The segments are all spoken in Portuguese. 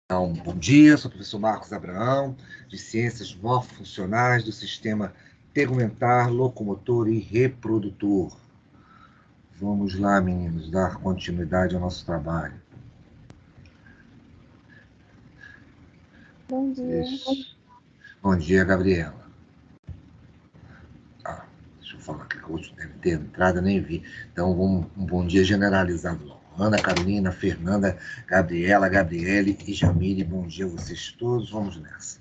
Então, bom dia, sou o professor Marcos Abraão, de Ciências Morfofuncionais do Sistema Tegumentar, Locomotor e Reprodutor. Vamos lá, meninos, dar continuidade ao nosso trabalho. Bom dia. Bom dia, Gabriela. Deixa eu falar que o outro deve ter entrado, nem vi. Então, um bom dia generalizado. Ana Carolina, Fernanda, Gabriela, Gabriele e Jamile, bom dia a vocês todos. Vamos nessa.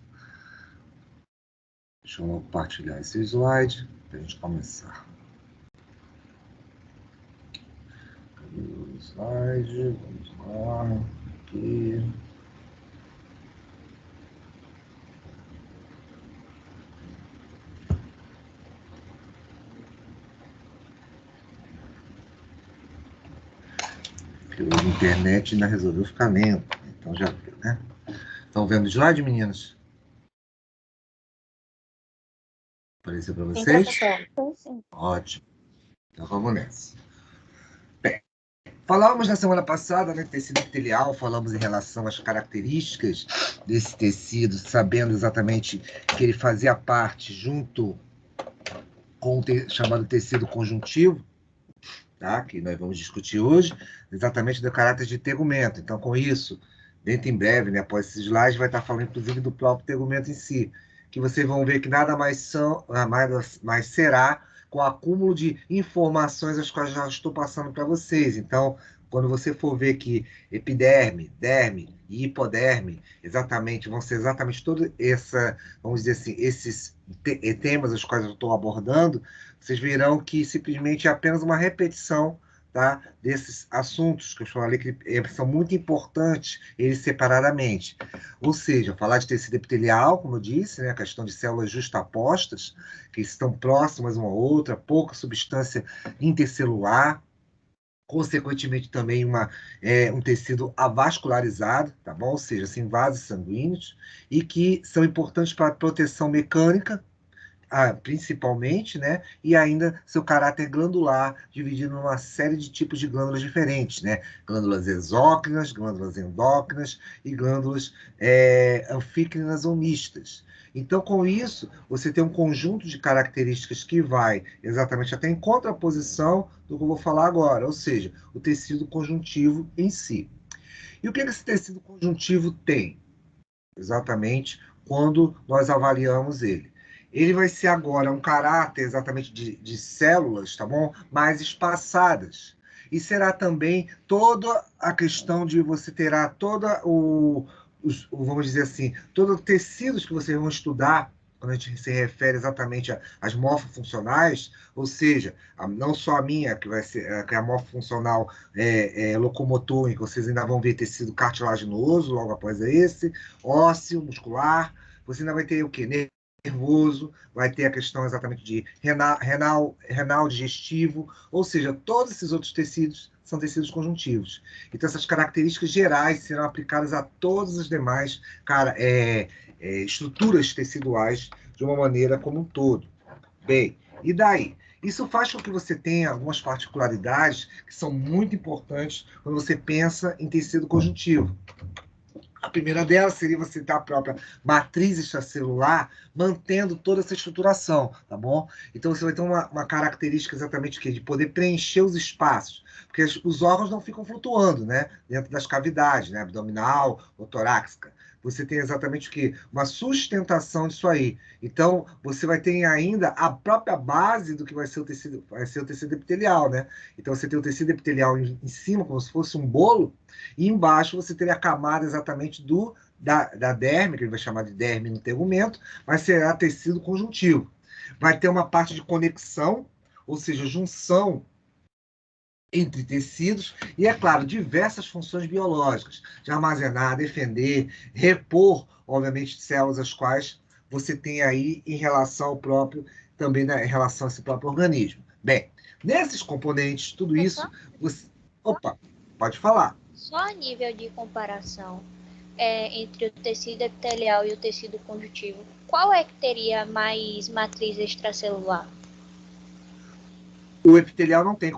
Deixa eu compartilhar esse slide para a gente começar. Cadê o slide? Vamos lá. Aqui. A internet ainda resolveu ficar lenta. Então já viu, né? Estão vendo o slide, meninas? Apareceu para vocês? Sim. Ótimo. Então vamos nessa. Bem, falávamos na semana passada, né, tecido epitelial, falamos em relação às características desse tecido, sabendo exatamente que ele fazia parte junto com o chamado tecido conjuntivo, tá? Que nós vamos discutir hoje, exatamente do caráter de tegumento. Então, com isso, dentro em breve, né, após esses slides, vai estar falando, inclusive, do próprio tegumento em si, que vocês vão ver que nada mais será com o acúmulo de informações as quais já estou passando para vocês. Então, quando você for ver que epiderme, derme e hipoderme, exatamente, vão ser exatamente toda essa, vamos dizer assim, esses temas os quais eu estou abordando, vocês verão que simplesmente é apenas uma repetição, tá, desses assuntos que eu falei que são muito importantes eles separadamente. Ou seja, falar de tecido epitelial, como eu disse, né, a questão de células justapostas, que estão próximas uma à outra, pouca substância intercelular, consequentemente também um tecido avascularizado, tá bom? Ou seja, sem vasos sanguíneos, e que são importantes para a proteção mecânica, principalmente, né? E ainda seu caráter glandular, dividido numa série de tipos de glândulas diferentes, né? Glândulas exócrinas, glândulas endócrinas e glândulas anfícrinas ou mistas. Então, com isso, você tem um conjunto de características que vai exatamente até em contraposição do que eu vou falar agora, ou seja, o tecido conjuntivo em si. E o que esse tecido conjuntivo tem? Exatamente quando nós avaliamos ele. Ele vai ser agora um caráter exatamente de células, tá bom? Mais espaçadas. E será também toda a questão de você terá toda vamos dizer assim, todos os tecidos que vocês vão estudar quando a gente se refere exatamente às morfofuncionais, ou seja, não só a minha, que vai ser que é a morfofuncional locomotor, em que vocês ainda vão ver tecido cartilaginoso logo após esse, ósseo, muscular, você ainda vai ter o quê? Nervoso, vai ter a questão exatamente de renal digestivo, ou seja, todos esses outros tecidos são tecidos conjuntivos. Então, essas características gerais serão aplicadas a todas as demais estruturas teciduais de uma maneira como um todo. Bem, e daí? Isso faz com que você tenha algumas particularidades que são muito importantes quando você pensa em tecido conjuntivo. A primeira delas seria você ter a própria matriz extracelular mantendo toda essa estruturação, tá bom? Então você vai ter uma característica exatamente de poder preencher os espaços, porque os órgãos não ficam flutuando, né? Dentro das cavidades, né? Abdominal ou torácica. Você tem exatamente o quê? Uma sustentação disso aí. Então, você vai ter ainda a própria base do que vai ser o tecido epitelial, né? Então, você tem o tecido epitelial em cima, como se fosse um bolo, e embaixo você teria a camada exatamente da derme, que ele vai chamar de derme no tegumento, mas será tecido conjuntivo. Vai ter uma parte de conexão, ou seja, junção entre tecidos, e, é claro, diversas funções biológicas, de armazenar, defender, repor, obviamente, células as quais você tem aí em relação ao próprio, também em relação a esse próprio organismo. Bem, nesses componentes, tudo isso, você... Opa, pode falar. Só a nível de comparação entre o tecido epitelial e o tecido conjuntivo, qual é que teria mais matriz extracelular? O epitelial não tem.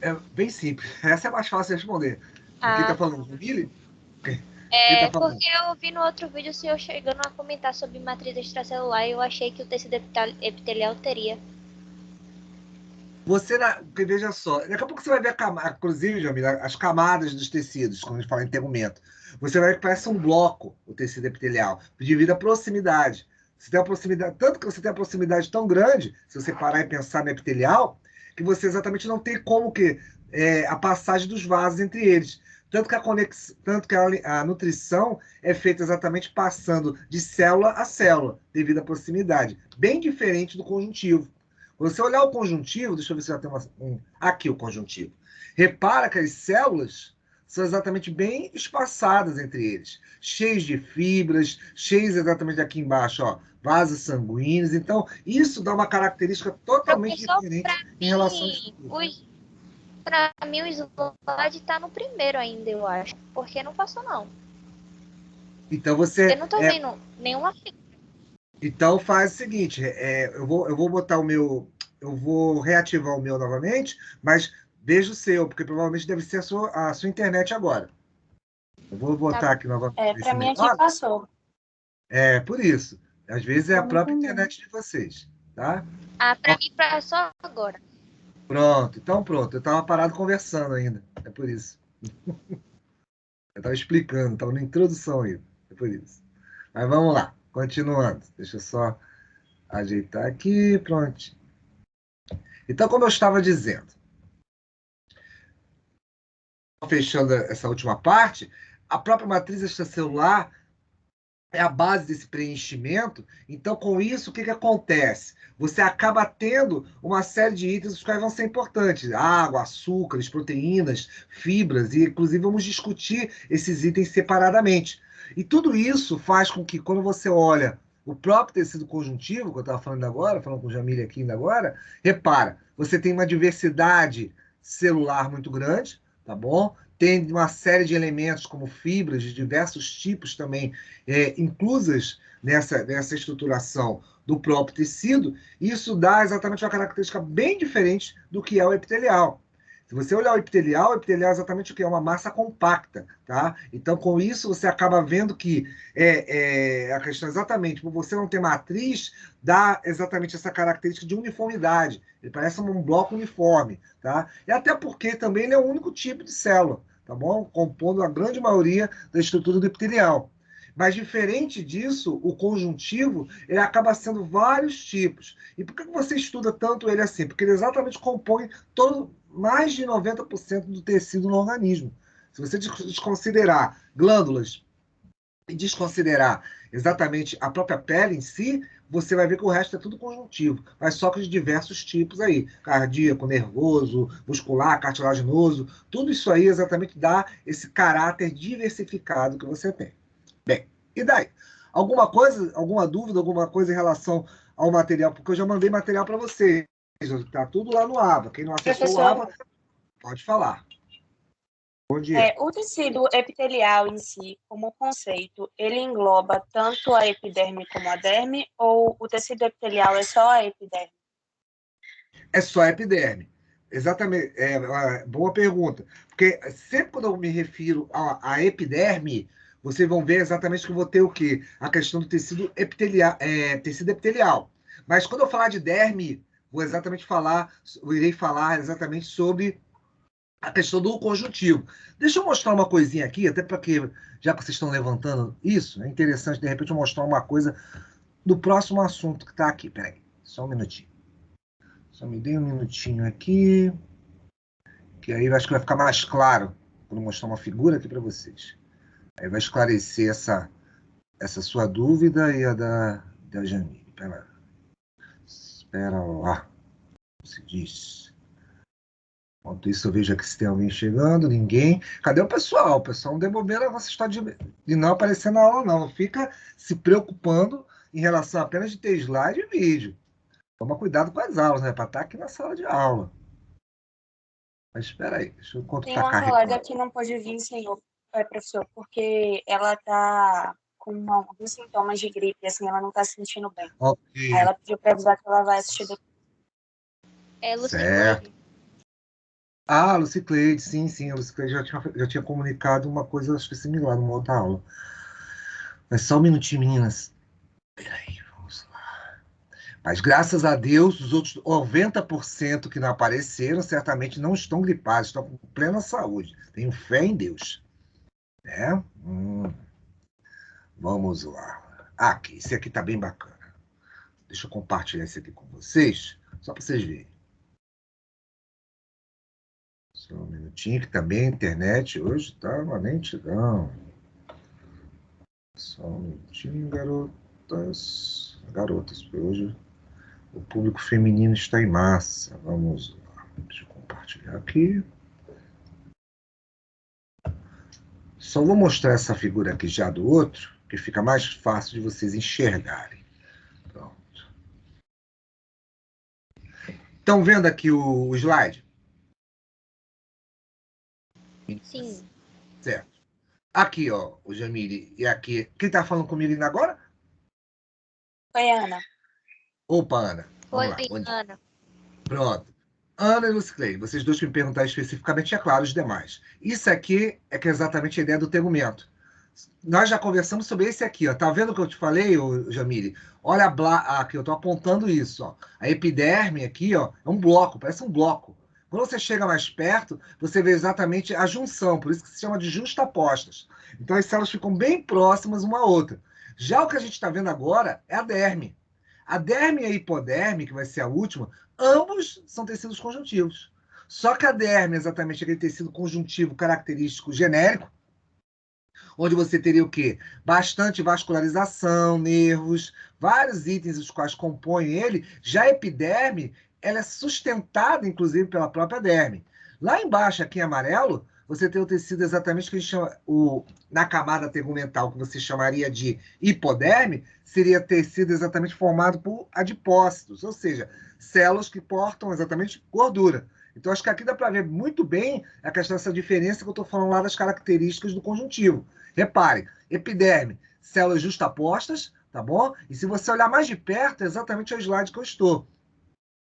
É bem simples. Essa é mais fácil de responder. Quem está Ah, falando? O Billy? Quem tá falando? Porque eu vi no outro vídeo o senhor chegando a comentar sobre matriz extracelular e eu achei que o tecido epitelial teria. Porque veja só, daqui a pouco você vai ver inclusive, Jamila, as camadas dos tecidos, quando a gente fala em tegumento. Você vai ver que parece um bloco o tecido epitelial, devido à proximidade. Você tem uma proximidade, tanto que você tem uma proximidade tão grande, se você parar e pensar no epitelial, que você exatamente não tem como que a passagem dos vasos entre eles. Tanto que a nutrição é feita exatamente passando de célula a célula, devido à proximidade. Bem diferente do conjuntivo. Quando você olhar o conjuntivo, deixa eu ver se já tem aqui o conjuntivo. Repara que as células são exatamente bem espaçadas entre eles, cheios de fibras, cheios exatamente aqui embaixo, ó, vasos sanguíneos. Então, isso dá uma característica totalmente Professor, diferente em relação ao pra mim o slide tá no primeiro ainda, eu acho. Porque não passou, não. Então Eu não tô vendo nenhuma figura. então faz o seguinte, eu vou botar o meu, eu vou reativar o meu novamente, mas veja o seu, porque provavelmente deve ser a sua internet agora. Eu vou Tá botar bom. aqui novamente Pra nesse mim aqui negócio. passou. É por isso. Às vezes é a Pra mim própria também. internet de vocês, tá? Pra mim só agora. Pronto, então pronto. Eu estava parado conversando ainda. É por isso. Eu estava explicando, estava na introdução aí. É por isso. Mas vamos lá, continuando. Deixa eu só ajeitar aqui, pronto. Então, como eu estava dizendo, fechando essa última parte, a própria matriz extracelular é a base desse preenchimento. Então, com isso, o que acontece? Você acaba tendo uma série de itens que vão ser importantes: água, açúcares, proteínas, fibras, e inclusive vamos discutir esses itens separadamente. E tudo isso faz com que, quando você olha o próprio tecido conjuntivo, que eu estava falando agora, falando com o Jamile aqui ainda agora, repara, você tem uma diversidade celular muito grande, tá bom? Tem uma série de elementos, como fibras de diversos tipos também, inclusas nessa estruturação do próprio tecido. Isso dá exatamente uma característica bem diferente do que é o epitelial. Se você olhar o epitelial é exatamente o que? É uma massa compacta, tá? Então, com isso, você acaba vendo que a questão exatamente, por você não ter matriz, dá exatamente essa característica de uniformidade. Ele parece um bloco uniforme, tá? E até porque também ele é o único tipo de célula, tá bom? Compondo a grande maioria da estrutura do epitelial. Mas diferente disso, o conjuntivo, ele acaba sendo vários tipos. E por que você estuda tanto ele assim? Porque ele exatamente compõe mais de 90% do tecido no organismo. Se você desconsiderar glândulas e desconsiderar exatamente a própria pele em si, você vai ver que o resto é tudo conjuntivo, mas só que de diversos tipos aí: cardíaco, nervoso, muscular, cartilaginoso, tudo isso aí exatamente dá esse caráter diversificado que você tem. Bem, e daí? Alguma coisa, alguma dúvida, alguma coisa em relação ao material? Porque eu já mandei material para vocês. Está tudo lá no ABA. Quem não acessou o Professor, ABA, pode falar. Bom dia. o tecido epitelial em si, como conceito, ele engloba tanto a epiderme como a derme, ou o tecido epitelial é só a epiderme? É só a epiderme. Exatamente. Boa pergunta. Porque sempre quando eu me refiro à epiderme, vocês vão ver exatamente que eu vou ter o quê? A questão do tecido epitelial, tecido epitelial. Mas quando eu falar de derme, irei falar exatamente sobre a questão do conjuntivo. Deixa eu mostrar uma coisinha aqui, até para que, já que vocês estão levantando isso, é interessante de repente eu mostrar uma coisa do próximo assunto que está aqui. Peraí, só um minutinho. Só me dê um minutinho aqui, que aí eu acho que vai ficar mais claro quando mostrar uma figura aqui para vocês. Aí vai esclarecer essa sua dúvida e a da Janine. Espera lá, como se diz. Enquanto isso, eu vejo aqui se tem alguém chegando, ninguém. Cadê o pessoal? O pessoal não deu bobeira, você está de não aparecer na aula, não. Não fica se preocupando em relação apenas de ter slide e vídeo. Toma cuidado com as aulas, né? Para estar aqui na sala de aula. Mas espera aí, deixa eu enquanto Tem está uma colega carregando. que não pode vir, senhor, professor, porque ela está com alguns sintomas de gripe, assim, ela não está se sentindo bem. Aí Ok, ela pediu para avisar que ela vai assistir depois. É certo. Luciclave. Ah, a Lucicleide, sim, sim. A Lucicleide já tinha comunicado uma coisa, acho que similar, numa outra aula. Mas só um minutinho, meninas. Peraí, vamos lá. Mas graças a Deus, os outros 90% que não apareceram certamente não estão gripados, estão com plena saúde. Tenho fé em Deus. Né? Vamos lá. Ah, aqui, esse aqui tá bem bacana. Deixa eu compartilhar esse aqui com vocês, só para vocês verem. Só um minutinho, que também a internet hoje tá uma lentidão. Só um minutinho, garotas. Garotas, porque hoje o público feminino está em massa. Vamos lá. Deixa eu compartilhar aqui. Só vou mostrar essa figura aqui já do outro, que fica mais fácil de vocês enxergarem. Pronto. Estão vendo aqui o slide? Sim. Certo. Aqui, ó, o Jamile, e aqui. Quem está falando comigo ainda agora? Foi Ana. Opa, Ana. Foi, Vamos lá. Ana. Pronto. Ana e Luciclei, vocês dois que me perguntaram especificamente, é claro, os demais. Isso aqui é que é exatamente a ideia do tegumento. Nós já conversamos sobre esse aqui, ó. Tá vendo o que eu te falei, Jamile? Olha aqui, eu tô apontando isso, ó. A epiderme aqui, ó, é um bloco, parece um bloco. Quando você chega mais perto, você vê exatamente a junção, por isso que se chama de justapostas. Então as células ficam bem próximas uma à outra. Já o que a gente está vendo agora é a derme. A derme e a hipoderme, que vai ser a última, ambos são tecidos conjuntivos. Só que a derme é exatamente aquele tecido conjuntivo característico genérico, onde você teria o quê? Bastante vascularização, nervos, vários itens os quais compõem ele. Já a epiderme, ela é sustentada, inclusive, pela própria derme. Lá embaixo, aqui em amarelo, você tem o tecido exatamente que a gente chama, na camada tegumental, que você chamaria de hipoderme, seria tecido exatamente formado por adipócitos, ou seja, células que portam exatamente gordura. Então, acho que aqui dá para ver muito bem a questão dessa diferença que eu estou falando lá das características do conjuntivo. Repare, epiderme, células justapostas, tá bom? E se você olhar mais de perto, é exatamente o slide que eu estou.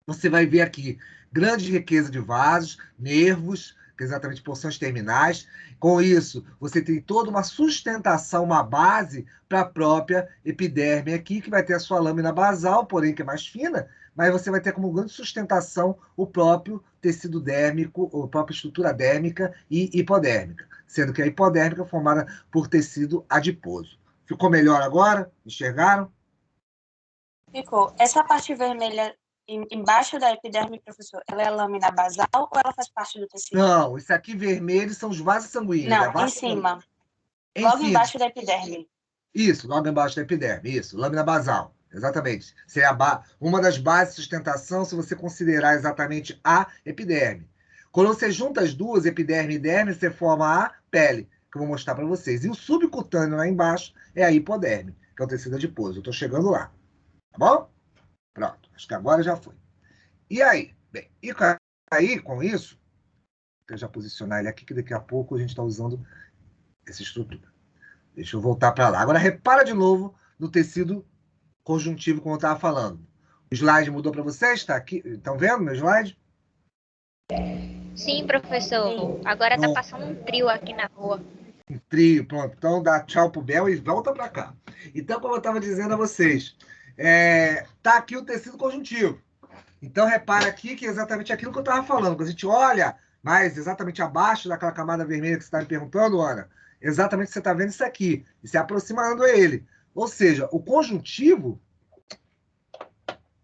Você vai ver aqui grande riqueza de vasos, nervos, que é exatamente porções terminais. Com isso, você tem toda uma sustentação, uma base para a própria epiderme aqui, que vai ter a sua lâmina basal, porém que é mais fina, mas você vai ter como grande sustentação o próprio tecido dérmico, a própria estrutura dérmica e hipodérmica, sendo que a hipodérmica é formada por tecido adiposo. Ficou melhor agora? Enxergaram? Ficou. Essa parte vermelha embaixo da epiderme, professor, ela é a lâmina basal ou ela faz parte do tecido? Não, isso aqui vermelho são os vasos sanguíneos. Não, em cima. Em Logo cima. embaixo da epiderme. Isso, logo embaixo da epiderme. Isso, lâmina basal. Exatamente. Seria uma das bases de sustentação se você considerar exatamente a epiderme. Quando você junta as duas, epiderme e derme, você forma a pele, que eu vou mostrar para vocês. E o subcutâneo lá embaixo é a hipoderme, que é o tecido adiposo. Eu estou chegando lá. Tá bom? Pronto. Acho que agora já foi. E aí? Bem, aí, com isso, vou já posicionar ele aqui, que daqui a pouco a gente está usando essa estrutura. Deixa eu voltar para lá. Agora, repara de novo no tecido conjuntivo, como eu estava falando. O slide mudou para vocês? Está aqui? Estão vendo meu slide? Sim, professor. Agora tá passando um trio aqui na rua. Um trio, pronto. Então, dá tchau pro Bel e volta para cá. Então, como eu estava dizendo a vocês, tá aqui o tecido conjuntivo. Então, repara aqui que é exatamente aquilo que eu estava falando. Quando a gente olha mais exatamente abaixo daquela camada vermelha que você está me perguntando, Ana, exatamente você está vendo isso aqui, e se aproximando a ele. Ou seja, o conjuntivo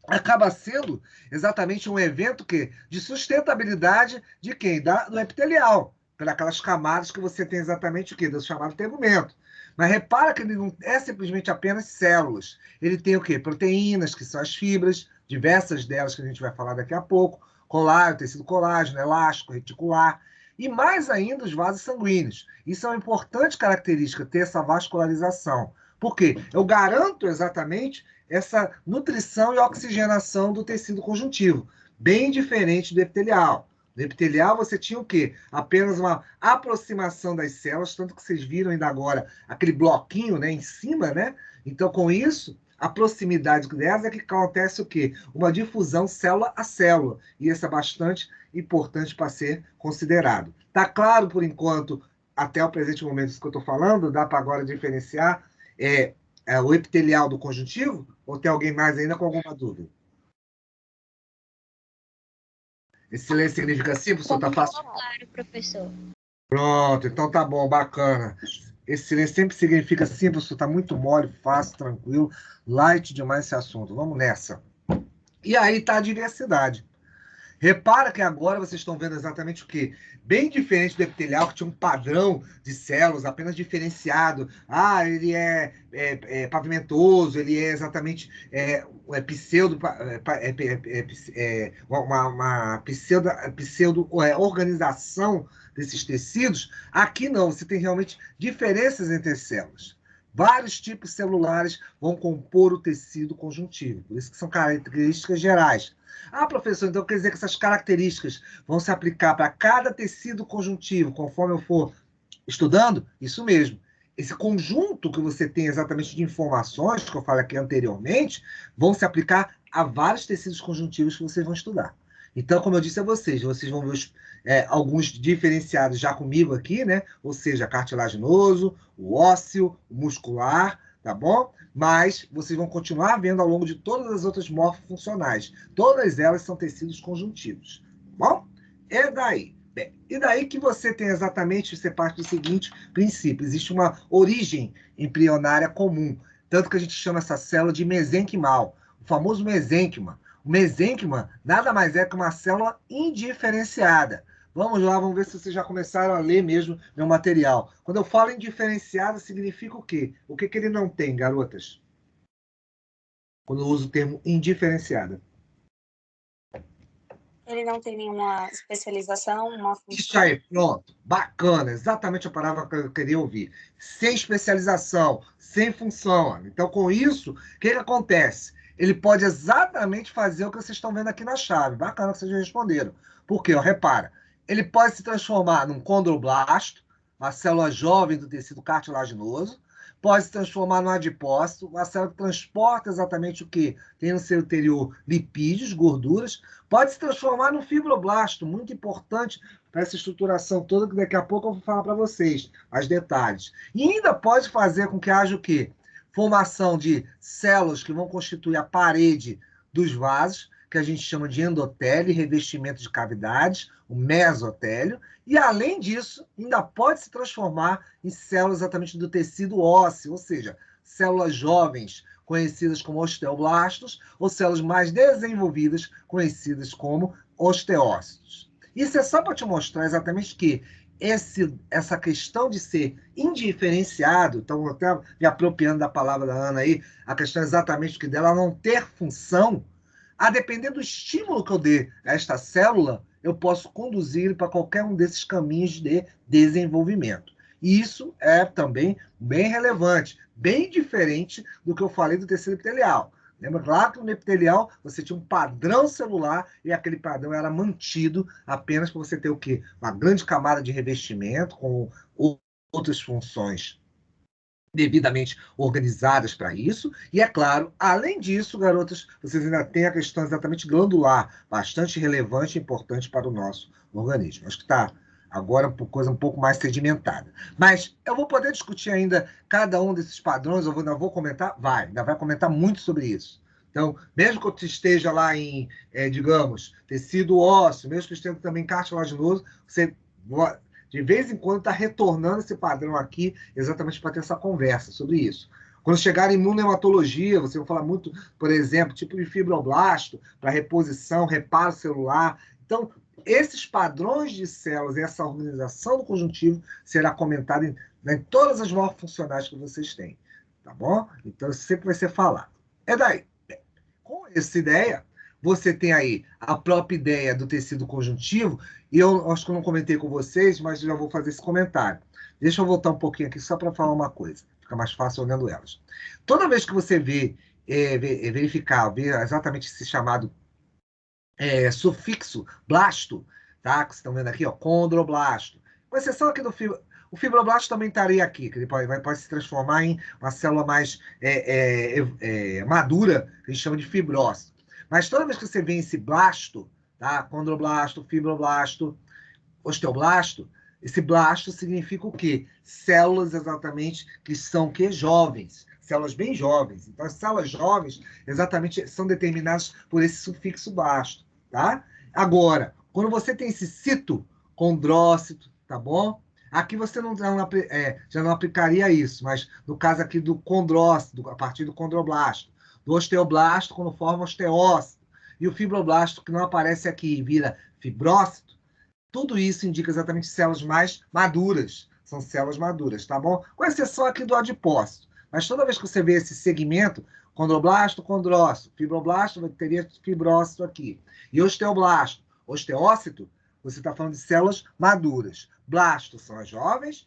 acaba sendo exatamente um evento de sustentabilidade de quem? Do epitelial, pelas camadas que você tem exatamente o quê? Do chamado tegumento. Mas repara que ele não é simplesmente apenas células. Ele tem o quê? Proteínas, que são as fibras, diversas delas que a gente vai falar daqui a pouco, colágeno, tecido colágeno, elástico, reticular, e mais ainda os vasos sanguíneos. Isso é uma importante característica, ter essa vascularização. Por quê? Eu garanto exatamente essa nutrição e oxigenação do tecido conjuntivo, bem diferente do epitelial. No epitelial você tinha o quê? Apenas uma aproximação das células, tanto que vocês viram ainda agora aquele bloquinho, né, em cima, né? Então, com isso, a proximidade delas é que acontece o quê? Uma difusão célula a célula. E isso é bastante importante para ser considerado. Está claro, por enquanto, até o presente momento, isso que eu estou falando? Dá para agora diferenciar o epitelial do conjuntivo? Ou tem alguém mais ainda com alguma dúvida? Esse silêncio significa sim, professor? Está fácil? Claro, professor. Pronto, então tá bom, bacana. Esse silêncio sempre significa sim, professor, tá muito mole, fácil, tranquilo, light demais esse assunto. Vamos nessa. E aí tá a diversidade. Repara que agora vocês estão vendo exatamente o quê? Bem diferente do epitelial, que tinha um padrão de células apenas diferenciado. Ah, ele pavimentoso, ele é exatamente pseudo, uma pseudo organização desses tecidos. Aqui não, você tem realmente diferenças entre as células. Vários tipos celulares vão compor o tecido conjuntivo, por isso que são características gerais. Ah, professor, então quer dizer que essas características vão se aplicar para cada tecido conjuntivo, conforme eu for estudando? Isso mesmo. Esse conjunto que você tem exatamente de informações, que eu falei aqui anteriormente, vão se aplicar a vários tecidos conjuntivos que vocês vão estudar. Então, como eu disse a vocês vão ver alguns diferenciados já comigo aqui, né? Ou seja, cartilaginoso, o ósseo, o muscular, tá bom? Mas vocês vão continuar vendo ao longo de todas as outras morfofuncionais. Todas elas são tecidos conjuntivos, tá bom? E daí? Bem, e daí que você tem exatamente, você parte do seguinte princípio: existe uma origem embrionária comum, tanto que a gente chama essa célula de mesenquimal, o famoso mesênquima. O mesênquima nada mais é que uma célula indiferenciada. Vamos lá, vamos ver se vocês já começaram a ler mesmo meu material. Quando eu falo indiferenciada, significa o quê? O que ele não tem, garotas? Quando eu uso o termo indiferenciada. Ele não tem nenhuma especialização, uma função. Isso aí, pronto. Bacana, exatamente a palavra que eu queria ouvir. Sem especialização, sem função. Então, com isso, o que acontece? Ele pode exatamente fazer o que vocês estão vendo aqui na chave. Bacana que vocês já responderam. Por quê? Ó, repara, ele pode se transformar num condroblasto, uma célula jovem do tecido cartilaginoso, pode se transformar num adipócito, uma célula que transporta exatamente o que tem no seu interior lipídios, gorduras, pode se transformar num fibroblasto, muito importante para essa estruturação toda, que daqui a pouco eu vou falar para vocês mais detalhes. E ainda pode fazer com que haja o quê? Formação de células que vão constituir a parede dos vasos, que a gente chama de endotélio e revestimento de cavidades, o mesotélio, e além disso, ainda pode se transformar em células exatamente do tecido ósseo, ou seja, células jovens, conhecidas como osteoblastos, ou células mais desenvolvidas, conhecidas como osteócitos. Isso é só para te mostrar exatamente que essa questão de ser indiferenciado, então até me apropriando da palavra da Ana aí, a questão exatamente que dela não ter função, a depender do estímulo que eu dê a esta célula, eu posso conduzir para qualquer um desses caminhos de desenvolvimento. E isso é também bem relevante, bem diferente do que eu falei do tecido epitelial. Lembra lá que no epitelial você tinha um padrão celular e aquele padrão era mantido apenas para você ter o quê? Uma grande camada de revestimento com outras funções devidamente organizadas para isso. E, é claro, além disso, garotas, vocês ainda têm a questão exatamente glandular, bastante relevante e importante para o nosso organismo. Acho que está agora uma coisa um pouco mais sedimentada. Mas eu vou poder discutir ainda cada um desses padrões, eu ainda vou comentar? Ainda vai comentar muito sobre isso. Então, mesmo que eu esteja lá em, digamos, tecido ósseo, mesmo que eu esteja também cartilaginoso, você de vez em quando está retornando esse padrão aqui, exatamente para ter essa conversa sobre isso. Quando chegar em imunohematologia, você vai falar muito, por exemplo, tipo de fibroblasto, para reposição, reparo celular. Então, esses padrões de células, essa organização do conjuntivo será comentada em todas as morfofuncionais que vocês têm. Tá bom? Então, isso sempre vai ser falado. É daí. Com essa ideia, você tem aí a própria ideia do tecido conjuntivo, e eu acho que eu não comentei com vocês, mas já vou fazer esse comentário. Deixa eu voltar um pouquinho aqui só para falar uma coisa, fica mais fácil olhando elas. Toda vez que você verificar, ver exatamente esse chamado sufixo blasto, tá? Que vocês estão vendo aqui, ó, condroblasto. Com exceção aqui do O fibroblasto também estaria aqui, que ele pode se transformar em uma célula mais madura, que a gente chama de fibrócito. Mas toda vez que você vê esse blasto, tá? Condroblasto, fibroblasto, osteoblasto, esse blasto significa o quê? Células exatamente que são o quê? Jovens, células bem jovens. Então, as células jovens exatamente são determinadas por esse sufixo blasto, tá? Agora, quando você tem esse citocondrócito, tá bom? Aqui você já não aplicaria isso, mas no caso aqui do condrócito, a partir do condroblasto, do osteoblasto, quando forma osteócito, e o fibroblasto, que não aparece aqui e vira fibrócito, tudo isso indica exatamente células mais maduras. São células maduras, tá bom? Com exceção aqui do adipócito. Mas toda vez que você vê esse segmento, condroblasto, condrócito, fibroblasto, teria fibrócito aqui. E osteoblasto, osteócito, você está falando de células maduras. Blasto são as jovens,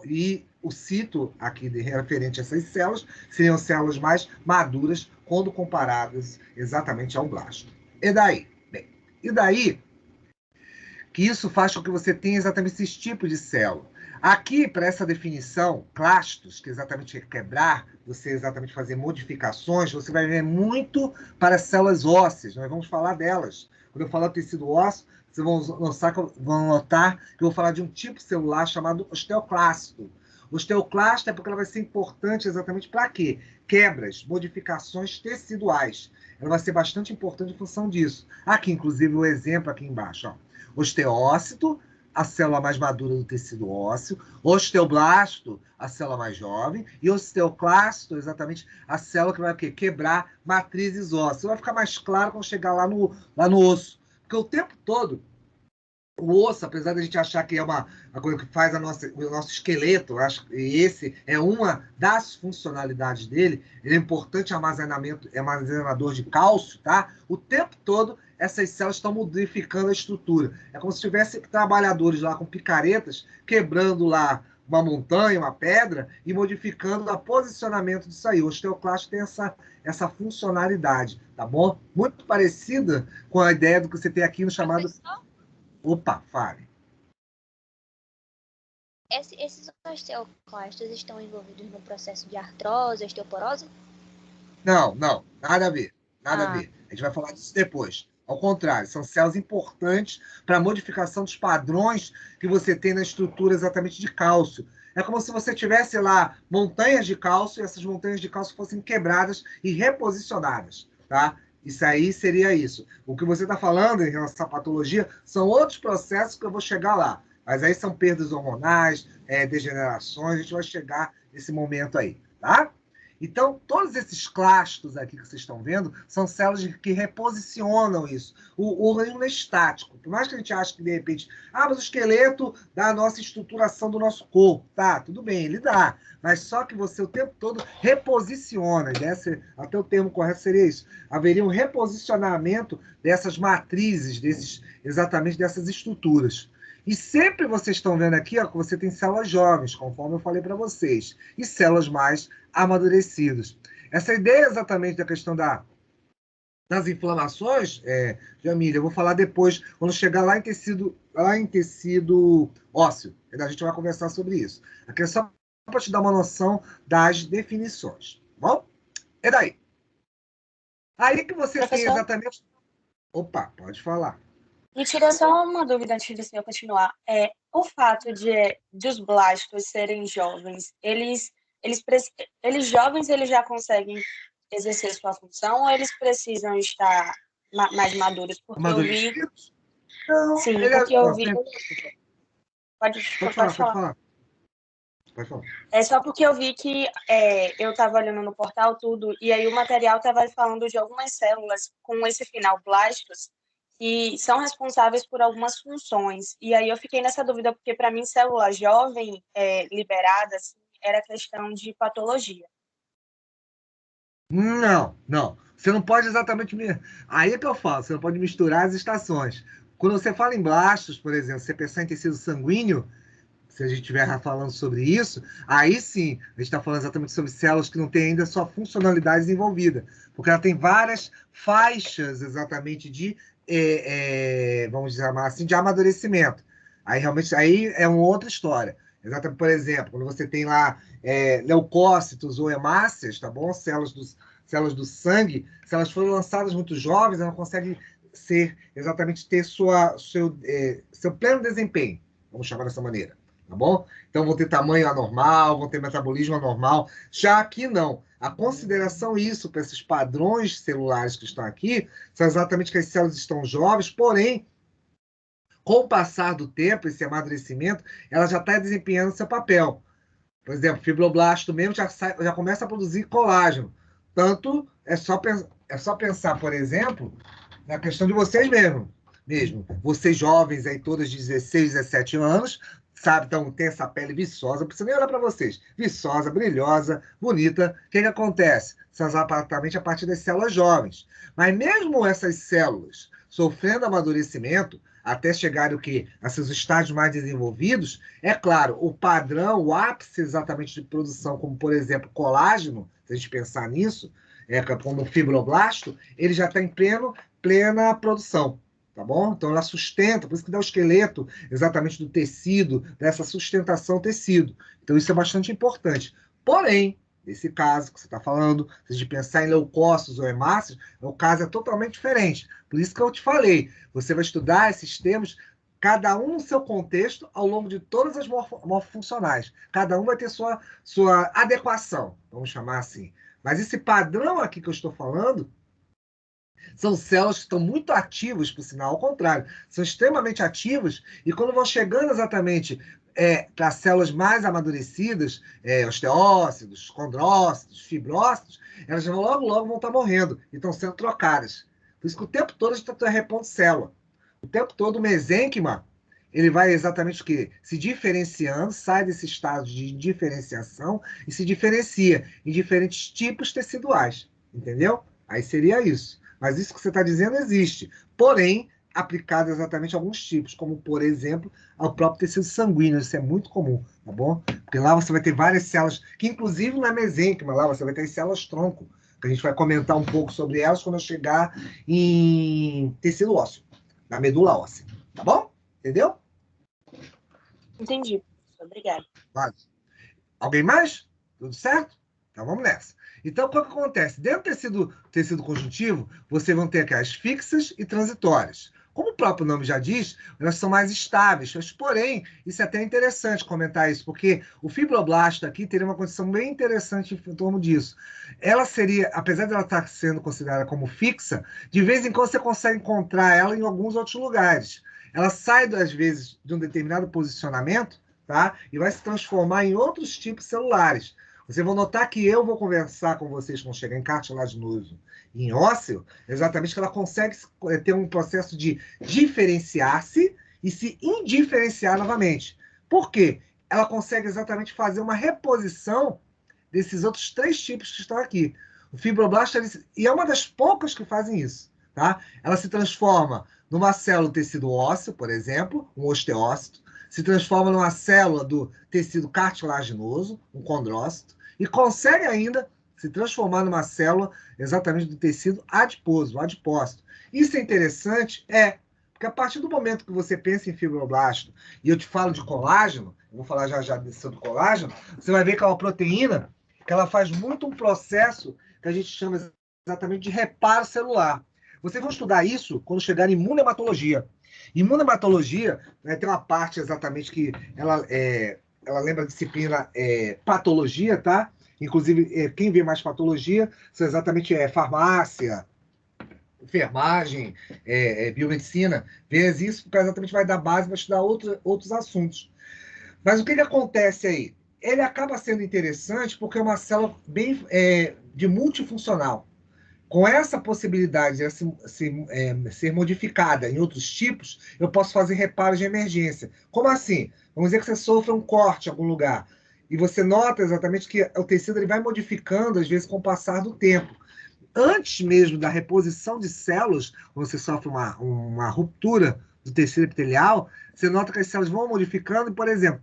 e o cito aqui referente a essas células seriam células mais maduras quando comparadas exatamente ao blasto. E daí? Bem, e daí que isso faz com que você tenha exatamente esses tipos de célula. Aqui, para essa definição, clastos, que exatamente é quebrar, você exatamente fazer modificações, você vai ver muito para células ósseas, nós vamos falar delas. Quando eu falar tecido ósseo, vocês vão notar que eu vou falar de um tipo celular chamado osteoclasto. O osteoclasto é porque ela vai ser importante exatamente para quê? Quebras, modificações teciduais. Ela vai ser bastante importante em função disso. Aqui, inclusive, o exemplo aqui embaixo, ó. Osteócito, a célula mais madura do tecido ósseo, osteoblasto, a célula mais jovem, e osteoclasto, exatamente, a célula que vai o quê? Quebrar matrizes ósseas. Vai ficar mais claro quando chegar lá no osso. Porque o tempo todo, o osso, apesar de a gente achar que é uma coisa que faz o nosso esqueleto, acho que esse é uma das funcionalidades dele, ele é importante armazenador de cálcio, tá? O tempo todo, essas células estão modificando a estrutura. É como se tivesse trabalhadores lá com picaretas, quebrando lá uma montanha, uma pedra, e modificando o posicionamento disso aí. O osteoclasto tem essa funcionalidade, tá bom? Muito parecida com a ideia do que você tem aqui no chamado... Opa, fale. Esses osteoclastos estão envolvidos no processo de artrose, osteoporose? Não, nada a ver. Nada a ver. A gente vai falar disso depois. Ao contrário, são células importantes para a modificação dos padrões que você tem na estrutura exatamente de cálcio. É como se você tivesse lá montanhas de cálcio e essas montanhas de cálcio fossem quebradas e reposicionadas, tá? Isso aí seria isso. O que você está falando em relação à patologia são outros processos que eu vou chegar lá. Mas aí são perdas hormonais, degenerações, a gente vai chegar nesse momento aí, tá? Então, todos esses clastos aqui que vocês estão vendo são células que reposicionam isso. O organismo é estático. Por mais que a gente ache que, de repente, mas o esqueleto dá a nossa estruturação do nosso corpo. Tá, tudo bem, ele dá. Mas só que você o tempo todo reposiciona. Até o termo correto seria isso. Haveria um reposicionamento dessas matrizes, exatamente dessas estruturas. E sempre vocês estão vendo aqui, ó, que você tem células jovens, conforme eu falei para vocês, e células mais amadurecidas. Essa ideia exatamente da questão das inflamações, Jamília, eu vou falar depois, quando chegar lá em tecido ósseo. A gente vai conversar sobre isso. Aqui é só para te dar uma noção das definições. Tá bom? E daí? Aí que você Professor? tem exatamente... Opa, pode falar. Me tira só uma dúvida antes de senhor continuar. O fato de os blastos serem jovens, eles jovens eles já conseguem exercer sua função ou eles precisam estar mais maduros? Porque eu vi... Não, Sim, porque eu vi... Pode falar. É só porque eu vi que eu estava olhando no portal tudo, e aí o material estava falando de algumas células com esse final blastos, que são responsáveis por algumas funções. E aí eu fiquei nessa dúvida, porque para mim célula jovem liberada assim, era questão de patologia. Não. Você não pode exatamente... Aí é que eu falo, você não pode misturar as estações. Quando você fala em blastos, por exemplo, você pensar em tecido sanguíneo, se a gente estiver falando sobre isso, aí sim, a gente está falando exatamente sobre células que não têm ainda sua funcionalidade desenvolvida, porque ela tem várias faixas exatamente de, vamos chamar assim, de amadurecimento. Aí realmente aí é uma outra história. Exatamente, por exemplo, quando você tem lá leucócitos ou hemácias, tá bom? Células do sangue, se elas forem lançadas muito jovens, elas não conseguem exatamente ter seu pleno desempenho, vamos chamar dessa maneira, tá bom? Então vão ter tamanho anormal, vão ter metabolismo anormal. Já aqui não. A consideração isso para esses padrões celulares que estão aqui são exatamente que as células estão jovens, porém, com o passar do tempo, esse amadurecimento, ela já está desempenhando seu papel. Por exemplo, fibroblasto mesmo já começa a produzir colágeno. Tanto é só pensar, por exemplo, na questão de vocês mesmo. Vocês jovens aí, todos de 16, 17 anos, sabe, então tem essa pele viçosa, não precisa nem olhar para vocês. Viçosa, brilhosa, bonita. O que acontece? São exatamente a partir das células jovens. Mas mesmo essas células sofrendo amadurecimento, até chegar a seus estágios mais desenvolvidos, é claro, o padrão, o ápice exatamente de produção, como por exemplo colágeno, se a gente pensar nisso, como o fibroblasto, ele já está em plena produção, tá bom? Então ela sustenta, por isso que dá o esqueleto exatamente do tecido, dessa sustentação tecido. Então isso é bastante importante. Porém, nesse caso que você está falando, se a gente pensar em leucócitos ou hemácias, o caso é totalmente diferente. Por isso que eu te falei, você vai estudar esses termos, cada um no seu contexto, ao longo de todas as morfofuncionais. Cada um vai ter sua adequação, vamos chamar assim. Mas esse padrão aqui que eu estou falando, são células que estão muito ativas, por sinal, ao contrário, são extremamente ativas, e quando vão chegando exatamente para células mais amadurecidas, osteócitos, condrócitos, fibrócitos, elas logo vão estar morrendo e estão sendo trocadas. Por isso que o tempo todo a gente está repondo célula. O tempo todo o mesênquima, ele vai exatamente o quê? Se diferenciando, sai desse estado de diferenciação e se diferencia em diferentes tipos teciduais. Entendeu? Aí seria isso. Mas isso que você está dizendo existe. Porém, aplicado exatamente a alguns tipos, como, por exemplo, ao próprio tecido sanguíneo. Isso é muito comum, tá bom? Porque lá você vai ter várias células, que inclusive na mesênquima, lá você vai ter células tronco, que a gente vai comentar um pouco sobre elas quando eu chegar em tecido ósseo, na medula óssea. Tá bom? Entendeu? Entendi. Obrigada. Vale. Alguém mais? Tudo certo? Então vamos nessa. Então, o que acontece? Dentro do tecido conjuntivo, vocês vão ter aquelas fixas e transitórias. Como o próprio nome já diz, elas são mais estáveis. Mas, porém, isso é até interessante comentar isso, porque o fibroblasto aqui teria uma condição bem interessante em torno disso. Ela seria, apesar de ela estar sendo considerada como fixa, de vez em quando você consegue encontrar ela em alguns outros lugares. Ela sai, às vezes, de um determinado posicionamento, tá? E vai se transformar em outros tipos celulares. Vocês vão notar que eu vou conversar com vocês quando chegar em cartilaginoso e em ósseo, exatamente que ela consegue ter um processo de diferenciar-se e se indiferenciar novamente. Por quê? Ela consegue exatamente fazer uma reposição desses outros 3 tipos que estão aqui. O fibroblasto, e é uma das poucas que fazem isso, tá? Ela se transforma numa célula do tecido ósseo, por exemplo, um osteócito, se transforma numa célula do tecido cartilaginoso, um condrócito, e consegue ainda se transformar numa célula exatamente do tecido adiposo, o adipócito. Isso é interessante, porque a partir do momento que você pensa em fibroblasto, e eu te falo de colágeno, eu vou falar já sobre colágeno, você vai ver que é uma proteína que ela faz muito um processo que a gente chama exatamente de reparo celular. Vocês vão estudar isso quando chegar em imunematologia. Imunematologia, né, tem uma parte exatamente que ela lembra a disciplina patologia, tá? Inclusive, quem vê mais patologia são exatamente farmácia, enfermagem, biomedicina. Vê isso, porque exatamente vai dar base para estudar outros assuntos. Mas o que acontece aí? Ele acaba sendo interessante porque é uma célula bem de multifuncional. Com essa possibilidade de ser modificada em outros tipos, eu posso fazer reparos de emergência. Como assim? Vamos dizer que você sofre um corte em algum lugar. E você nota exatamente que o tecido ele vai modificando, às vezes, com o passar do tempo. Antes mesmo da reposição de células, quando você sofre uma ruptura do tecido epitelial, você nota que as células vão modificando, por exemplo,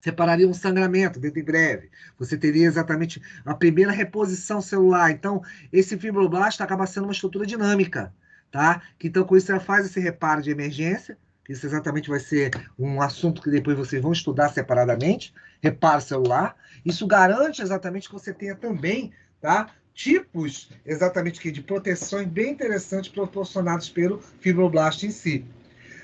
separaria um sangramento dentro em breve. Você teria exatamente a primeira reposição celular. Então, esse fibroblasto acaba sendo uma estrutura dinâmica, tá? Então, com isso, ela faz esse reparo de emergência, Isso exatamente vai ser um assunto que depois vocês vão estudar separadamente, reparo celular. Isso garante exatamente que você tenha também, tá, tipos exatamente de proteções bem interessantes proporcionados pelo fibroblasto em si.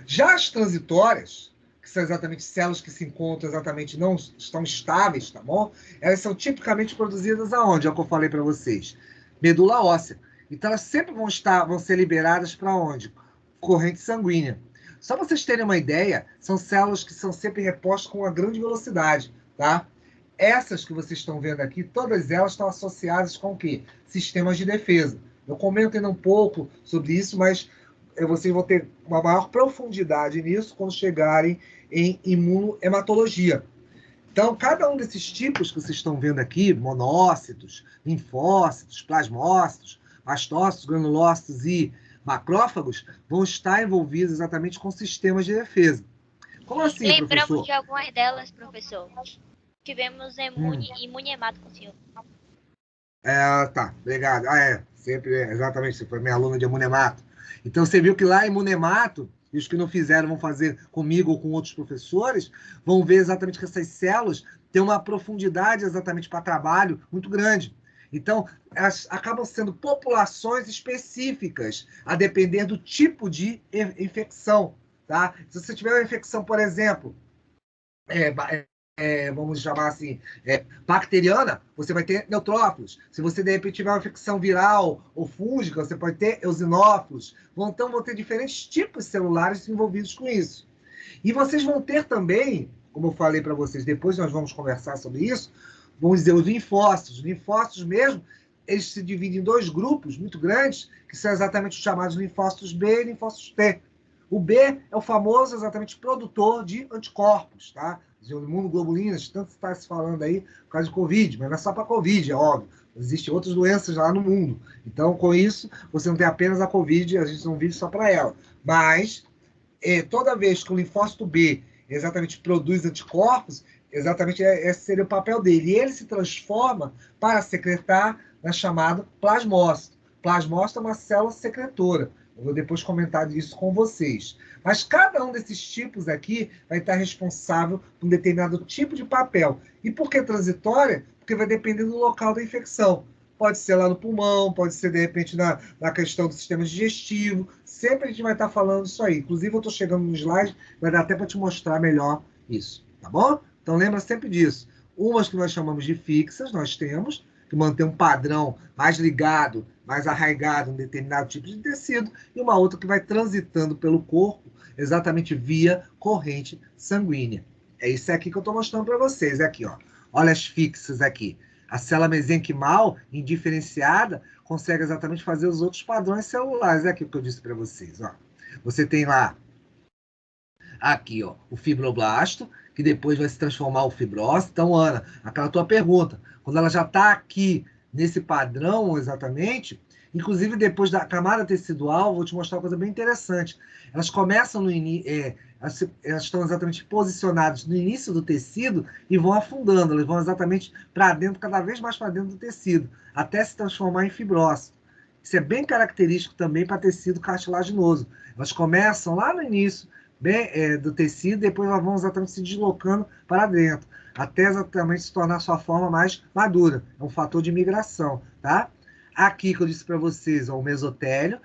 Já as transitórias, que são exatamente células que se encontram exatamente, não estão estáveis, tá bom? Elas são tipicamente produzidas aonde? É o que eu falei para vocês. Medula óssea. Então elas sempre vão ser liberadas para onde? Corrente sanguínea. Só para vocês terem uma ideia, são células que são sempre repostas com uma grande velocidade, tá? Essas que vocês estão vendo aqui, todas elas estão associadas com o quê? Sistemas de defesa. Eu comento ainda um pouco sobre isso, mas vocês vão ter uma maior profundidade nisso quando chegarem em imunohematologia. Então, cada um desses tipos que vocês estão vendo aqui, monócitos, linfócitos, plasmócitos, mastócitos, granulócitos e macrófagos, vão estar envolvidos exatamente com sistemas de defesa. Como assim, Lembramos professor? de algumas delas, professor. Tivemos imunhemato com o senhor. Tá, obrigado. Sempre, exatamente, você foi minha aluna de imunemato. Então, você viu que lá em imunemato, e os que não fizeram vão fazer comigo ou com outros professores, vão ver exatamente que essas células têm uma profundidade exatamente para trabalho muito grande. Então, elas acabam sendo populações específicas, a depender do tipo de infecção, tá? Se você tiver uma infecção, por exemplo, vamos chamar assim, bacteriana, você vai ter neutrófilos. Se você, de repente, tiver uma infecção viral ou fúngica, você pode ter eosinófilos. Então, vão ter diferentes tipos celulares envolvidos com isso. E vocês vão ter também, como eu falei para vocês, depois nós vamos conversar sobre isso, vamos dizer, os linfócitos. Os linfócitos mesmo, eles se dividem em dois grupos muito grandes, que são exatamente os chamados linfócitos B e linfócitos T. O B é o famoso exatamente produtor de anticorpos, tá? As imunoglobulinas, tanto está se falando aí por causa de Covid, mas não é só para Covid, é óbvio. Existem outras doenças lá no mundo. Então, com isso, você não tem apenas a Covid, a gente não vive só para ela. Mas, toda vez que o linfócito B exatamente produz anticorpos, exatamente esse seria o papel dele. E ele se transforma para secretar na chamada plasmócito. Plasmócito é uma célula secretora. Eu vou depois comentar isso com vocês. Mas cada um desses tipos aqui vai estar responsável por um determinado tipo de papel. E por que transitória? Porque vai depender do local da infecção. Pode ser lá no pulmão, pode ser, de repente, na questão do sistema digestivo. Sempre a gente vai estar falando isso aí. Inclusive, eu estou chegando no slide, vai dar até para te mostrar melhor isso. Tá bom? Então, lembra sempre disso. Umas que nós chamamos de fixas, nós temos, que mantém um padrão mais ligado, mais arraigado em um determinado tipo de tecido, e uma outra que vai transitando pelo corpo, exatamente via corrente sanguínea. É isso aqui que eu estou mostrando para vocês. Aqui, ó. Olha as fixas aqui. A célula mesenquimal, indiferenciada, consegue exatamente fazer os outros padrões celulares. É aqui o que eu disse para vocês. Ó. Você tem lá, aqui, ó, o fibroblasto, que depois vai se transformar o fibrócito. Então, Ana, aquela tua pergunta, quando ela já está aqui nesse padrão exatamente, inclusive depois da camada tecidual, vou te mostrar uma coisa bem interessante. Elas começam no início, elas estão exatamente posicionadas no início do tecido e vão afundando, elas vão exatamente para dentro, cada vez mais para dentro do tecido, até se transformar em fibrócito. Isso é bem característico também para tecido cartilaginoso. Elas começam lá no início do tecido, depois elas vão exatamente se deslocando para dentro, até exatamente se tornar sua forma mais madura. É um fator de migração, tá? Aqui que eu disse para vocês, ó, o mesotélio,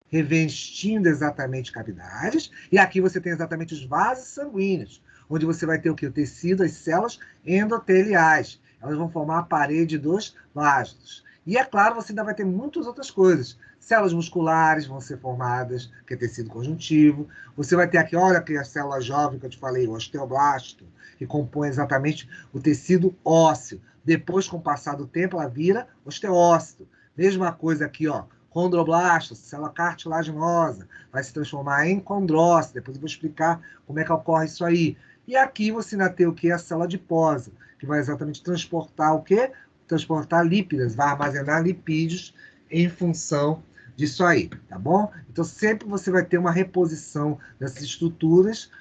revestindo exatamente cavidades, e aqui você tem exatamente os vasos sanguíneos, onde você vai ter o que? O tecido, as células endoteliais. Elas vão formar a parede dos vasos. E, é claro, você ainda vai ter muitas outras coisas. Células musculares vão ser formadas, que é tecido conjuntivo. Você vai ter aqui, olha aqui a célula jovem que eu te falei, o osteoblasto, que compõe exatamente o tecido ósseo. Depois, com o passar do tempo, ela vira osteócito. Mesma coisa aqui, ó, condroblasto, célula cartilaginosa, vai se transformar em condrócito. Depois eu vou explicar como é que ocorre isso aí. E aqui você ainda tem o que? A célula adiposa, que vai exatamente transportar o quê? Transportar lípidas, vai armazenar lipídios em função disso aí, tá bom? Então, sempre você vai ter uma reposição dessas estruturas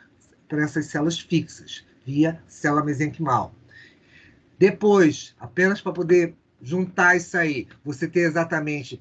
para essas células fixas, via célula mesenquimal. Depois, apenas para poder juntar isso aí, você tem exatamente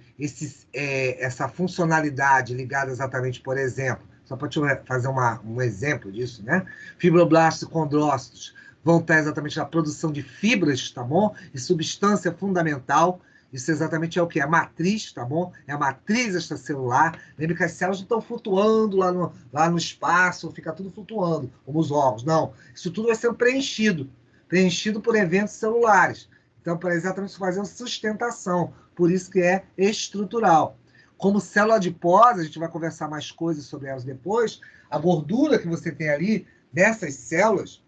essa funcionalidade ligada exatamente, por exemplo, só para te fazer um exemplo disso, né? Fibroblastos e condrócitos vão estar exatamente na produção de fibras, tá bom? E substância fundamental. Isso exatamente é o que? A matriz, tá bom? É a matriz extracelular. Lembra que as células não estão flutuando lá no espaço, fica tudo flutuando, como os órgãos. Não. Isso tudo vai ser preenchido por eventos celulares. Então, para exatamente fazer uma sustentação. Por isso que é estrutural. Como célula adiposa, a gente vai conversar mais coisas sobre elas depois, a gordura que você tem ali, dessas células,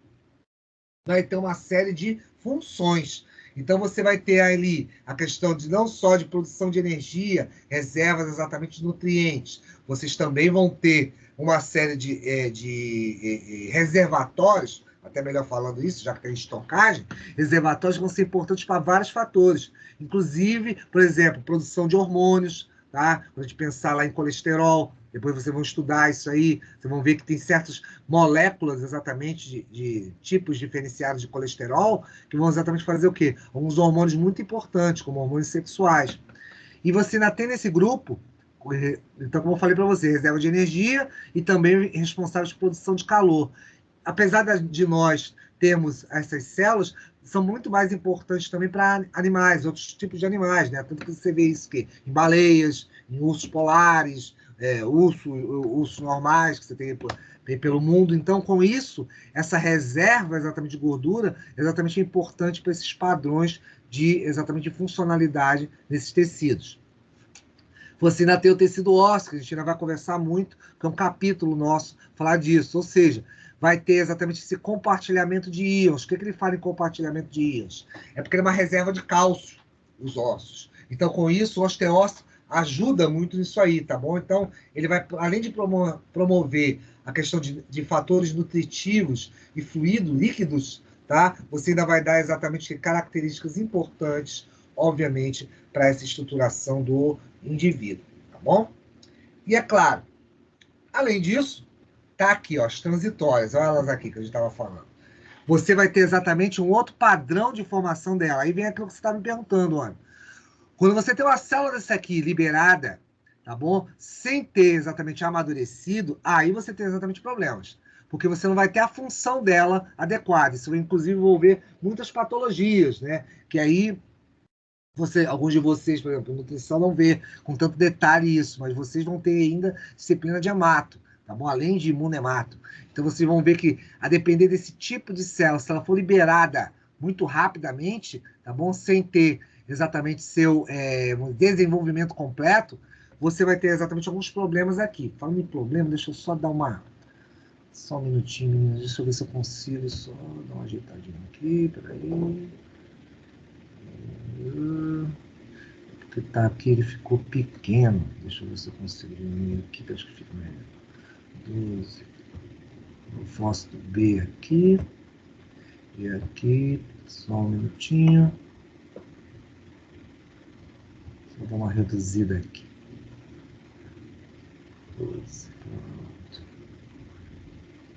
vai ter uma série de funções. Então, você vai ter ali a questão de não só de produção de energia, reservas exatamente de nutrientes, vocês também vão ter uma série de reservatórios, até melhor falando isso, já que tem estocagem, reservatórios vão ser importantes para vários fatores, inclusive, por exemplo, produção de hormônios, tá? Quando a gente pensar lá em colesterol, depois vocês vão estudar isso aí, vocês vão ver que tem certas moléculas exatamente de tipos diferenciados de colesterol que vão exatamente fazer o quê? Alguns hormônios muito importantes, como hormônios sexuais. E você ainda tem nesse grupo, então, como eu falei para você, reserva de energia e também responsáveis por produção de calor. Apesar de nós termos essas células, são muito mais importantes também para animais, outros tipos de animais, né? Tanto que você vê isso em baleias, em ursos polares, ursos normais que você tem pelo mundo. Então, com isso, essa reserva exatamente de gordura exatamente é importante para esses padrões exatamente de funcionalidade desses tecidos. Você ainda tem o tecido ósseo, que a gente ainda vai conversar muito, que é um capítulo nosso falar disso. Ou seja, vai ter exatamente esse compartilhamento de íons. O que ele fala em compartilhamento de íons? É porque ele é uma reserva de cálcio, os ossos. Então, com isso, o osteócito ajuda muito nisso aí, tá bom? Então, ele vai, além de promover a questão de fatores nutritivos e fluidos, líquidos, tá? Você ainda vai dar exatamente características importantes, obviamente, para essa estruturação do indivíduo, tá bom? E é claro, além disso, tá aqui, ó, as transitórias, olha elas aqui que a gente estava falando. Você vai ter exatamente um outro padrão de formação dela. Aí vem aquilo que você está me perguntando, olha. Quando você tem uma célula dessa aqui liberada, tá bom? Sem ter exatamente amadurecido, aí você tem exatamente problemas. Porque você não vai ter a função dela adequada. Isso vai, inclusive, envolver muitas patologias, né? Que aí, alguns de vocês, por exemplo, nutrição não vê com tanto detalhe isso, mas vocês vão ter ainda disciplina de hemato, tá bom? Além de imunemato. Então, vocês vão ver que, a depender desse tipo de célula, se ela for liberada muito rapidamente, tá bom? Sem ter exatamente seu desenvolvimento completo, você vai ter exatamente alguns problemas aqui. Falando em problema, deixa eu só dar só um minutinho, meninas. Deixa eu ver se eu consigo só dar uma ajeitadinha aqui, peraí. Porque tá aqui, ele ficou pequeno. Deixa eu ver se eu consigo diminuir aqui, que acho que fica melhor. 12. Eu faço do B aqui. E aqui, só um minutinho. Vou dar uma reduzida aqui. 12, pronto.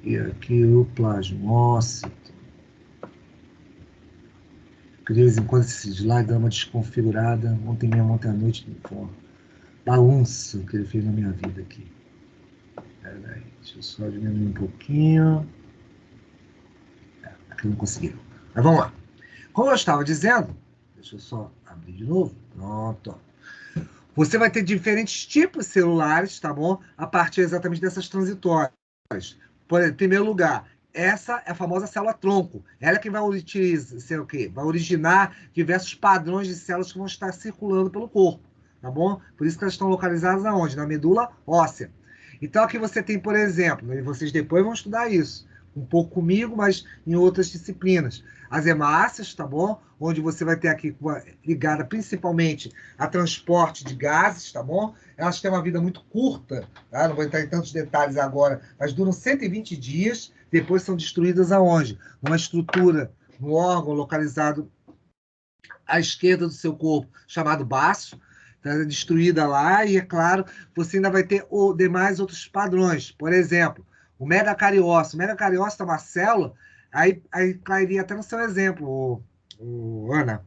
E aqui o plasmócito. Porque de vez em quando esse slide dá uma desconfigurada. Ontem à noite, uma bagunça que ele fez na minha vida aqui. Peraí, deixa eu só diminuir um pouquinho. Aqui eu não consegui. Mas vamos lá. Como eu estava dizendo, deixa eu só abrir de novo. Pronto. Você vai ter diferentes tipos celulares, tá bom? A partir exatamente dessas transitórias. Em primeiro lugar, essa é a famosa célula-tronco. Ela é que vai utilizar, o quê? Vai originar diversos padrões de células que vão estar circulando pelo corpo, tá bom? Por isso que elas estão localizadas aonde? Na medula óssea. Então, aqui você tem, por exemplo, e vocês depois vão estudar isso, um pouco comigo, mas em outras disciplinas. As hemácias, tá bom? Onde você vai ter aqui ligada principalmente a transporte de gases, tá bom? Elas têm uma vida muito curta, tá? Não vou entrar em tantos detalhes agora, mas duram 120 dias, depois são destruídas aonde? Numa estrutura, no órgão localizado à esquerda do seu corpo, chamado baço, tá? Destruída lá, e é claro, você ainda vai ter demais outros padrões. Por exemplo, o megacariócito. O megacariócito é uma célula, aí cairia até no seu exemplo, Ana,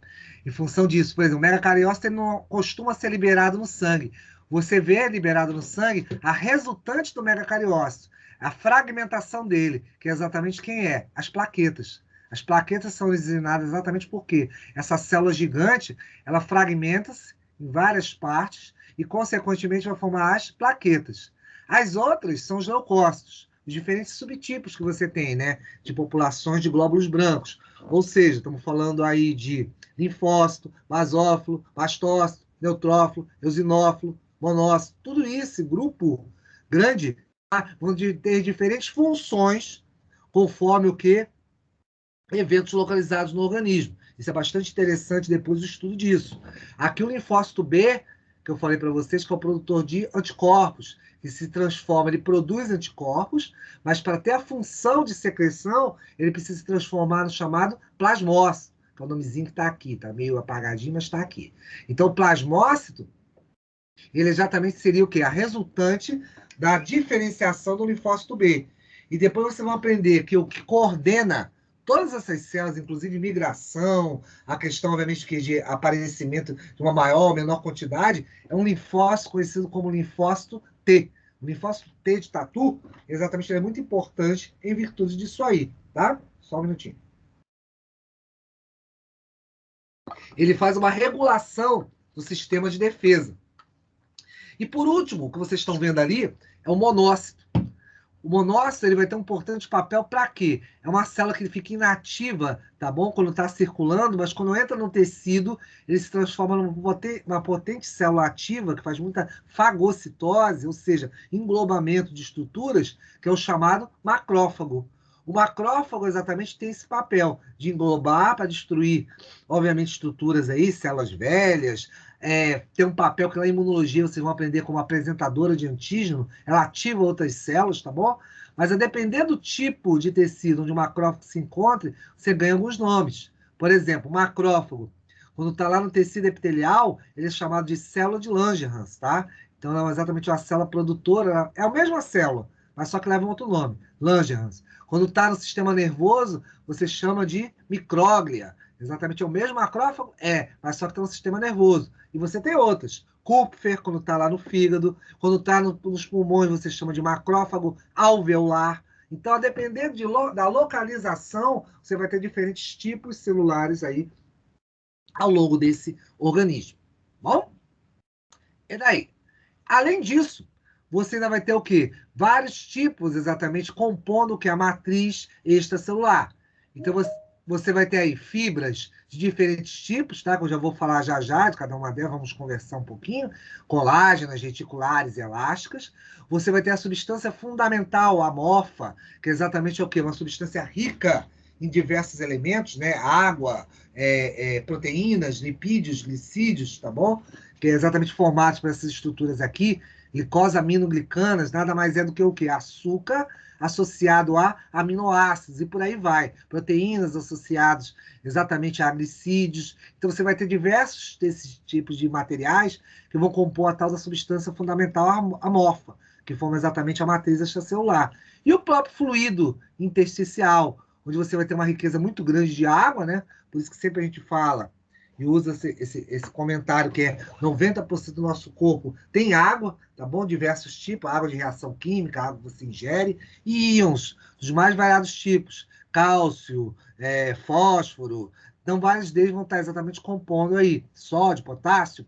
em função disso. Por exemplo, o megacariócito não costuma ser liberado no sangue. você vê liberado no sangue a resultante do megacariócito, a fragmentação dele, que é exatamente quem é? As plaquetas. As plaquetas são originadas exatamente porque essa célula gigante, ela fragmenta-se em várias partes e, consequentemente, vai formar as plaquetas. As outras são os leucócitos, os diferentes subtipos que você tem, né? De populações de glóbulos brancos. Ou seja, estamos falando aí de linfócito, basófilo, mastócito, neutrófilo, eosinófilo, monócito. Tudo isso, grupo grande, tá? Vão ter diferentes funções conforme o que? Eventos localizados no organismo. Isso é bastante interessante depois do estudo disso. Aqui o linfócito B, que eu falei para vocês, que é o produtor de anticorpos, que se transforma, ele produz anticorpos, mas para ter a função de secreção, ele precisa se transformar no chamado plasmócito, que é o nomezinho que está aqui, está meio apagadinho, mas está aqui. Então, o plasmócito, ele exatamente seria o quê? A resultante da diferenciação do linfócito B. E depois vocês vão aprender que o que coordena todas essas células, inclusive migração, a questão, obviamente, que de aparecimento de uma maior ou menor quantidade, é um linfócito conhecido como linfócito T. O linfócito T de tatu, exatamente, ele é muito importante em virtude disso aí, tá? Só um minutinho. Ele faz uma regulação do sistema de defesa. E por último, o que vocês estão vendo ali é o monócito. O monócito ele vai ter um importante papel para quê? É uma célula que fica inativa, tá bom? Quando está circulando, mas quando entra no tecido, ele se transforma numa potente célula ativa que faz muita fagocitose, ou seja, englobamento de estruturas, que é o chamado macrófago. O macrófago exatamente tem esse papel de englobar para destruir, obviamente, estruturas aí, células velhas. Tem um papel que na imunologia vocês vão aprender como apresentadora de antígeno, ela ativa outras células, tá bom? Mas a depender do tipo de tecido onde o macrófago se encontre, você ganha alguns nomes. Por exemplo, o macrófago, quando está lá no tecido epitelial, ele é chamado de célula de Langerhans, tá? Então, não é exatamente uma célula produtora, é a mesma célula, mas só que leva um outro nome, Langerhans. Quando está no sistema nervoso, você chama de micróglia. Exatamente é o mesmo macrófago? Mas só que está no sistema nervoso. E você tem outras. Kupfer, quando está lá no fígado. Quando está nos pulmões, você chama de macrófago alveolar. Então, a depender da localização, você vai ter diferentes tipos celulares aí ao longo desse organismo. Bom? E daí? Além disso, você ainda vai ter o quê? Vários tipos, exatamente, compondo o que? A matriz extracelular. Então, você vai ter aí fibras de diferentes tipos, tá? Que eu já vou falar já de cada uma delas, vamos conversar um pouquinho. Colágenas, reticulares e elásticas. Você vai ter a substância fundamental, amorfa, que exatamente é o quê? Uma substância rica em diversos elementos, né? Água, proteínas, lipídios, glicídios, tá bom? Que é exatamente formados por essas estruturas aqui. Glicosamiноglicanas nada mais é do que o quê? Açúcar associado a aminoácidos, e por aí vai. Proteínas associadas exatamente a glicídios. Então, você vai ter diversos desses tipos de materiais que vão compor a tal da substância fundamental amorfa, que forma exatamente a matriz extracelular. E o próprio fluido intersticial, onde você vai ter uma riqueza muito grande de água, né? Por isso que sempre a gente fala e usa esse comentário que é 90% do nosso corpo tem água, tá bom? Diversos tipos, água de reação química, água que você ingere, e íons, dos mais variados tipos, cálcio, fósforo, então vários deles vão estar exatamente compondo aí, sódio, potássio,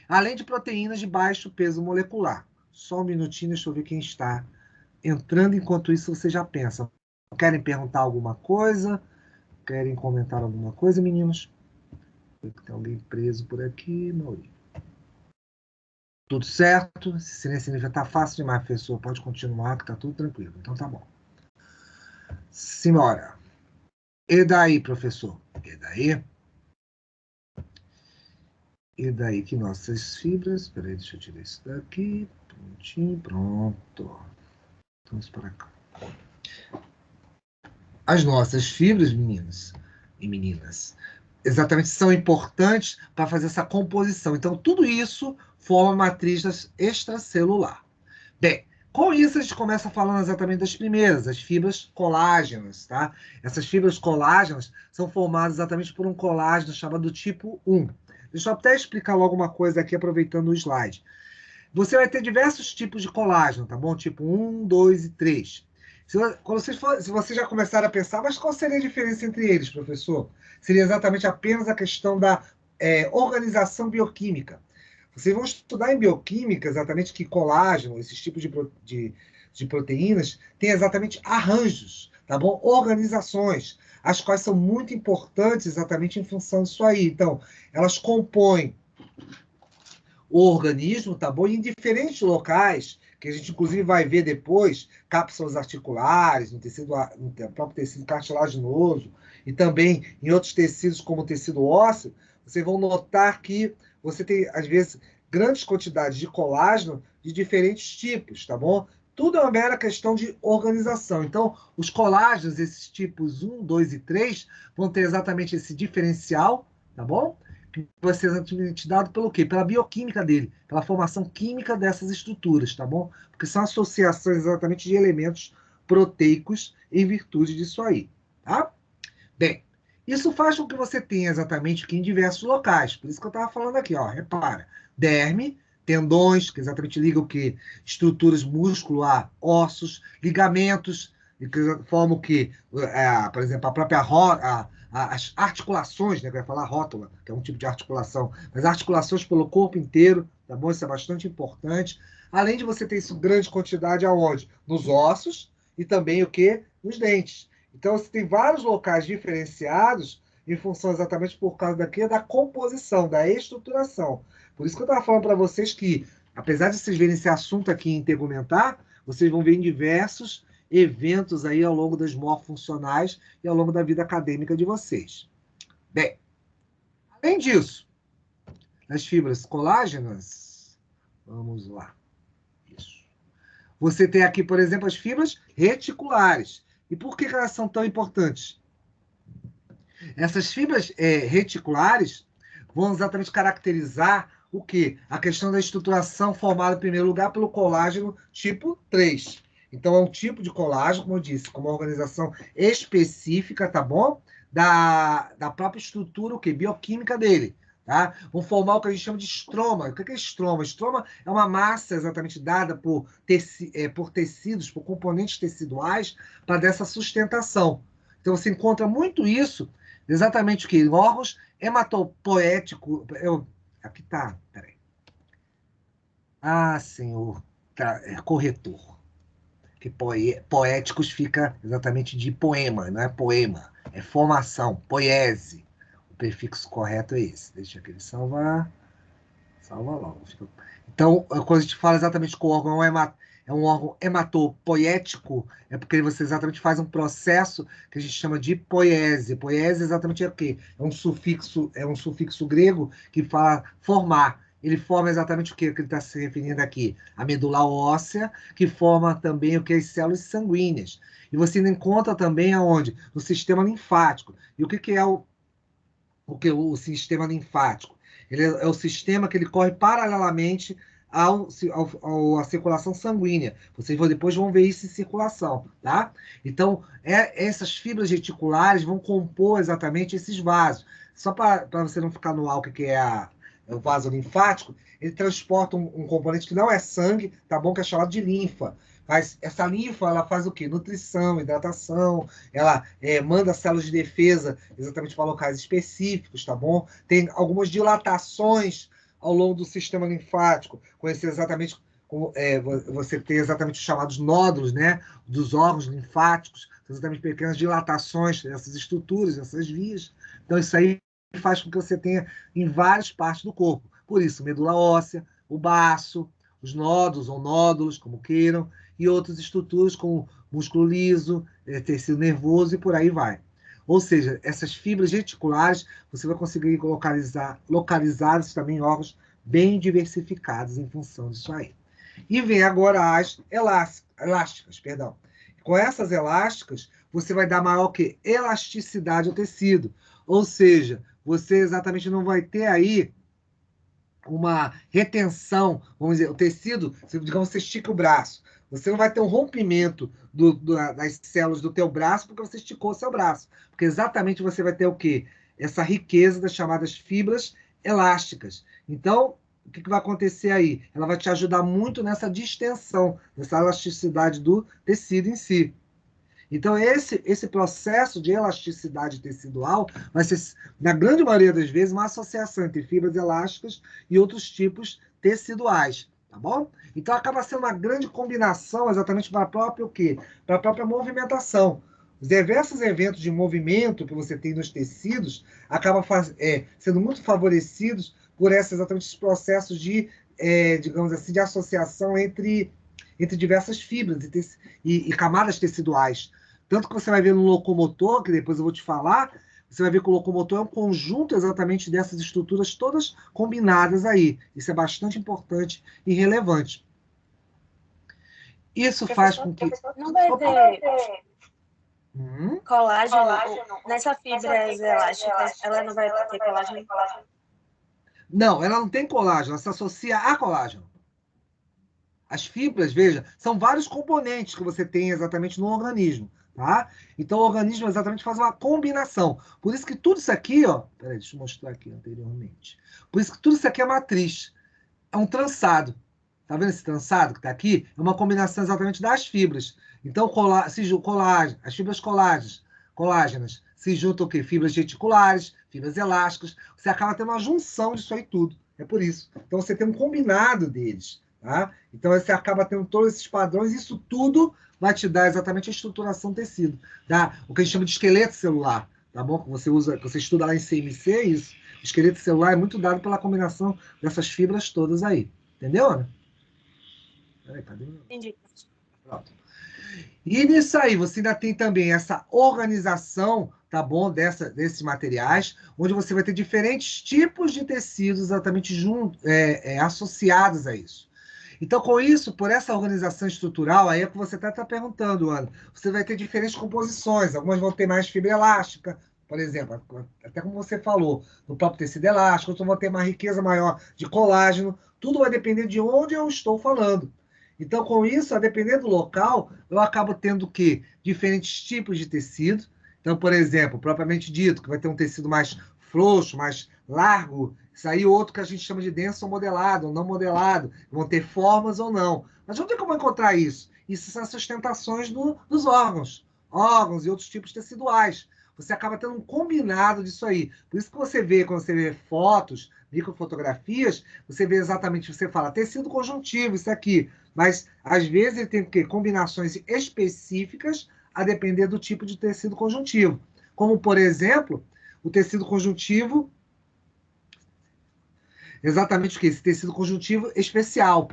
além de proteínas de baixo peso molecular. Só um minutinho, deixa eu ver quem está entrando, enquanto isso você já pensa. Querem perguntar alguma coisa? Querem comentar alguma coisa, meninos? Tem alguém preso por aqui, Maurício. Tudo certo? Esse silêncio já está fácil demais, professor. Pode continuar, que está tudo tranquilo. Então tá bom. Senhora. E daí, professor? E daí? E daí que nossas fibras... Espera aí, deixa eu tirar isso daqui. Prontinho, pronto. Vamos para cá. As nossas fibras, meninos e meninas, exatamente são importantes para fazer essa composição. Então, tudo isso forma a matriz extracelular. Bem, com isso a gente começa falando exatamente das primeiras, as fibras colágenas, tá? Essas fibras colágenas são formadas exatamente por um colágeno chamado tipo 1. Deixa eu até explicar logo uma coisa aqui, aproveitando o slide. Você vai ter diversos tipos de colágeno, tá bom? Tipo 1, 2 e 3. Se vocês já começaram a pensar, mas qual seria a diferença entre eles, professor? Seria exatamente apenas a questão da organização bioquímica. Vocês vão estudar em bioquímica exatamente que colágeno, esses tipos de proteínas, têm exatamente arranjos, tá bom? Organizações, as quais são muito importantes exatamente em função disso aí. Então, elas compõem o organismo, tá bom? E em diferentes locais, que a gente inclusive vai ver depois, cápsulas articulares, no próprio tecido cartilaginoso, e também em outros tecidos, como o tecido ósseo, vocês vão notar que você tem, às vezes, grandes quantidades de colágeno de diferentes tipos, tá bom? Tudo é uma mera questão de organização. Então, os colágenos, esses tipos 1, 2 e 3, vão ter exatamente esse diferencial, tá bom? Que vai ser exatamente dado pelo quê? Pela bioquímica dele, pela formação química dessas estruturas, tá bom? Porque são associações exatamente de elementos proteicos em virtude disso aí, tá? Bem, isso faz com que você tenha exatamente aqui em diversos locais. Por isso que eu estava falando aqui, ó. Repara, derme, tendões, que exatamente ligam o quê? Estruturas músculo a ossos, ligamentos, que formam o quê? Por exemplo, a própria as articulações, né? Que eu ia falar rótula, que é um tipo de articulação, mas articulações pelo corpo inteiro, tá bom? Isso é bastante importante. Além de você ter isso em grande quantidade aonde? Nos ossos e também o quê? Nos dentes. Então, você tem vários locais diferenciados em função exatamente por causa da composição, da estruturação. Por isso que eu estava falando para vocês que, apesar de vocês verem esse assunto aqui em tegumentar, vocês vão ver em diversos eventos aí ao longo das morfuncionais e ao longo da vida acadêmica de vocês. Bem, além disso, nas fibras colágenas, vamos lá. Isso. Você tem aqui, por exemplo, as fibras reticulares. E por que elas são tão importantes? Essas fibras reticulares vão exatamente caracterizar o quê? A questão da estruturação formada, em primeiro lugar, pelo colágeno tipo 3. Então, é um tipo de colágeno, como eu disse, com uma organização específica, tá bom? Da própria estrutura, o quê? Bioquímica dele. Tá? Vão formar o que a gente chama de estroma. O que é estroma? Estroma é uma massa exatamente dada por tecidos, por componentes teciduais, para dessa sustentação. Então, você encontra muito isso, exatamente o que? Em órgãos hematopoéticos. Aqui tá, peraí. Ah, senhor, corretor. Que poéticos fica exatamente de poema, não é poema, é formação, poiese. O prefixo correto é esse. Deixa que ele salvar. Salva logo. Então, quando a gente fala exatamente que o órgão é um órgão hematopoético, é porque você exatamente faz um processo que a gente chama de poiese. Poiese exatamente é o quê? É um sufixo grego que fala formar. Ele forma exatamente o que ele está se referindo aqui? A medula óssea, que forma também o que? As células sanguíneas. E você encontra também aonde? No sistema linfático. E o que é o sistema linfático? Ele é o sistema que ele corre paralelamente à circulação sanguínea. Vocês depois vão ver isso em circulação, tá? Então, essas fibras reticulares vão compor exatamente esses vasos. Só para você não ficar no álcool que é o vaso linfático, ele transporta um componente que não é sangue, tá bom? Que é chamado de linfa. Mas essa linfa, ela faz o quê? Nutrição, hidratação, ela manda células de defesa exatamente para locais específicos, tá bom? Tem algumas dilatações ao longo do sistema linfático, conhecer exatamente, você tem exatamente os chamados nódulos, né? Dos órgãos linfáticos, exatamente pequenas dilatações dessas estruturas, dessas vias. Então, isso aí faz com que você tenha em várias partes do corpo. Por isso, medula óssea, o baço, os nódulos ou nódulos, como queiram, e outras estruturas como músculo liso, tecido nervoso e por aí vai. Ou seja, essas fibras reticulares você vai conseguir localizadas também em órgãos bem diversificados em função disso aí. E vem agora as elásticas, perdão. Com essas elásticas, você vai dar maior elasticidade ao tecido. Ou seja, você exatamente não vai ter aí uma retenção, vamos dizer, o tecido, digamos, você estica o braço. Você não vai ter um rompimento das células do teu braço porque você esticou o seu braço. Porque exatamente você vai ter o quê? Essa riqueza das chamadas fibras elásticas. Então, o que vai acontecer aí? Ela vai te ajudar muito nessa distensão, nessa elasticidade do tecido em si. Então, esse processo de elasticidade tecidual vai ser, na grande maioria das vezes, uma associação entre fibras elásticas e outros tipos teciduais, tá bom? Então, acaba sendo uma grande combinação exatamente para a própria o quê? Para a própria movimentação. Os diversos eventos de movimento que você tem nos tecidos acabam sendo muito favorecidos por exatamente esses processos de, digamos assim, de associação entre diversas fibras e camadas teciduais. Tanto que você vai ver no locomotor, que depois eu vou te falar, você vai ver que o locomotor é um conjunto exatamente dessas estruturas todas combinadas aí. Isso é bastante importante e relevante. Isso faz com que... Não vai ter colágeno nessas fibras elásticas, ela não vai ter colágeno? Não, ela não tem colágeno, ela se associa a colágeno. As fibras, veja, são vários componentes que você tem exatamente no organismo, tá? Então, o organismo exatamente faz uma combinação. Por isso que tudo isso aqui, ó... Peraí, deixa eu mostrar aqui anteriormente. Por isso que tudo isso aqui é matriz. É um trançado. Tá vendo esse trançado que tá aqui? É uma combinação exatamente das fibras. Então, colágeno, as fibras colágenas se juntam o quê? Fibras reticulares, fibras elásticas. Você acaba tendo uma junção disso aí tudo. É por isso. Então, você tem um combinado deles. Tá? Então, você acaba tendo todos esses padrões, isso tudo vai te dar exatamente a estruturação do tecido. Tá? O que a gente chama de esqueleto celular. Tá bom? Que você estuda lá em CMC, é isso. O esqueleto celular é muito dado pela combinação dessas fibras todas aí. Entendeu, Ana? Peraí, cadê? Entendi. Pronto. E nisso aí, você ainda tem também essa organização, tá bom, desses materiais, onde você vai ter diferentes tipos de tecidos exatamente associados a isso. Então, com isso, por essa organização estrutural, aí é que você está perguntando, Ana, você vai ter diferentes composições. Algumas vão ter mais fibra elástica, por exemplo, até como você falou, no próprio tecido elástico, outras vão ter uma riqueza maior de colágeno. Tudo vai depender de onde eu estou falando. Então, com isso, a depender do local, eu acabo tendo o quê? Diferentes tipos de tecido. Então, por exemplo, propriamente dito, que vai ter um tecido mais frouxo, mais largo, isso aí outro que a gente chama de denso ou modelado, ou não modelado, vão ter formas ou não. Mas onde é que eu vou encontrar isso? Isso são as sustentações dos órgãos e outros tipos teciduais. Você acaba tendo um combinado disso aí. Por isso que você vê, quando você vê fotos, microfotografias, você vê exatamente, você fala tecido conjuntivo, isso aqui. Mas, às vezes, ele tem o quê? Combinações específicas a depender do tipo de tecido conjuntivo. Como, por exemplo, o tecido conjuntivo, exatamente o quê? Esse tecido conjuntivo especial.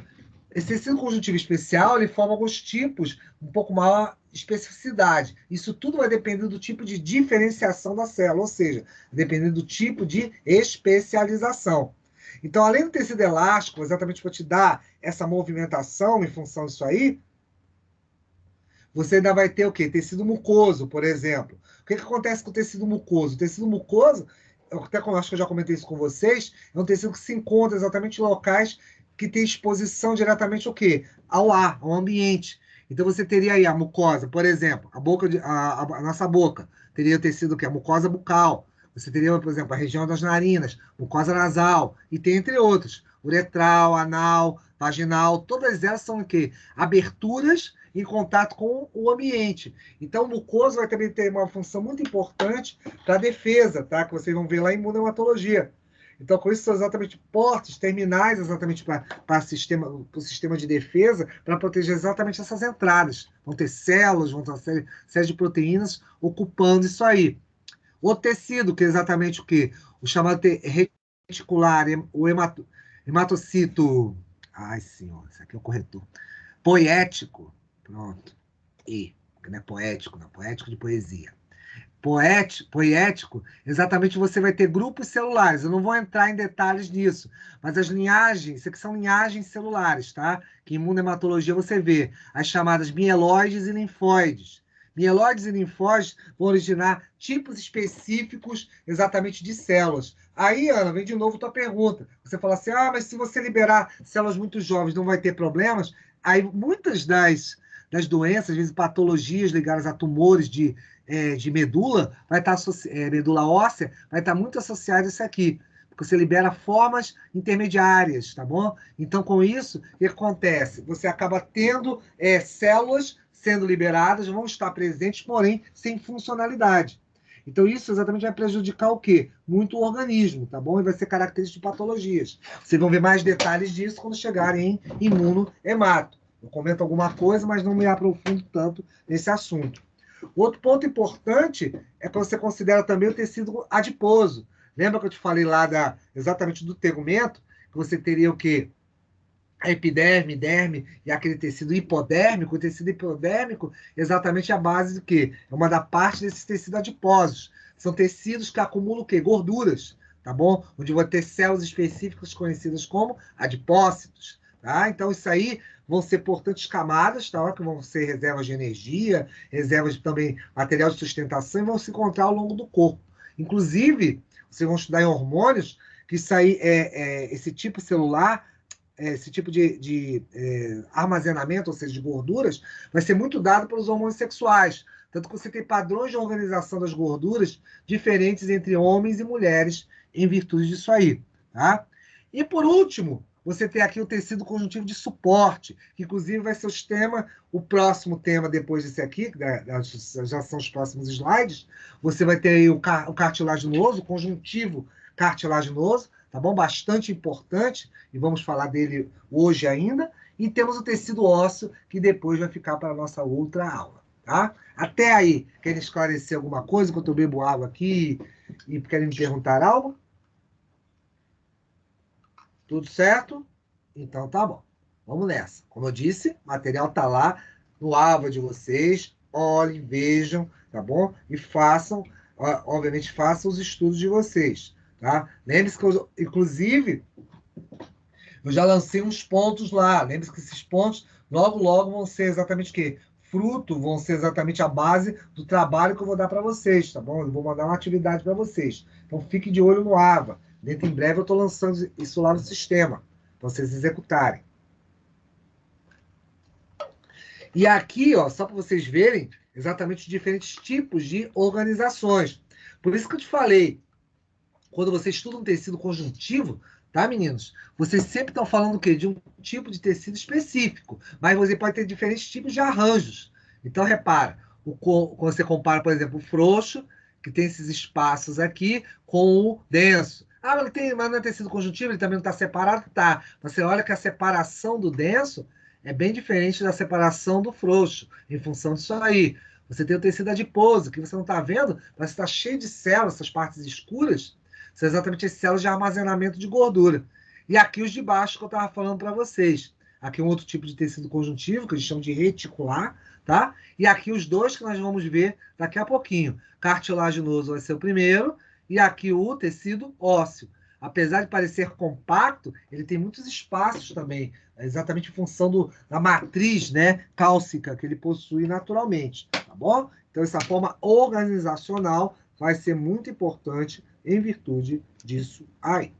Esse tecido conjuntivo especial, ele forma alguns tipos, um pouco maior especificidade. Isso tudo vai depender do tipo de diferenciação da célula, ou seja, dependendo do tipo de especialização. Então, além do tecido elástico, exatamente para te dar essa movimentação em função disso aí, você ainda vai ter o quê? Tecido mucoso, por exemplo. O que acontece com o tecido mucoso? O tecido mucoso, eu até acho que eu já comentei isso com vocês, é um tecido que se encontra exatamente em locais que tem exposição diretamente ao quê? Ao ar, ao ambiente. Então você teria aí a mucosa, por exemplo, a nossa boca teria o tecido o quê? A mucosa bucal. Você teria, por exemplo, a região das narinas, mucosa nasal, e tem entre outros, uretral, anal, vaginal, todas elas são o quê? Aberturas em contato com o ambiente. Então, o mucoso vai também ter uma função muito importante para a defesa, tá? Que vocês vão ver lá em imunohematologia. Então, com isso, são exatamente portas, terminais, exatamente para o sistema de defesa, para proteger exatamente essas entradas. Vão ter células, vão ter uma série de proteínas ocupando isso aí. O tecido, que é exatamente o quê? O chamado reticular, o hematocito. Ai, senhor, isso aqui é o corretor. Poético. Pronto. Que não é poético, não. Poético de poesia. Poético, exatamente você vai ter grupos celulares. Eu não vou entrar em detalhes nisso, mas as linhagens, isso aqui são linhagens celulares, tá? Que em imunohematologia você vê as chamadas mieloides e linfóides. Mieloides e linfóides vão originar tipos específicos exatamente de células. Aí, Ana, vem de novo tua pergunta. Você fala assim, mas se você liberar células muito jovens não vai ter problemas? Aí, muitas das doenças, às vezes patologias ligadas a tumores de medula, vai estar medula óssea, vai estar muito associada a isso aqui. você libera formas intermediárias, tá bom? Então, com isso, o que acontece? Você acaba tendo células sendo liberadas, vão estar presentes, porém, sem funcionalidade. Então, isso exatamente vai prejudicar o quê? Muito o organismo, tá bom? E vai ser característico de patologias. Vocês vão ver mais detalhes disso quando chegarem em imunohemato. Eu comento alguma coisa, mas não me aprofundo tanto nesse assunto. Outro ponto importante é que você considera também o tecido adiposo. Lembra que eu te falei lá exatamente do tegumento? Que você teria o quê? A epiderme, derme e aquele tecido hipodérmico. O tecido hipodérmico exatamente a base do quê? É uma da parte desses tecidos adiposos. São tecidos que acumulam o quê? Gorduras, tá bom? Onde vai ter células específicas conhecidas como adipócitos, tá? Então, isso aí vão ser importantes camadas, tá? Que vão ser reservas de energia, reservas de também material de sustentação e vão se encontrar ao longo do corpo. Inclusive, vocês vão estudar em hormônios que isso aí esse tipo celular, esse tipo de armazenamento, ou seja, de gorduras, vai ser muito dado pelos hormônios sexuais. Tanto que você tem padrões de organização das gorduras diferentes entre homens e mulheres em virtude disso aí, tá? E por último, você tem aqui o tecido conjuntivo de suporte, que inclusive vai ser o próximo tema depois desse aqui, já são os próximos slides. Você vai ter aí o cartilaginoso, o conjuntivo cartilaginoso, tá bom? Bastante importante, e vamos falar dele hoje ainda. E temos o tecido ósseo, que depois vai ficar para a nossa outra aula, tá? Até aí, querem esclarecer alguma coisa, enquanto eu bebo água aqui e querem me perguntar algo? Tudo certo? Então tá bom. Vamos nessa. Como eu disse, o material tá lá no aba de vocês. Olhem, vejam, tá bom? E façam, obviamente, façam os estudos de vocês, tá? Lembre-se que, inclusive, eu já lancei uns pontos lá. Lembre-se que esses pontos, logo, logo, vão ser exatamente o quê? Fruto, vão ser exatamente a base do trabalho que eu vou dar para vocês, tá bom? Eu vou mandar uma atividade para vocês. Então, fique de olho no AVA. Dentro em breve eu estou lançando isso lá no sistema, para vocês executarem. E aqui, ó, só para vocês verem exatamente os diferentes tipos de organizações. Por isso que eu te falei, quando você estuda um tecido conjuntivo, tá, meninos? Vocês sempre estão falando o quê? De um tipo de tecido específico, mas você pode ter diferentes tipos de arranjos. Então, repara, quando você compara, por exemplo, o frouxo, que tem esses espaços aqui, com o denso. Ah, mas não é tecido conjuntivo, ele também não está separado? Tá. Você olha que a separação do denso é bem diferente da separação do frouxo, em função disso aí. Você tem o tecido adiposo, que você não está vendo, mas está cheio de células, essas partes escuras, são exatamente as células de armazenamento de gordura. E aqui os de baixo que eu estava falando para vocês. Aqui um outro tipo de tecido conjuntivo, que a gente chama de reticular, tá? E aqui os dois que nós vamos ver daqui a pouquinho. Cartilaginoso vai ser o primeiro, e aqui o tecido ósseo. Apesar de parecer compacto, ele tem muitos espaços também, exatamente em função da matriz, né, cálcica que ele possui naturalmente, tá bom? Então, essa forma organizacional vai ser muito importante em virtude disso aí.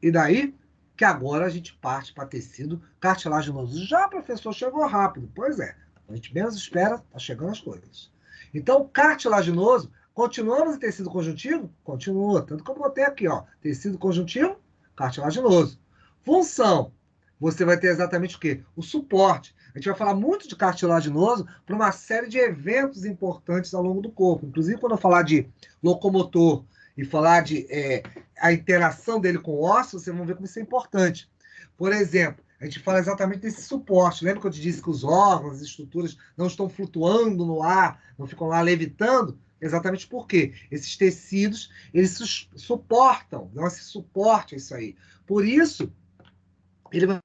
E daí que agora a gente parte para tecido cartilaginoso. Já, professor, chegou rápido. Pois é, a gente menos espera, tá chegando as coisas. Então, cartilaginoso, continuamos em tecido conjuntivo? Continua. Tanto que eu botei aqui, ó, tecido conjuntivo, cartilaginoso. Função, você vai ter exatamente o quê? O suporte. A gente vai falar muito de cartilaginoso para uma série de eventos importantes ao longo do corpo. Inclusive, quando eu falar de locomotor e falar de a interação dele com o osso, vocês vão ver como isso é importante. Por exemplo, a gente fala exatamente desse suporte. Lembra que eu te disse que os órgãos, as estruturas não estão flutuando no ar, não ficam lá levitando? Exatamente por quê? Esses tecidos, eles suportam, dão esse suporte a isso aí. Por isso, ele vai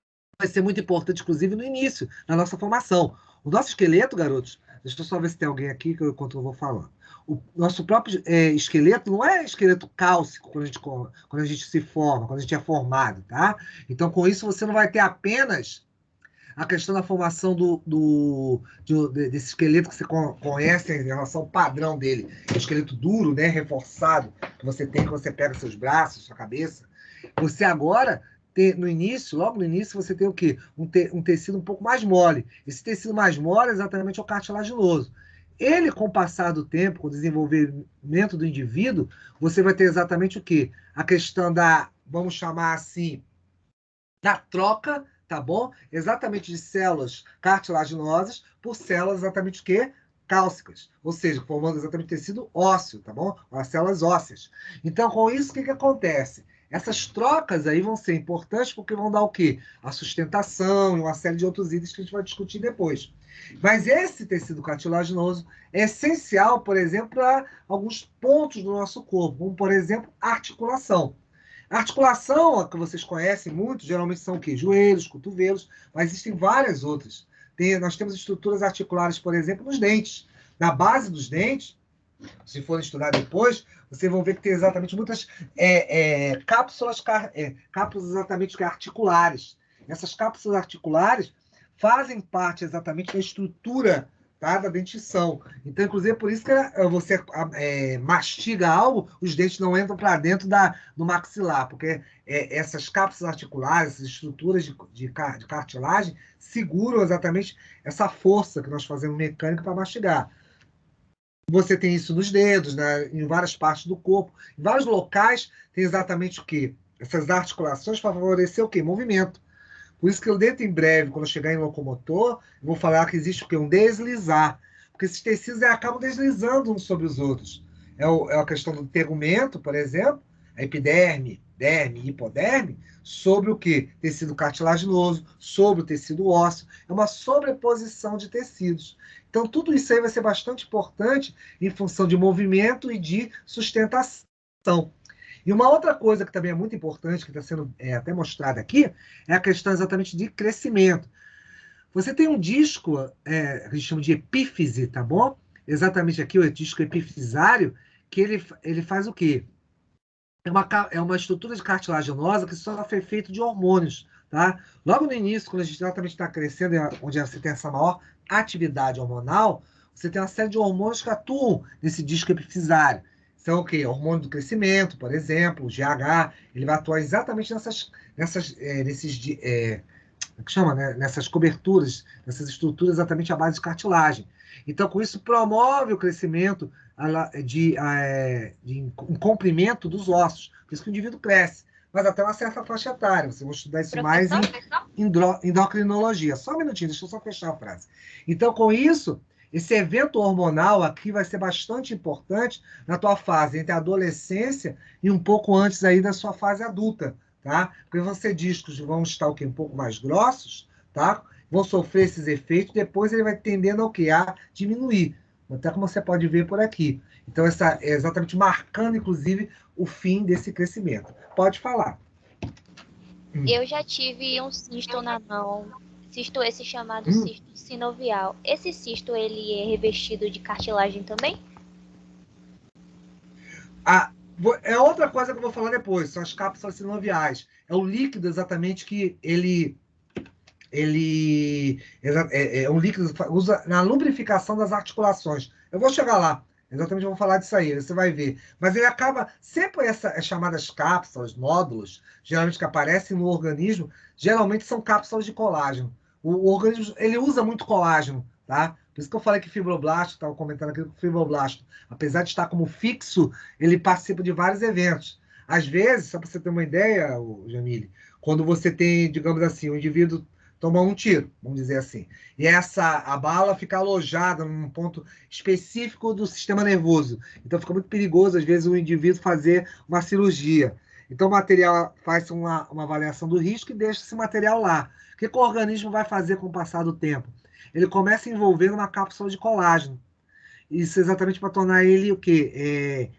ser muito importante, inclusive, no início, na nossa formação. O nosso esqueleto, garotos, deixa eu só ver se tem alguém aqui enquanto eu vou falando. O nosso próprio esqueleto não é esqueleto cálcico quando a gente se forma, quando a gente é formado, tá? Então, com isso, você não vai ter apenas a questão da formação desse esqueleto que você conhece em relação ao padrão dele. O esqueleto duro, né, reforçado, que você tem quando você pega seus braços, sua cabeça. Você agora, no início, logo no início, você tem o quê? Um tecido um pouco mais mole. Esse tecido mais mole é exatamente o cartilaginoso. Ele, com o passar do tempo, com o desenvolvimento do indivíduo, você vai ter exatamente o quê? A questão da, vamos chamar assim, da troca, tá bom? Exatamente de células cartilaginosas por células exatamente o quê? Cálcicas, ou seja, formando exatamente tecido ósseo, tá bom? As células ósseas. Então, com isso, o que acontece? Essas trocas aí vão ser importantes porque vão dar o quê? A sustentação e uma série de outros itens que a gente vai discutir depois. Mas esse tecido cartilaginoso é essencial, por exemplo, para alguns pontos do nosso corpo, como, por exemplo, a articulação. A articulação, a que vocês conhecem muito, geralmente são o quê? Joelhos, cotovelos, mas existem várias outras. Nós temos estruturas articulares, por exemplo, nos dentes. Na base dos dentes, se forem estudar depois, vocês vão ver que tem exatamente muitas cápsulas exatamente articulares. Essas cápsulas articulares fazem parte exatamente da estrutura, tá, da dentição. Então, inclusive, é por isso que você mastiga algo, os dentes não entram para dentro do maxilar, porque essas cápsulas articulares, essas estruturas de cartilagem, seguram exatamente essa força que nós fazemos mecânica para mastigar. Você tem isso nos dedos, né, em várias partes do corpo. Em vários locais tem exatamente o quê? Essas articulações para favorecer o quê? Movimento. Por isso que eu, dentro em breve, quando eu chegar em locomotor, eu vou falar que existe o quê? Um deslizar. Porque esses tecidos acabam deslizando uns sobre os outros. É a questão do tegumento, por exemplo, a epiderme, derme e hipoderme, sobre o quê? Tecido cartilaginoso, sobre o tecido ósseo. É uma sobreposição de tecidos. Então, tudo isso aí vai ser bastante importante em função de movimento e de sustentação. E uma outra coisa que também é muito importante, que está sendo até mostrada aqui, é a questão exatamente de crescimento. Você tem um disco, que a gente chama de epífise, tá bom? Exatamente aqui, o disco epifisário, que ele faz o quê? É uma estrutura de cartilaginosa que sofre efeito de hormônios, tá? Logo no início, quando a gente exatamente está crescendo, onde você tem essa maior atividade hormonal, você tem uma série de hormônios que atuam nesse disco epifisário. São o quê? Hormônio do crescimento, por exemplo, o GH, ele vai atuar exatamente que chama, né? Nessas coberturas, nessas estruturas exatamente à base de cartilagem. Então, com isso, promove o crescimento em comprimento dos ossos. Por isso que o indivíduo cresce. Mas até uma certa faixa etária. Vocês vão estudar isso mais em endocrinologia. Só um minutinho, deixa eu só fechar a frase. Então, com isso, esse evento hormonal aqui vai ser bastante importante na tua fase entre a adolescência e um pouco antes aí da sua fase adulta, tá? Porque você discos vão estar o quê? Um pouco mais grossos, tá? Vão sofrer esses efeitos, depois ele vai tendendo ao quê? A diminuir. Até como você pode ver por aqui. Então, essa é exatamente marcando, inclusive, o fim desse crescimento. Pode falar. Eu já tive um cisto na mão, cisto esse chamado cisto sinovial. Esse cisto, ele é revestido de cartilagem também? É outra coisa que eu vou falar depois, são as cápsulas sinoviais. É o líquido exatamente que ele é um líquido que usa na lubrificação das articulações. Eu vou chegar lá, exatamente vou falar disso aí, você vai ver. Mas ele acaba, sempre essas chamadas cápsulas, nódulos, geralmente que aparecem no organismo, geralmente são cápsulas de colágeno. O organismo, ele usa muito colágeno, tá? Por isso que eu falei que fibroblasto, estava comentando aqui que o fibroblasto, apesar de estar como fixo, ele participa de vários eventos. Às vezes, só para você ter uma ideia, Jamile, quando você tem, digamos assim, um indivíduo toma um tiro, vamos dizer assim. E a bala fica alojada num ponto específico do sistema nervoso. Então fica muito perigoso, às vezes, o indivíduo fazer uma cirurgia. Então o material faz uma avaliação do risco e deixa esse material lá. O que o organismo vai fazer com o passar do tempo? Ele começa a envolver uma cápsula de colágeno. Isso exatamente para tornar ele o quê?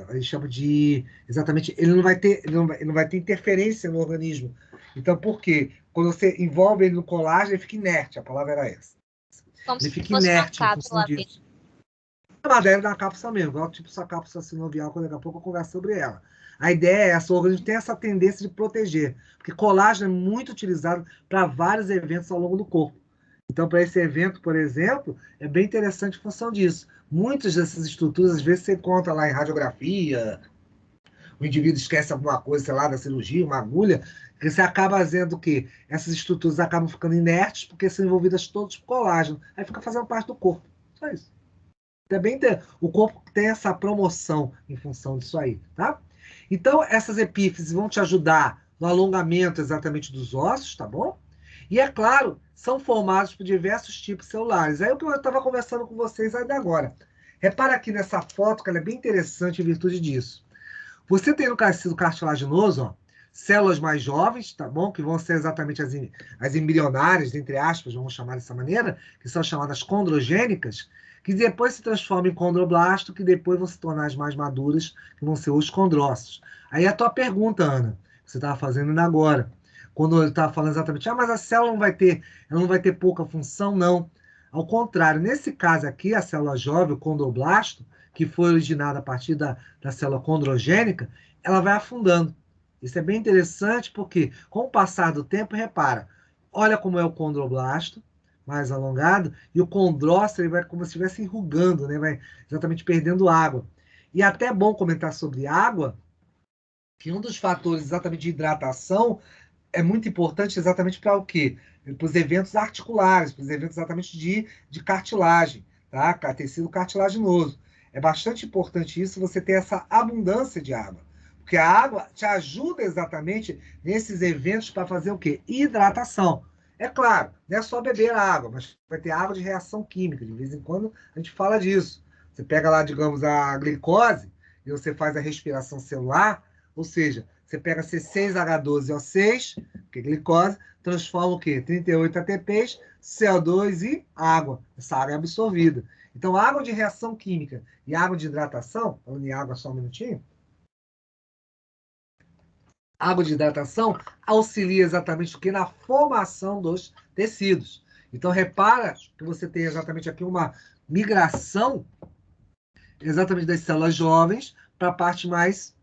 A gente chama de... Exatamente, ele não vai ter interferência no organismo. Então, por quê? Quando você envolve ele no colágeno, ele fica inerte. A palavra era essa. Como ele se fica fosse inerte uma em função disso. É uma ideia da cápsula mesmo. Igual tipo essa cápsula sinovial, quando daqui a pouco eu converso sobre ela. A ideia é essa, o organismo tem essa tendência de proteger. Porque colágeno é muito utilizado para vários eventos ao longo do corpo. Então, para esse evento, por exemplo, é bem interessante em função disso. Muitas dessas estruturas, às vezes, você encontra lá em radiografia, o indivíduo esquece alguma coisa, sei lá, da cirurgia, uma agulha, que você acaba fazendo o quê? Essas estruturas acabam ficando inertes porque são envolvidas todas por colágeno. Aí fica fazendo parte do corpo. Só isso. Também o corpo tem essa promoção em função disso aí, tá? Então, essas epífises vão te ajudar no alongamento exatamente dos ossos, tá bom? E, é claro, são formados por diversos tipos celulares. Aí é o que eu estava conversando com vocês ainda agora. Repara aqui nessa foto, que ela é bem interessante em virtude disso. Você tem no tecido cartilaginoso, ó, células mais jovens, tá bom? Que vão ser exatamente as embrionárias, entre aspas, vamos chamar dessa maneira, que são chamadas condrogênicas, que depois se transformam em condroblasto, que depois vão se tornar as mais maduras, que vão ser os condrócitos. Aí a tua pergunta, Ana, que você estava fazendo ainda agora, quando eu estava falando exatamente, mas a célula ela não vai ter pouca função, não. Ao contrário, nesse caso aqui, a célula jovem, o condroblasto, que foi originada a partir da célula condrogênica, ela vai afundando. Isso é bem interessante porque, com o passar do tempo, repara, olha como é o condroblasto, mais alongado, e o condrócito ele vai como se estivesse enrugando, né? Vai exatamente perdendo água. E até é bom comentar sobre água, que um dos fatores exatamente de hidratação é muito importante exatamente para o quê? Para os eventos articulares, para os eventos exatamente de cartilagem, tá? Tecido cartilaginoso. É bastante importante isso, você ter essa abundância de água. Porque a água te ajuda exatamente nesses eventos para fazer o quê? Hidratação. É claro, não é só beber água, mas vai ter água de reação química. De vez em quando a gente fala disso. Você pega lá, digamos, a glicose e você faz a respiração celular, ou seja, você pega C6H12O6, que é glicose, transforma o quê? 38 ATPs, CO2 e água. Essa água é absorvida. Então, água de reação química e água de hidratação, falando em água só um minutinho, água de hidratação auxilia exatamente o que? Na formação dos tecidos. Então, repara que você tem exatamente aqui uma migração exatamente das células jovens para a parte mais,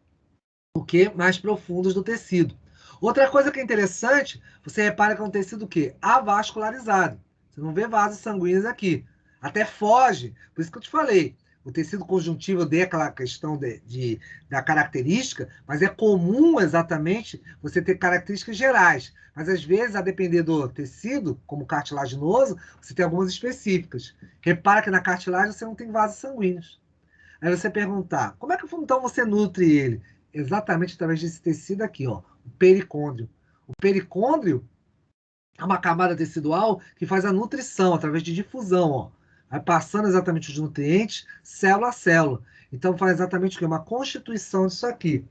o que? Mais profundas do tecido. Outra coisa que é interessante, você repara que é um tecido o quê? Avascularizado. Você não vê vasos sanguíneos aqui. Até foge. Por isso que eu te falei. O tecido conjuntivo eu dei aquela questão da característica, mas é comum exatamente você ter características gerais. Mas às vezes, a depender do tecido, como cartilaginoso, você tem algumas específicas. Repara que na cartilagem você não tem vasos sanguíneos. Aí você perguntar, como é que então você nutre ele? Exatamente através desse tecido aqui, ó, o pericôndrio. O pericôndrio é uma camada tecidual que faz a nutrição através de difusão, ó. Vai passando exatamente os nutrientes, célula a célula. Então faz exatamente o quê? Uma constituição disso aqui.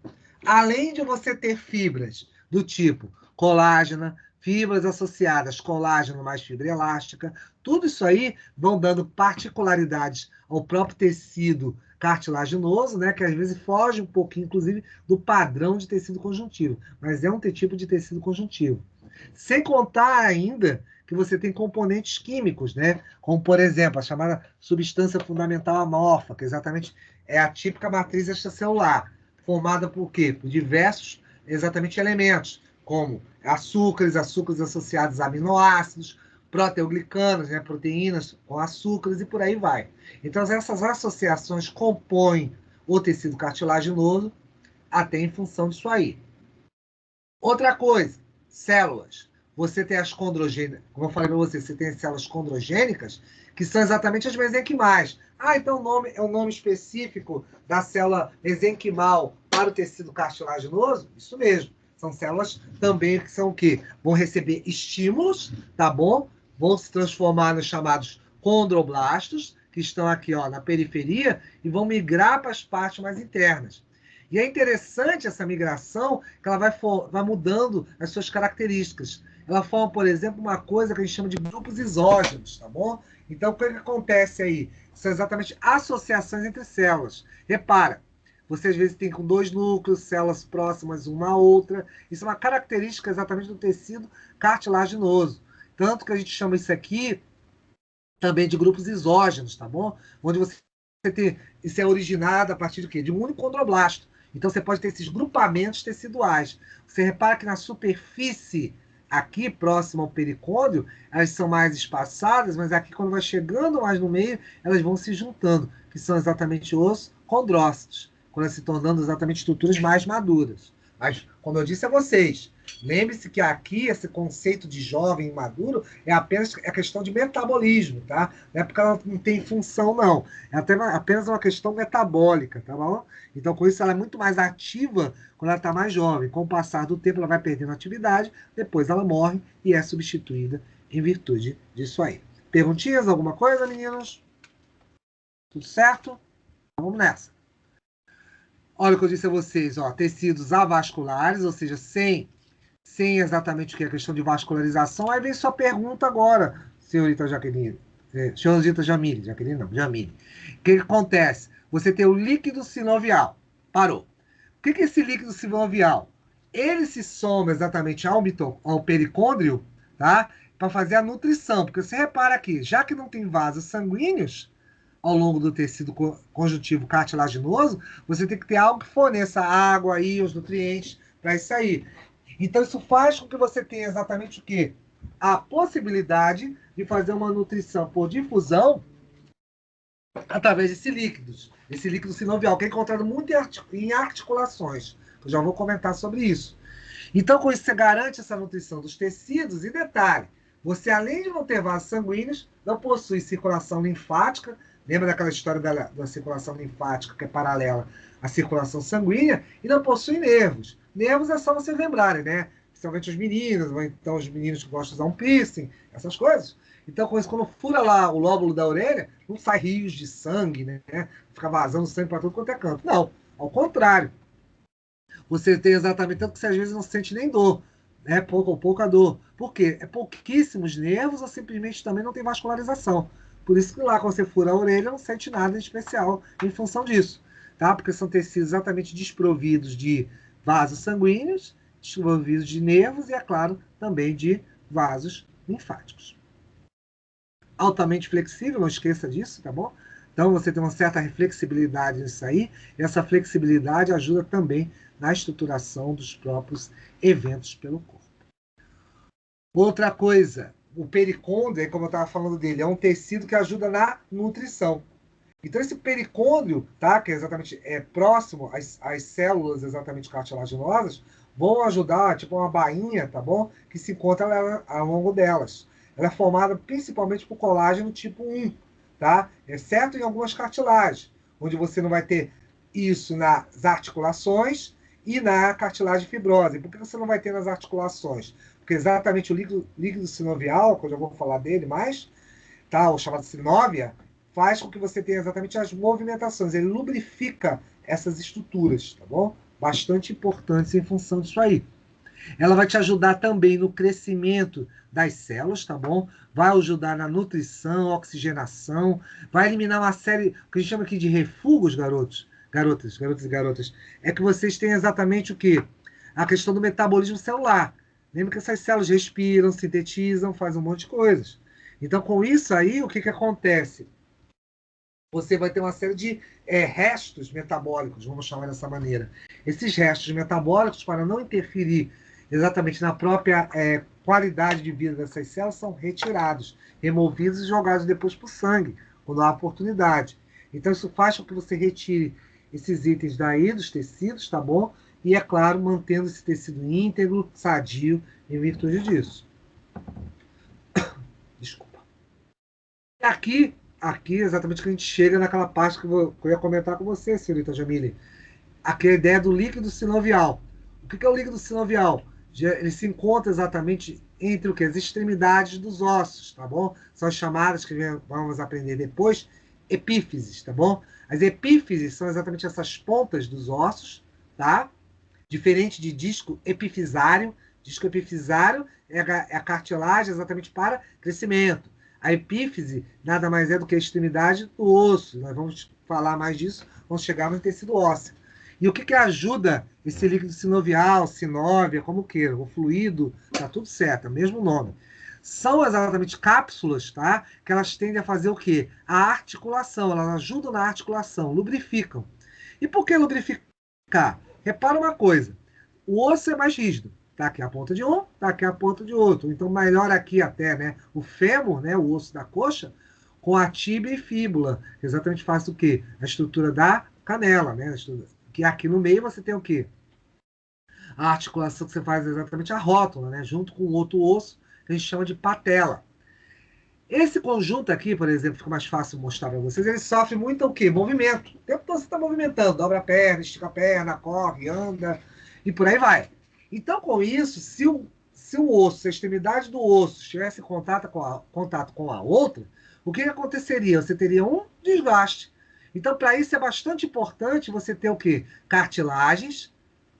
Além de você ter fibras do tipo colágena, fibras associadas, colágeno mais fibra elástica, tudo isso aí vão dando particularidades ao próprio tecido cartilaginoso, né, que às vezes foge um pouquinho, inclusive, do padrão de tecido conjuntivo, mas é um tipo de tecido conjuntivo. Sem contar ainda que você tem componentes químicos, né, como, por exemplo, a chamada substância fundamental amorfa, que exatamente é a típica matriz extracelular, formada por quê? Por diversos, exatamente, elementos, como açúcares associados a aminoácidos, proteoglicanos, né, proteínas com açúcares e por aí vai. Então, essas associações compõem o tecido cartilaginoso até em função disso aí. Outra coisa, células. Você tem as condrogênicas, como eu falei para você, você tem as células condrogênicas, que são exatamente as mesenquimais. Ah, então o nome é o nome específico da célula mesenquimal para o tecido cartilaginoso? Isso mesmo. São células também que são o quê? Vão receber estímulos, tá bom? Vão se transformar nos chamados condroblastos, que estão aqui, ó, na periferia, e vão migrar para as partes mais internas. E é interessante essa migração, que ela vai mudando as suas características. Ela forma, por exemplo, uma coisa que a gente chama de grupos isógenos, tá bom? Então, o que acontece aí? São exatamente associações entre células. Repara, você às vezes tem com dois núcleos, células próximas uma à outra. Isso é uma característica exatamente do tecido cartilaginoso. Tanto que a gente chama isso aqui também de grupos isógenos, tá bom? Onde você tem, isso é originado a partir de quê? De um único condroblasto. Então você pode ter esses grupamentos teciduais. Você repara que na superfície, aqui próximo ao pericôndrio, elas são mais espaçadas, mas aqui quando vai chegando mais no meio, elas vão se juntando, que são exatamente os condrócitos, quando se tornando exatamente estruturas mais maduras. Mas, como eu disse a vocês, lembre-se que aqui esse conceito de jovem e maduro é apenas a questão de metabolismo, tá? Não é porque ela não tem função, não. É apenas uma questão metabólica, tá bom? Então, com isso, ela é muito mais ativa quando ela está mais jovem. Com o passar do tempo, ela vai perdendo atividade, depois ela morre e é substituída em virtude disso aí. Perguntinhas? Alguma coisa, meninos? Tudo certo? Então, vamos nessa. Olha o que eu disse a vocês, ó, tecidos avasculares, ou seja, sem exatamente o que é a questão de vascularização. Aí vem sua pergunta agora, senhorita Jaqueline. Senhorita Jamile, Jaqueline não, Jamile. O que acontece? Você tem o líquido sinovial. Parou. O que é esse líquido sinovial? Ele se soma exatamente ao pericôndrio, tá? Para fazer a nutrição. Porque você repara aqui, já que não tem vasos sanguíneos ao longo do tecido conjuntivo cartilaginoso, você tem que ter algo que forneça água e os nutrientes para isso aí. Então, isso faz com que você tenha exatamente o quê? A possibilidade de fazer uma nutrição por difusão através desses líquidos. Esse líquido sinovial, que é encontrado muito em articulações. Eu já vou comentar sobre isso. Então, com isso, você garante essa nutrição dos tecidos. E detalhe, você, além de não ter vasos sanguíneos, não possui circulação linfática. Lembra daquela história da circulação linfática, que é paralela à circulação sanguínea? E não possui nervos. Nervos é só vocês lembrarem, né? Principalmente os meninos, ou então os meninos que gostam de usar um piercing, essas coisas. Então, com isso, quando fura lá o lóbulo da orelha, não sai rios de sangue, né? Fica vazando sangue para tudo quanto é canto. Não, ao contrário. Você tem exatamente tanto que você às vezes não sente nem dor, né? Pouca dor. Por quê? É pouquíssimos nervos ou simplesmente também não tem vascularização. Por isso que lá, quando você fura a orelha, não sente nada de especial em função disso, tá? Porque são tecidos exatamente desprovidos de vasos sanguíneos, desprovidos de nervos e, é claro, também de vasos linfáticos. Altamente flexível, não esqueça disso, tá bom? Então, você tem uma certa flexibilidade nisso aí, e essa flexibilidade ajuda também na estruturação dos próprios eventos pelo corpo. Outra coisa, o pericôndrio, como eu estava falando dele, é um tecido que ajuda na nutrição. Então, esse pericôndrio, tá, que exatamente é próximo às células exatamente cartilaginosas, vão ajudar, tipo uma bainha, tá bom? Que se encontra ao longo delas. Ela é formada principalmente por colágeno tipo 1, tá? Exceto em algumas cartilagens, onde você não vai ter isso nas articulações e na cartilagem fibrosa. E por que você não vai ter nas articulações? Porque exatamente o líquido sinovial, que eu já vou falar dele mais, tá? O chamado sinóvia, faz com que você tenha exatamente as movimentações. Ele lubrifica essas estruturas, tá bom? Bastante importantes em função disso aí. Ela vai te ajudar também no crescimento das células, tá bom? Vai ajudar na nutrição, oxigenação, vai eliminar uma série, o que a gente chama aqui de refugos, garotos e garotas, é que vocês têm exatamente o quê? A questão do metabolismo celular. Lembra que essas células respiram, sintetizam, fazem um monte de coisas. Então, com isso aí, o que acontece? Você vai ter uma série de restos metabólicos, vamos chamar dessa maneira. Esses restos metabólicos, para não interferir exatamente na própria qualidade de vida dessas células, são retirados, removidos e jogados depois para o sangue, quando há oportunidade. Então, isso faz com que você retire esses itens daí, dos tecidos, tá bom? E, é claro, mantendo esse tecido íntegro, sadio, em virtude disso. Desculpa. E aqui exatamente que a gente chega naquela parte que eu ia comentar com você, senhorita Jamile. Aqui é a ideia do líquido sinovial. O que é o líquido sinovial? Ele se encontra exatamente entre o que? As extremidades dos ossos, tá bom? São as chamadas que vamos aprender depois, epífises, tá bom? As epífises são exatamente essas pontas dos ossos, tá? Diferente de disco epifisário. Disco epifisário é a cartilagem exatamente para crescimento. A epífise nada mais é do que a extremidade do osso. Nós vamos falar mais disso, vamos chegar no tecido ósseo. E o que ajuda esse líquido sinovial, sinóvia, como queira, o fluido, tá tudo certo, é o mesmo nome. São exatamente cápsulas, tá? Que elas tendem a fazer o quê? A articulação, elas ajudam na articulação, lubrificam. E por que lubrificar? Repara uma coisa, o osso é mais rígido. Tá aqui a ponta de um, tá aqui a ponta de outro. Então, melhor aqui até, né? O fêmur, né? O osso da coxa, com a tíbia e fíbula. Que exatamente faz o quê? A estrutura da canela, né? Que aqui no meio você tem o quê? a articulação que você faz é exatamente a rótula, né? Junto com outro osso, que a gente chama de patela. Esse conjunto aqui, por exemplo, fica mais fácil mostrar para vocês, ele sofre muito o quê? Movimento. O tempo todo você está movimentando, dobra a perna, estica a perna, corre, anda, e por aí vai. Então, com isso, se o osso, se a extremidade do osso estivesse em contato com a outra, o que aconteceria? Você teria um desgaste. Então, para isso é bastante importante você ter o quê? Cartilagens,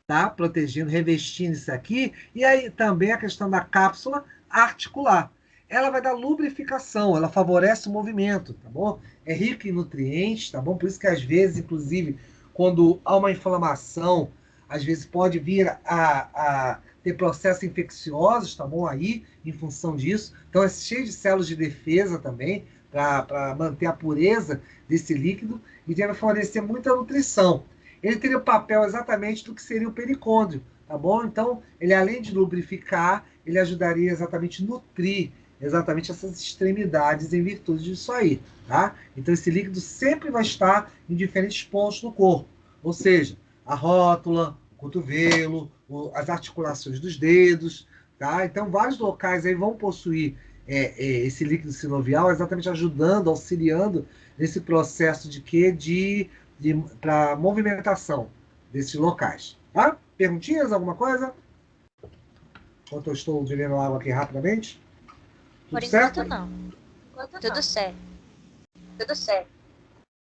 tá? Protegendo, revestindo isso aqui, e aí também a questão da cápsula articular. Ela vai dar lubrificação, ela favorece o movimento, tá bom? É rica em nutrientes, tá bom? Por isso que às vezes, inclusive, quando há uma inflamação, às vezes pode vir a ter processos infecciosos, tá bom? Aí, em função disso. Então é cheio de células de defesa também, para manter a pureza desse líquido, e deve favorecer muita nutrição. Ele teria o papel exatamente do que seria o pericôndrio, tá bom? Então, ele além de lubrificar, ele ajudaria exatamente a nutrir exatamente essas extremidades em virtude disso aí, tá? Então, esse líquido sempre vai estar em diferentes pontos do corpo, ou seja, a rótula, o cotovelo, as articulações dos dedos, tá? Então, vários locais aí vão possuir esse líquido sinovial, exatamente ajudando, auxiliando nesse processo de quê? Para movimentação desses locais. Tá? Perguntinhas, alguma coisa? Enquanto eu estou bebendo água aqui rapidamente. Por enquanto não. Tudo certo. Tudo certo.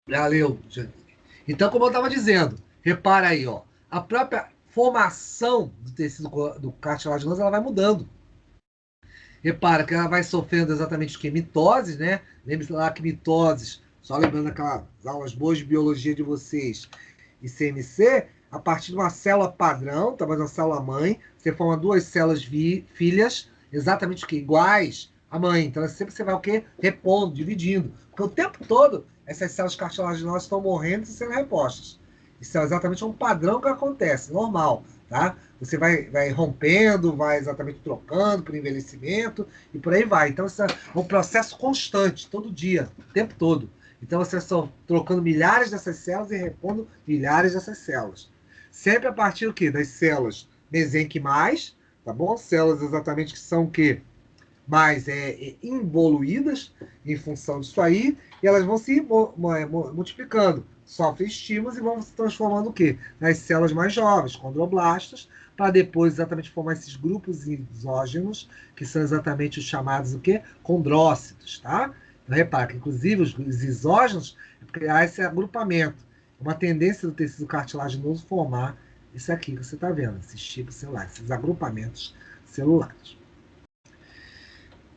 Valeu, gente. Então, como eu estava dizendo, repara aí, ó, a própria formação do tecido do cartilaginoso ela vai mudando. Repara que ela vai sofrendo exatamente o que? Mitoses, né? Lembre-se lá que mitoses, só lembrando aquelas aulas boas de biologia de vocês e CMC, a partir de uma célula padrão, talvez uma célula mãe, você forma duas células filhas, exatamente o que? Iguais à mãe. Então, sempre você vai o quê? Repondo, dividindo. Porque o tempo todo, essas células cartilaginosas estão morrendo e sendo repostas. Isso é exatamente um padrão que acontece, normal, tá? Você vai rompendo, vai exatamente trocando por envelhecimento e por aí vai. Então, isso é um processo constante, todo dia, o tempo todo. Então, você está trocando milhares dessas células e repondo milhares dessas células. Sempre a partir do quê? Das células mesenquimais, tá bom? Células exatamente que são o quê? Mais involuídas em função disso aí, e elas vão se multiplicando, sofrem estímulos e vão se transformando o quê? Nas células mais jovens, condroblastas, para depois exatamente formar esses grupos isógenos, que são exatamente os chamados o quê? Condrócitos, tá? Então, repara que, inclusive, os isógenos é criar esse agrupamento. Uma tendência do tecido cartilaginoso formar isso aqui que você está vendo, esses tipos celulares, esses agrupamentos celulares.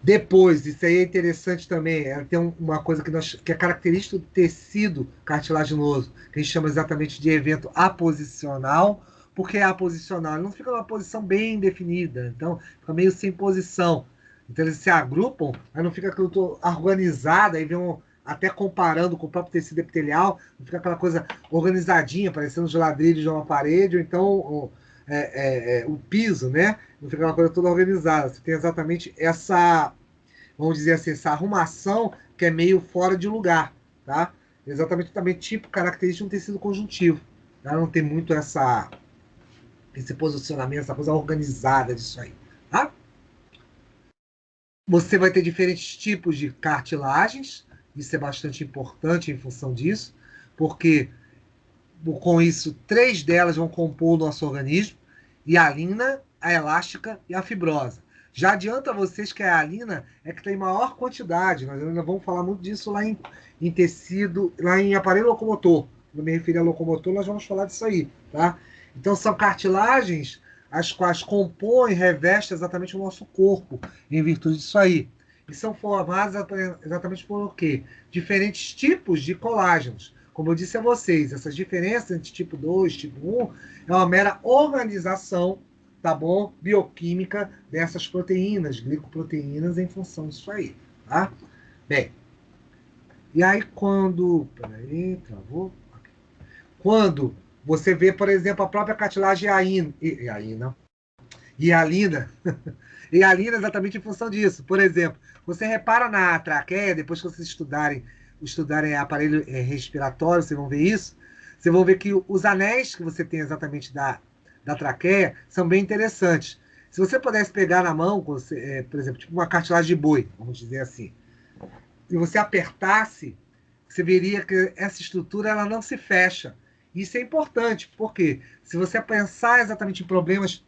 Depois, isso aí é interessante também, tem uma coisa que é característica do tecido cartilaginoso, que a gente chama exatamente de evento aposicional. Por que aposicional? Ele não fica numa posição bem definida, então fica meio sem posição. Então eles se agrupam, mas não fica aquilo organizado, aí vem até comparando com o próprio tecido epitelial, não fica aquela coisa organizadinha, parecendo os ladrilhos de uma parede, ou então o piso, né? Não fica uma coisa toda organizada. Você tem exatamente essa, vamos dizer assim, essa arrumação que é meio fora de lugar, tá? Exatamente também tipo característica de um tecido conjuntivo. Tá? Não tem muito esse posicionamento, essa coisa organizada disso aí, tá? Você vai ter diferentes tipos de cartilagens, isso é bastante importante em função disso, porque com isso, 3 delas vão compor o nosso organismo, e a alina, a elástica e a fibrosa. Já adianto a vocês que a alina é que tem maior quantidade, nós ainda vamos falar muito disso lá em tecido, lá em aparelho locomotor. Quando me referir a locomotor, nós vamos falar disso aí, tá? Então, são cartilagens as quais compõem, revestem exatamente o nosso corpo, em virtude disso aí. E são formadas exatamente por o quê? Diferentes tipos de colágenos. Como eu disse a vocês, essas diferenças entre tipo 2 e tipo 1 é uma mera organização, tá bom? Bioquímica dessas proteínas, glicoproteínas, em função disso aí, tá? Bem, e aí quando... Peraí, travou. Quando você vê, por exemplo, a própria cartilagem hialina, e a alina exatamente em função disso. Por exemplo, você repara na traqueia, depois que vocês estudarem aparelho respiratório, vocês vão ver isso. Vocês vão ver que os anéis que você tem exatamente da da traqueia são bem interessantes. Se você pudesse pegar na mão, por exemplo, tipo uma cartilagem de boi, vamos dizer assim, e você apertasse, você veria que essa estrutura ela não se fecha. Isso é importante, porque se você pensar exatamente em problemas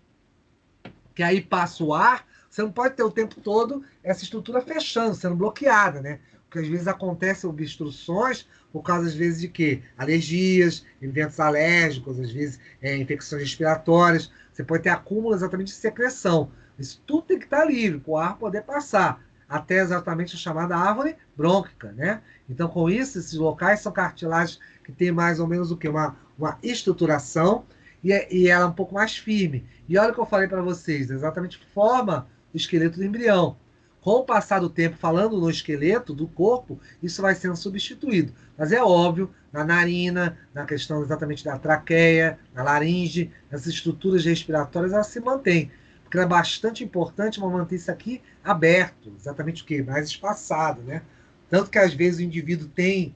que aí passa o ar, você não pode ter o tempo todo essa estrutura fechando, sendo bloqueada, né? Porque às vezes acontecem obstruções por causa, às vezes, de quê? Alergias, eventos alérgicos, às vezes infecções respiratórias. Você pode ter acúmulo exatamente de secreção. Isso tudo tem que estar livre para o ar poder passar, até exatamente a chamada árvore brônquica, né? Então, com isso, esses locais são cartilagens que têm mais ou menos o quê? Uma estruturação e ela é um pouco mais firme. E olha o que eu falei para vocês, exatamente forma o esqueleto do embrião. Com o passar do tempo, falando no esqueleto do corpo, isso vai sendo substituído. Mas é óbvio, na narina, na questão exatamente da traqueia, na laringe, essas estruturas respiratórias, elas se mantêm. Porque é bastante importante manter isso aqui aberto, exatamente o quê? Mais espaçado, né? Tanto que às vezes o indivíduo tem,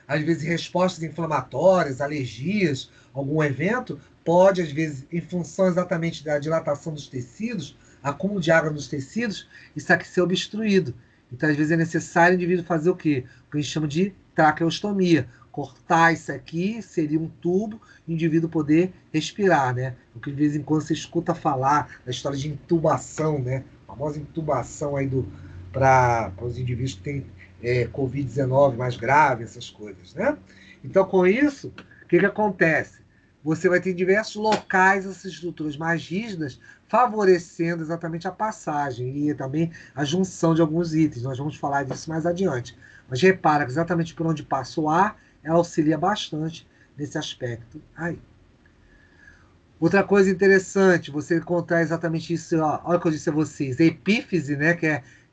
às vezes, respostas inflamatórias, alergias, algum evento, pode, às vezes, em função exatamente da dilatação dos tecidos, acúmulo de água nos tecidos, isso aqui ser obstruído. Então, às vezes, é necessário o indivíduo fazer o quê? O que a gente chama de traqueostomia. Cortar isso aqui, seria um tubo, e o indivíduo poder respirar, né? O que de vez em quando você escuta falar da história de intubação, né? A famosa intubação aí para os indivíduos que têm Covid-19 mais grave, essas coisas, né? Então, com isso, o que acontece? Você vai ter em diversos locais essas estruturas mais rígidas, favorecendo exatamente a passagem e também a junção de alguns itens. Nós vamos falar disso mais adiante. Mas repara que exatamente por onde passa o ar, ela auxilia bastante nesse aspecto aí. Outra coisa interessante, você encontrar exatamente isso, ó, olha o que eu disse a vocês, a epífise, né,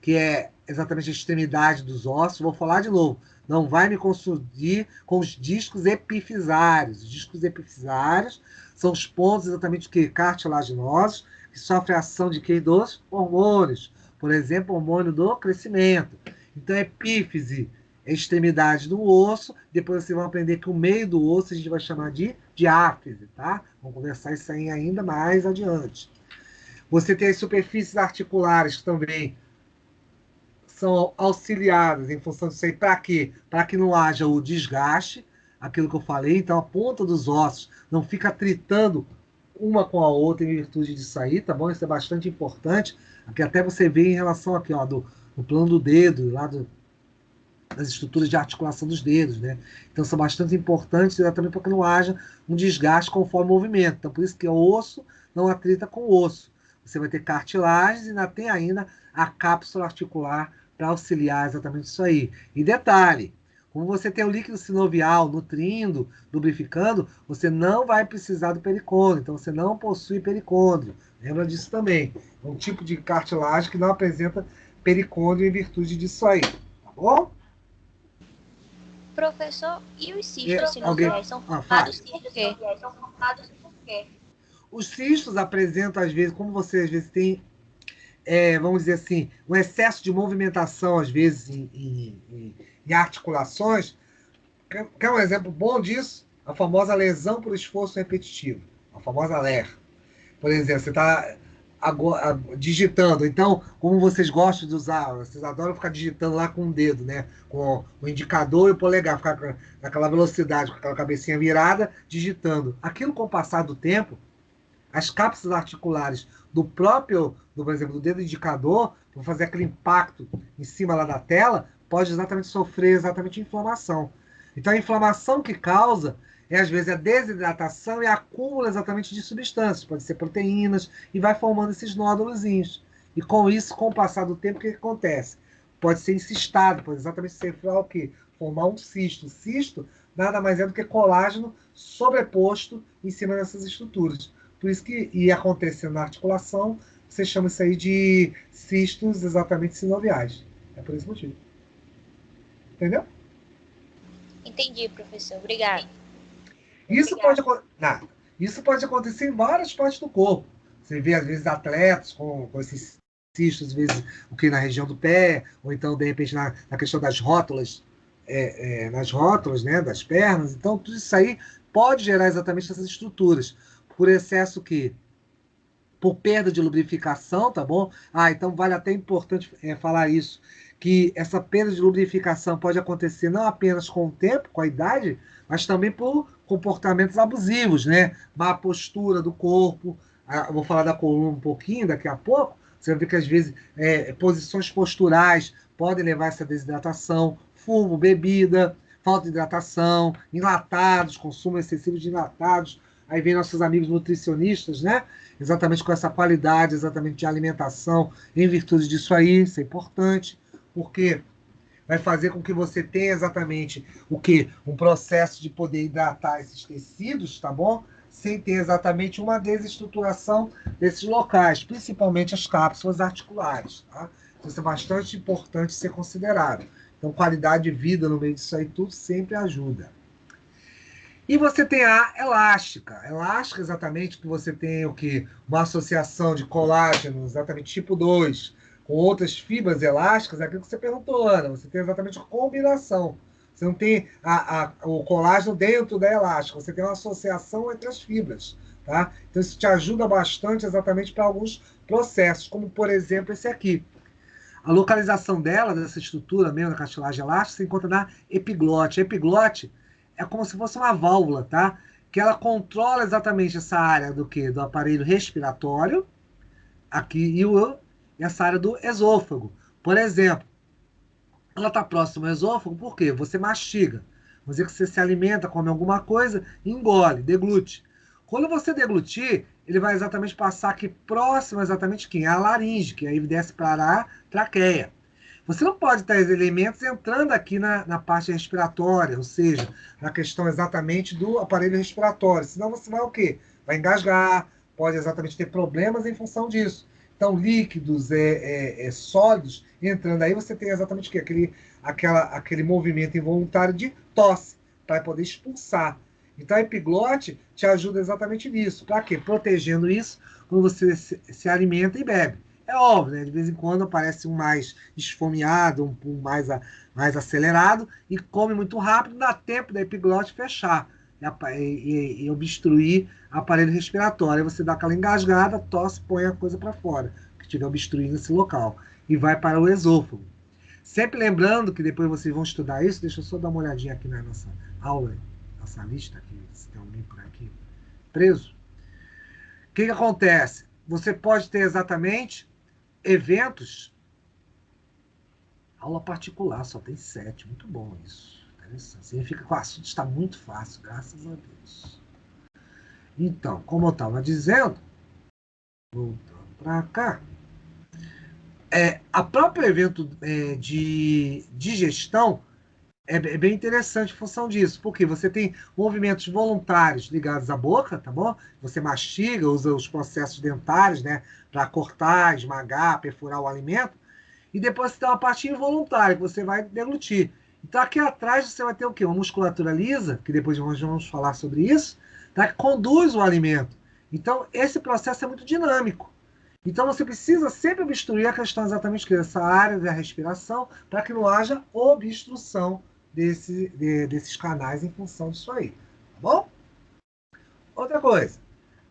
que é exatamente a extremidade dos ossos. Vou falar de novo, não vai me confundir com os discos epifisários. Os discos epifisários são os pontos exatamente que cartilaginosos, que sofrem a ação de quem? Dos hormônios. Por exemplo, o hormônio do crescimento. Então, epífise é a extremidade do osso. Depois vocês vão aprender que o meio do osso a gente vai chamar de diáfise, tá? Vamos conversar isso aí ainda mais adiante. Você tem as superfícies articulares que também são auxiliadas em função disso aí. Para quê? Para que não haja o desgaste, aquilo que eu falei. Então, a ponta dos ossos não fica atritando uma com a outra em virtude disso aí, tá bom? Isso é bastante importante. Aqui até você vê em relação aqui, ó, no plano do dedo, lá das estruturas de articulação dos dedos, né? Então, são bastante importantes exatamente para que não haja um desgaste conforme o movimento. Então, por isso que o osso não atrita com o osso. Você vai ter cartilagens e ainda tem ainda a cápsula articular para auxiliar exatamente isso aí. E detalhe, como você tem o líquido sinovial nutrindo, lubrificando, você não vai precisar do pericôndrio, então você não possui pericôndrio. Lembra disso também. É um tipo de cartilagem que não apresenta pericôndrio em virtude disso aí. Tá bom? Professor, e os cistos sinoviais são formados por quê? Os cistos apresentam, às vezes, como você às vezes tem, vamos dizer assim, um excesso de movimentação, às vezes, em articulações. Quer um exemplo bom disso? A famosa lesão por esforço repetitivo, a famosa LER. Por exemplo, você está digitando. Então, como vocês gostam de usar, vocês adoram ficar digitando lá com o dedo, né? Com o indicador e o polegar, ficar naquela velocidade, com aquela cabecinha virada, digitando. Aquilo, com o passar do tempo, as cápsulas articulares do próprio, por exemplo, do dedo indicador, para fazer aquele impacto em cima lá da tela, pode exatamente sofrer exatamente inflamação. Então, a inflamação que causa às vezes, a desidratação e acúmulo exatamente de substâncias, pode ser proteínas, e vai formando esses nódulozinhos. E com isso, com o passar do tempo, o que acontece? Pode ser encistado, pode exatamente ser o quê? Formar um cisto. O cisto nada mais é do que colágeno sobreposto em cima dessas estruturas. Por isso que, e acontecendo na articulação, você chama isso aí de cistos exatamente sinoviais. É por esse motivo. Entendeu? Entendi, professor. Obrigado. Isso pode acontecer em várias partes do corpo. Você vê, às vezes, atletas com esses cistos, às vezes, na região do pé, ou então, de repente, na questão das rótulas, nas rótulas, né, das pernas. Então, tudo isso aí pode gerar exatamente essas estruturas. por excesso que por perda de lubrificação, tá bom? Então vale até importante falar isso, que essa perda de lubrificação pode acontecer não apenas com o tempo, com a idade, mas também por comportamentos abusivos, né? Má postura do corpo, eu vou falar da coluna um pouquinho daqui a pouco, você vai ver que às vezes posições posturais podem levar a essa desidratação, fumo, bebida, falta de hidratação, enlatados, consumo excessivo de enlatados. Aí vem nossos amigos nutricionistas, né? Exatamente com essa qualidade, exatamente de alimentação, em virtude disso aí, isso é importante, porque vai fazer com que você tenha exatamente o quê? Um processo de poder hidratar esses tecidos, tá bom? Sem ter exatamente uma desestruturação desses locais, principalmente as cápsulas articulares, tá? Isso é bastante importante ser considerado. Então, qualidade de vida no meio disso aí tudo sempre ajuda. E você tem a elástica. Elástica, exatamente, que você tem o quê? Uma associação de colágeno, exatamente tipo 2, com outras fibras elásticas, é aquilo que você perguntou, Ana. Você tem exatamente a combinação. Você não tem o colágeno dentro da elástica, você tem uma associação entre as fibras. Tá? Então, isso te ajuda bastante exatamente para alguns processos, como, por exemplo, esse aqui. A localização dela, dessa estrutura mesmo, da cartilagem elástica, se encontra na epiglote. A epiglote é como se fosse uma válvula, tá? Que ela controla exatamente essa área do quê? Do aparelho respiratório, aqui, e essa área do esôfago. Por exemplo, ela está próxima ao esôfago, por quê? Você mastiga. Vamos dizer que você se alimenta, come alguma coisa, engole, deglute. Quando você deglutir, ele vai exatamente passar aqui próximo exatamente quem? A laringe, que aí desce para a traqueia. Você não pode ter elementos entrando aqui na parte respiratória, ou seja, na questão exatamente do aparelho respiratório. Senão você vai o quê? Vai engasgar, pode exatamente ter problemas em função disso. Então, líquidos, sólidos, entrando aí, você tem exatamente o quê? Aquele movimento involuntário de tosse, para poder expulsar. Então, a epiglote te ajuda exatamente nisso. Para quê? Protegendo isso quando você se alimenta e bebe. É óbvio, né? De vez em quando aparece um mais esfomeado, um mais acelerado, e come muito rápido, dá tempo da epiglote fechar e obstruir o aparelho respiratório. Aí você dá aquela engasgada, tosse, põe a coisa para fora, que estiver obstruindo esse local, e vai para o esôfago. Sempre lembrando que depois vocês vão estudar isso, deixa eu só dar uma olhadinha aqui na nossa aula, nossa lista, aqui, se tem alguém por aqui preso. O que acontece? Você pode ter exatamente eventos, aula particular, só tem 7, muito bom isso, interessante. Significa que o assunto está muito fácil, graças a Deus. Então, como eu estava dizendo, voltando para cá, a próprio evento de digestão é bem interessante em função disso, porque você tem movimentos voluntários ligados à boca, tá bom? Você mastiga, usa os processos dentários, né, para cortar, esmagar, perfurar o alimento, e depois você tem uma parte involuntária, que você vai deglutir. Então, aqui atrás você vai ter o quê? Uma musculatura lisa, que depois nós vamos falar sobre isso, tá? Que conduz o alimento. Então, esse processo é muito dinâmico. Então, você precisa sempre obstruir a questão exatamente dessa área da respiração, para que não haja obstrução desses canais em função disso aí. Tá bom? Outra coisa,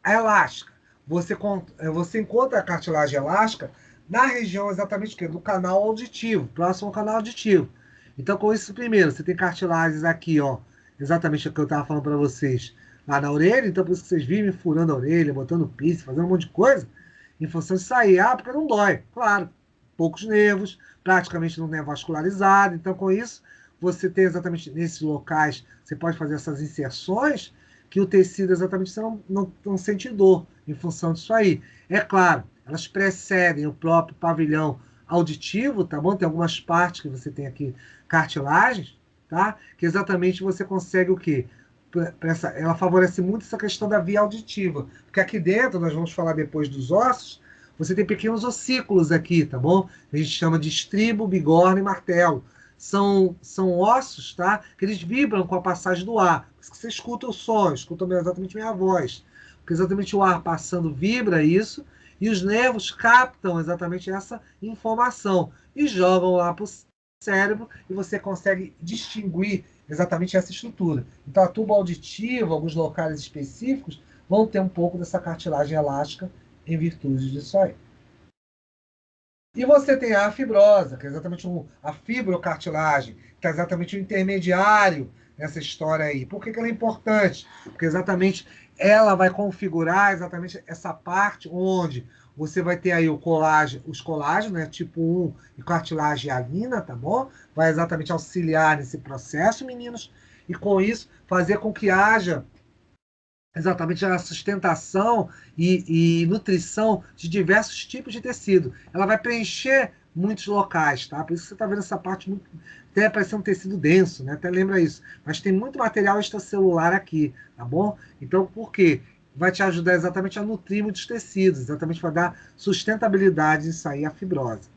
a elástica. Você encontra a cartilagem elástica na região exatamente do canal auditivo, próximo ao canal auditivo. Então, com isso, primeiro, você tem cartilagens aqui, ó, exatamente o que eu estava falando para vocês, lá na orelha. Então, por isso que vocês vivem furando a orelha, botando piercing, fazendo um monte de coisa, em função disso aí. Porque não dói. Claro, poucos nervos, praticamente não é vascularizado. Então, com isso, você tem exatamente nesses locais, você pode fazer essas inserções, que o tecido exatamente você não sente dor em função disso aí. É claro, elas precedem o próprio pavilhão auditivo, tá bom? Tem algumas partes que você tem aqui, cartilagens, tá? Que exatamente você consegue o quê? Ela favorece muito essa questão da via auditiva. Porque aqui dentro, nós vamos falar depois dos ossos, você tem pequenos ossículos aqui, tá bom? A gente chama de estribo, bigorna e martelo. São ossos, tá? Que eles vibram com a passagem do ar. Por isso que você escuta o som, escuta exatamente minha voz. Porque exatamente o ar passando vibra isso, e os nervos captam exatamente essa informação e jogam lá para o cérebro, e você consegue distinguir exatamente essa estrutura. Então, a tuba auditiva, alguns locais específicos, vão ter um pouco dessa cartilagem elástica em virtude disso aí. E você tem a fibrosa, que é exatamente a fibrocartilagem, que é exatamente o intermediário nessa história aí. Por que ela é importante? Porque exatamente ela vai configurar exatamente essa parte onde você vai ter aí os colágenos, né, tipo 1 e cartilagem hialina, tá bom? Vai exatamente auxiliar nesse processo, meninos, e com isso fazer com que haja exatamente a sustentação e nutrição de diversos tipos de tecido. Ela vai preencher muitos locais, tá? Por isso que você está vendo essa parte muito, até parece um tecido denso, né? Até lembra isso. Mas tem muito material extracelular aqui, tá bom? Então, por quê? Vai te ajudar exatamente a nutrir muitos tecidos, exatamente para dar sustentabilidade nisso aí, a fibrose.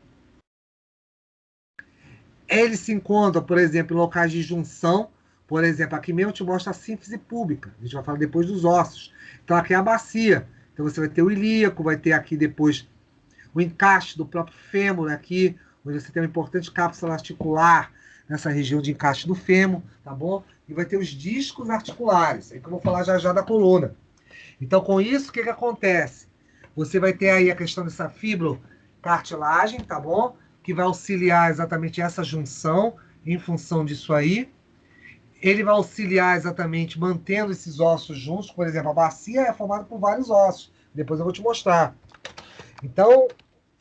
Eles se encontram, por exemplo, em locais de junção. Por exemplo, aqui mesmo eu te mostro a sínfise púbica. A gente vai falar depois dos ossos. Então, aqui é a bacia. Então, você vai ter o ilíaco, vai ter aqui depois o encaixe do próprio fêmur aqui, onde você tem uma importante cápsula articular nessa região de encaixe do fêmur, tá bom? E vai ter os discos articulares, aí que eu vou falar já já da coluna. Então, com isso, o que acontece? Você vai ter aí a questão dessa fibrocartilagem, tá bom? Que vai auxiliar exatamente essa junção em função disso aí. Ele vai auxiliar exatamente mantendo esses ossos juntos. Por exemplo, a bacia é formada por vários ossos. Depois eu vou te mostrar. Então,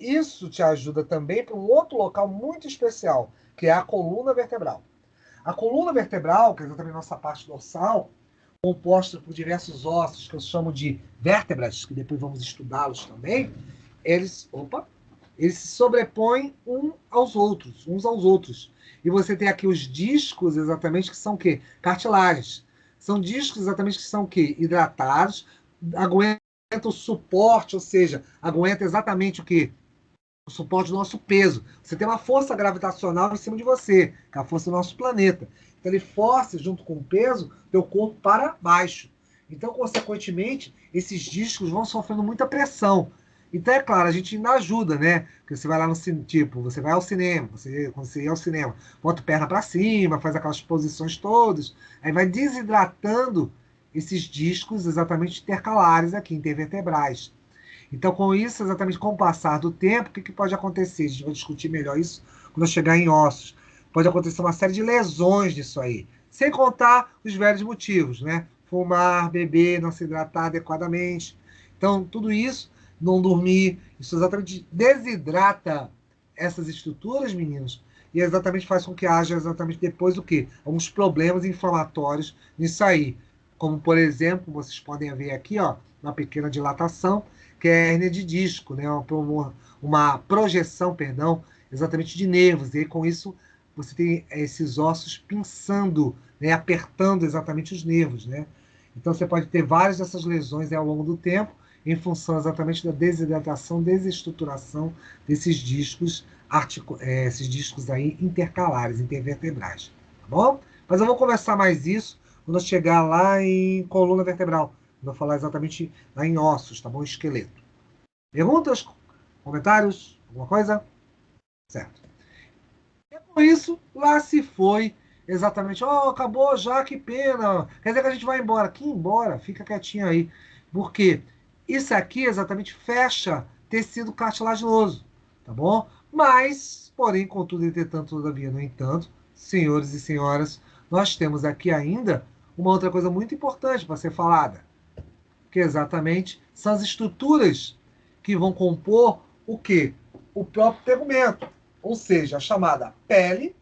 isso te ajuda também para um outro local muito especial, que é a coluna vertebral. A coluna vertebral, que é exatamente a nossa parte dorsal, composta por diversos ossos, que eu chamo de vértebras, que depois vamos estudá-los também, eles se sobrepõem uns aos outros. E você tem aqui os discos, exatamente, que são o quê? Cartilagens. São discos, exatamente, que são o quê? Hidratados, aguentam o suporte, ou seja, aguenta exatamente o quê? O suporte do nosso peso. Você tem uma força gravitacional em cima de você, que é a força do nosso planeta. Então ele força, junto com o peso, teu corpo para baixo. Então, consequentemente, esses discos vão sofrendo muita pressão. Então, é claro, a gente ainda ajuda, né? Porque você vai lá no tipo, você vai ao cinema, quando você ir ao cinema, bota a perna para cima, faz aquelas posições todas, aí vai desidratando esses discos exatamente intercalares aqui, intervertebrais. Então, com isso, exatamente com o passar do tempo, o que pode acontecer? A gente vai discutir melhor isso quando eu chegar em ossos. Pode acontecer uma série de lesões disso aí. Sem contar os velhos motivos, né? Fumar, beber, não se hidratar adequadamente. Então, tudo isso, não dormir, isso exatamente desidrata essas estruturas, meninos, e exatamente faz com que haja exatamente depois o quê? Alguns problemas inflamatórios nisso aí. Como, por exemplo, vocês podem ver aqui, ó, uma pequena dilatação, que é a hérnia de disco, né? Uma projeção, perdão, exatamente de nervos. E aí, com isso, você tem esses ossos pinçando, né? Apertando exatamente os nervos, né? Então, você pode ter várias dessas lesões, né, ao longo do tempo, em função exatamente da desidratação, desestruturação desses discos, esses discos aí intercalares, intervertebrais. Tá bom? Mas eu vou conversar mais isso quando eu chegar lá em coluna vertebral. Vou falar exatamente lá em ossos, tá bom? Esqueleto. Perguntas? Comentários? Alguma coisa? Certo. E com isso, lá se foi exatamente. Oh, acabou já, que pena. Quer dizer que a gente vai embora. Que embora? Fica quietinho aí. Por quê? Isso aqui exatamente fecha tecido cartilaginoso, tá bom? Mas, porém, contudo, entretanto, todavia, no entanto, senhores e senhoras, nós temos aqui ainda uma outra coisa muito importante para ser falada, que exatamente são as estruturas que vão compor o quê? O próprio tegumento, ou seja, a chamada pele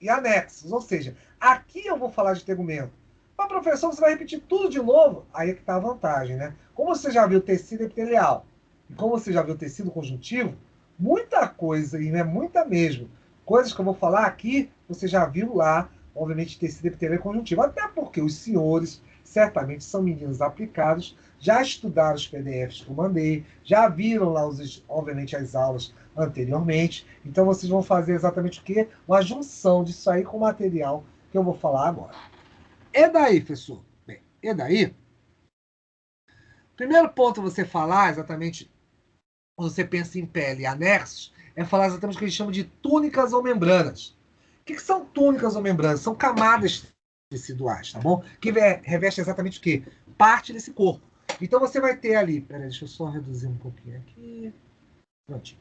e anexos. Ou seja, aqui eu vou falar de tegumento. Mas, professor, você vai repetir tudo de novo? Aí é que está a vantagem, né? Como você já viu tecido epitelial e como você já viu tecido conjuntivo, muita coisa, e não é muita mesmo, coisas que eu vou falar aqui, você já viu lá, obviamente, tecido epitelial e conjuntivo. Até porque os senhores certamente são meninos aplicados, já estudaram os PDFs que eu mandei, já viram lá, obviamente, as aulas anteriormente. Então, vocês vão fazer exatamente o quê? Uma junção disso aí com o material que eu vou falar agora. E daí, professor? Bem, e daí? Primeiro ponto a você falar, exatamente, quando você pensa em pele e anexos, é falar exatamente o que a gente chama de túnicas ou membranas. O que são túnicas ou membranas? São camadas teciduais, tá bom? Que reveste exatamente o quê? Parte desse corpo. Então, você vai ter ali... Peraí, deixa eu só reduzir um pouquinho aqui. Prontinho.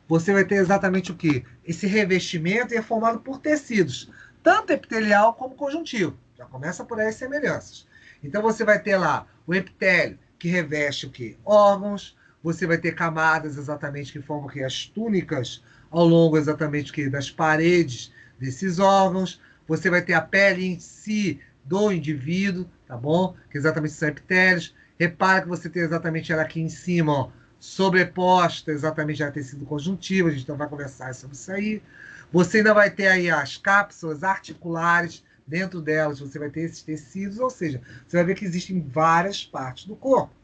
Você vai ter exatamente o quê? Esse revestimento é formado por tecidos, tanto epitelial como conjuntivo. Já começa por aí as semelhanças. Então, você vai ter lá o epitélio, que reveste o quê? Órgãos. Você vai ter camadas exatamente que formam o quê? As túnicas ao longo exatamente o quê? Das paredes desses órgãos. Você vai ter a pele em si do indivíduo, tá bom? Que exatamente são epitélios. Repara que você tem exatamente ela aqui em cima, ó, sobreposta, exatamente já tecido conjuntivo, a gente não vai conversar sobre isso aí. Você ainda vai ter aí as cápsulas articulares, dentro delas você vai ter esses tecidos, ou seja, você vai ver que existem várias partes do corpo.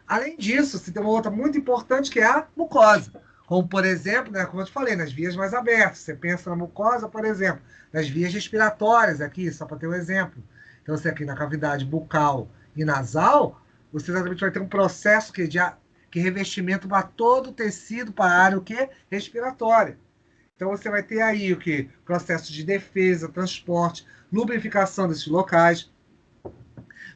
Além disso, você tem uma outra muito importante que é a mucosa. Como, por exemplo, né, como eu te falei, nas vias mais abertas. Você pensa na mucosa, por exemplo, nas vias respiratórias aqui, só para ter um exemplo. Então, você aqui na cavidade bucal e nasal, você exatamente vai ter um processo que revestimento para todo o tecido, para a área o quê? Respiratória. Então, você vai ter aí o quê? Processo de defesa, transporte, lubrificação desses locais.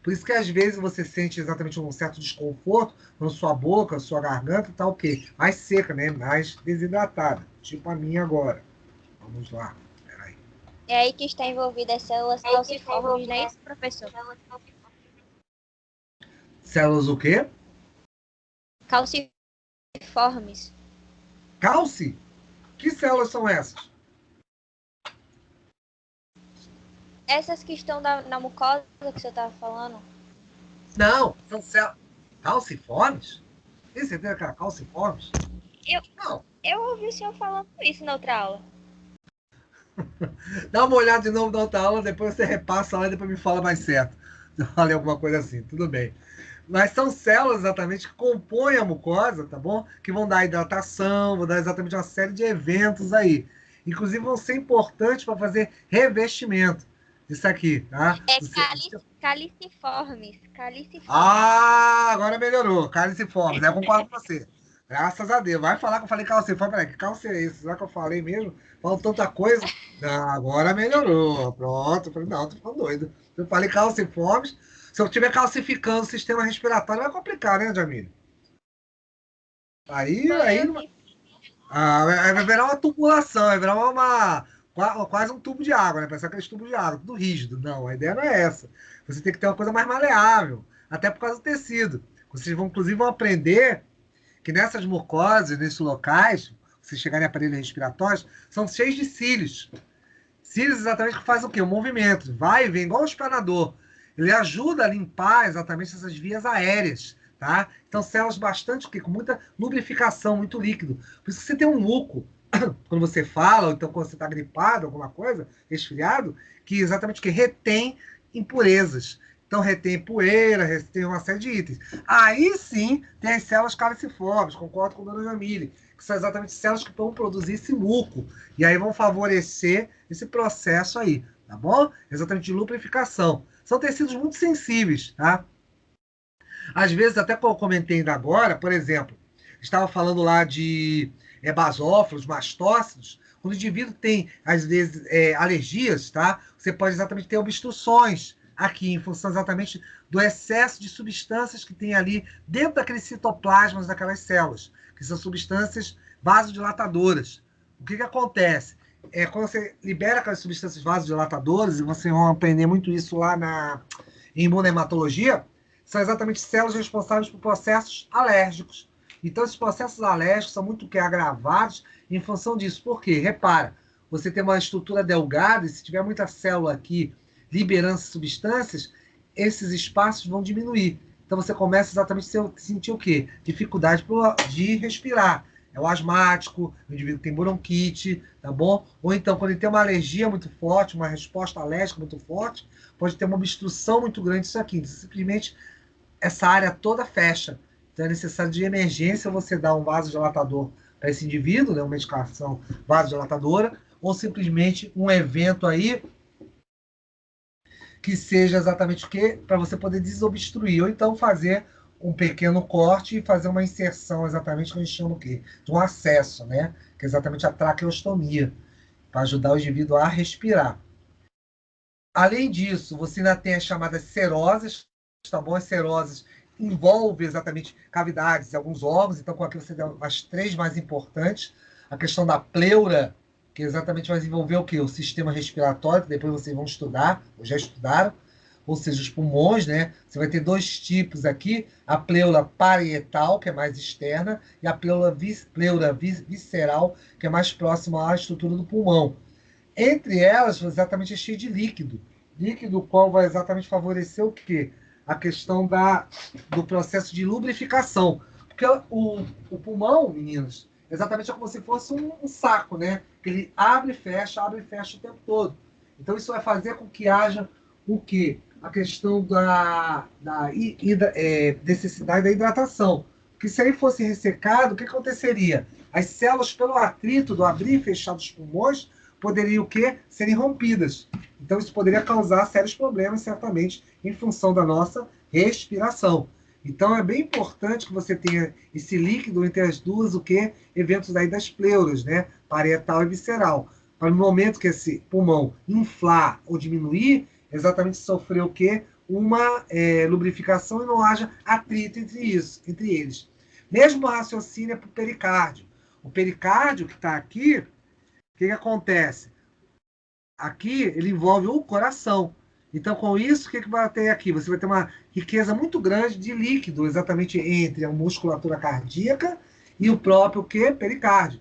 Por isso que às vezes você sente exatamente um certo desconforto na sua boca, sua garganta está o quê? Mais seca, né? Mais desidratada. Tipo a minha agora. Vamos lá. Peraí. É aí que está envolvida as células calciformes, não é isso, professor? Células o quê? Calciformes. Calci? Que células são essas? Essas que estão na mucosa que você estava falando? Não, são células. Calciformes? Tem certeza que era calciformes? Não. Eu ouvi o senhor falando isso na outra aula. Dá uma olhada de novo na outra aula, depois você repassa lá e depois me fala mais certo. Eu falei alguma coisa assim, tudo bem. Mas são células exatamente que compõem a mucosa, tá bom? Que vão dar hidratação, vão dar exatamente uma série de eventos aí. Inclusive vão ser importantes para fazer revestimento. Isso aqui, tá? Caliciformes. Ah, agora melhorou. Caliciformes, eu concordo com você. Graças a Deus. Vai falar que eu falei calciforme. Peraí, que calcio é esse? Será que eu falei mesmo? Falando tanta coisa. Não, agora melhorou. Pronto. Eu falei, não, tô ficando doido. Eu falei calciformes. Se eu estiver calcificando o sistema respiratório, vai complicar, né, Jamile? Aí vai virar uma tubulação, vai virar quase um tubo de água, né? Parece aqueles tubos de água, tudo rígido. Não, a ideia não é essa. Você tem que ter uma coisa mais maleável, até por causa do tecido. Vocês vão, inclusive, vão aprender que nessas mucosas, nesses locais, vocês chegarem a aparelhos respiratórios, são cheios de cílios. Cílios exatamente que fazem o quê? O movimento. Vai e vem, igual o espanador. Ele ajuda a limpar exatamente essas vias aéreas, tá? Então, células bastante, com muita lubrificação, muito líquido. Por isso que você tem um muco, quando você fala, ou então quando você está gripado, alguma coisa, resfriado, que exatamente que retém impurezas. Então, retém poeira, retém uma série de itens. Aí sim, tem as células caliciformes, concordo com a dona Jamile, que são exatamente células que vão produzir esse muco. E aí vão favorecer esse processo aí, tá bom? Exatamente de lubrificação. São tecidos muito sensíveis, tá? Às vezes, até como eu comentei ainda agora, por exemplo, estava falando lá de basófilos, mastócitos. Quando o indivíduo tem, às vezes, alergias, tá? Você pode exatamente ter obstruções aqui, em função exatamente do excesso de substâncias que tem ali dentro daqueles citoplasmas daquelas células, que são substâncias vasodilatadoras. O que acontece? Quando você libera aquelas substâncias vasodilatadoras, e vocês vão aprender muito isso lá em imunohematologia, são exatamente células responsáveis por processos alérgicos. Então, esses processos alérgicos são muito agravados em função disso. Por quê? Repara, você tem uma estrutura delgada, e se tiver muita célula aqui liberando substâncias, esses espaços vão diminuir. Então, você começa exatamente a sentir o quê? Dificuldade de respirar. É o asmático, o indivíduo que tem bronquite, tá bom? Ou então, quando ele tem uma alergia muito forte, uma resposta alérgica muito forte, pode ter uma obstrução muito grande disso aqui. Então, simplesmente, essa área toda fecha. Então, é necessário de emergência você dar um vasodilatador para esse indivíduo, né? Uma medicação vasodilatadora, ou simplesmente um evento aí que seja exatamente o quê? Para você poder desobstruir, ou então fazer um pequeno corte e fazer uma inserção exatamente que a gente chama o quê? De um acesso, né? Que é exatamente a traqueostomia, para ajudar o indivíduo a respirar. Além disso, você ainda tem as chamadas seroses, tá bom? As seroses envolvem exatamente cavidades e alguns órgãos, então com aqui você tem as 3 mais importantes. A questão da pleura, que exatamente vai envolver o quê? O sistema respiratório, que depois vocês vão estudar, ou já estudaram, ou seja, os pulmões, né? Você vai ter 2 tipos aqui, a pleura parietal, que é mais externa, e a pleura visceral, que é mais próxima à estrutura do pulmão. Entre elas, exatamente, é cheio de líquido. Líquido qual vai exatamente favorecer o quê? A questão do processo de lubrificação. Porque o pulmão, meninos, exatamente é como se fosse um saco, né? Que ele abre e fecha o tempo todo. Então, isso vai fazer com que haja o quê? A questão da necessidade da hidratação. Porque se aí fosse ressecado, o que aconteceria? As células, pelo atrito do abrir e fechar dos pulmões, poderiam o quê? Serem rompidas. Então, isso poderia causar sérios problemas, certamente, em função da nossa respiração. Então, é bem importante que você tenha esse líquido entre as duas, o quê? Eventos aí das pleuras, né? Parietal e visceral. Para no momento que esse pulmão inflar ou diminuir, exatamente sofrer o quê? Uma lubrificação e não haja atrito entre eles. Mesmo raciocínio é para o pericárdio. O pericárdio que está aqui, o que acontece? Aqui ele envolve o coração. Então, com isso, o que vai ter aqui? Você vai ter uma riqueza muito grande de líquido, exatamente entre a musculatura cardíaca e o próprio pericárdio,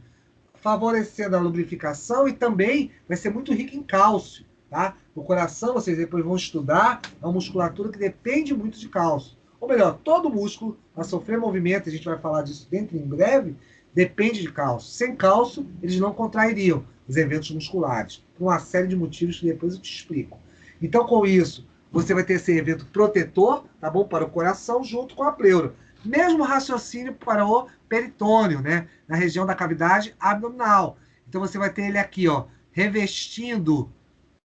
favorecendo a lubrificação e também vai ser muito rico em cálcio. Tá? O coração, vocês depois vão estudar, é uma musculatura que depende muito de cálcio. Ou melhor, todo músculo, a sofrer movimento, a gente vai falar disso dentro em breve, depende de cálcio. Sem cálcio, eles não contrairiam os eventos musculares, por uma série de motivos que depois eu te explico. Então, com isso, você vai ter esse evento protetor, tá bom? Para o coração, junto com a pleura. Mesmo raciocínio para o peritônio, né? Na região da cavidade abdominal. Então, você vai ter ele aqui, ó, revestindo,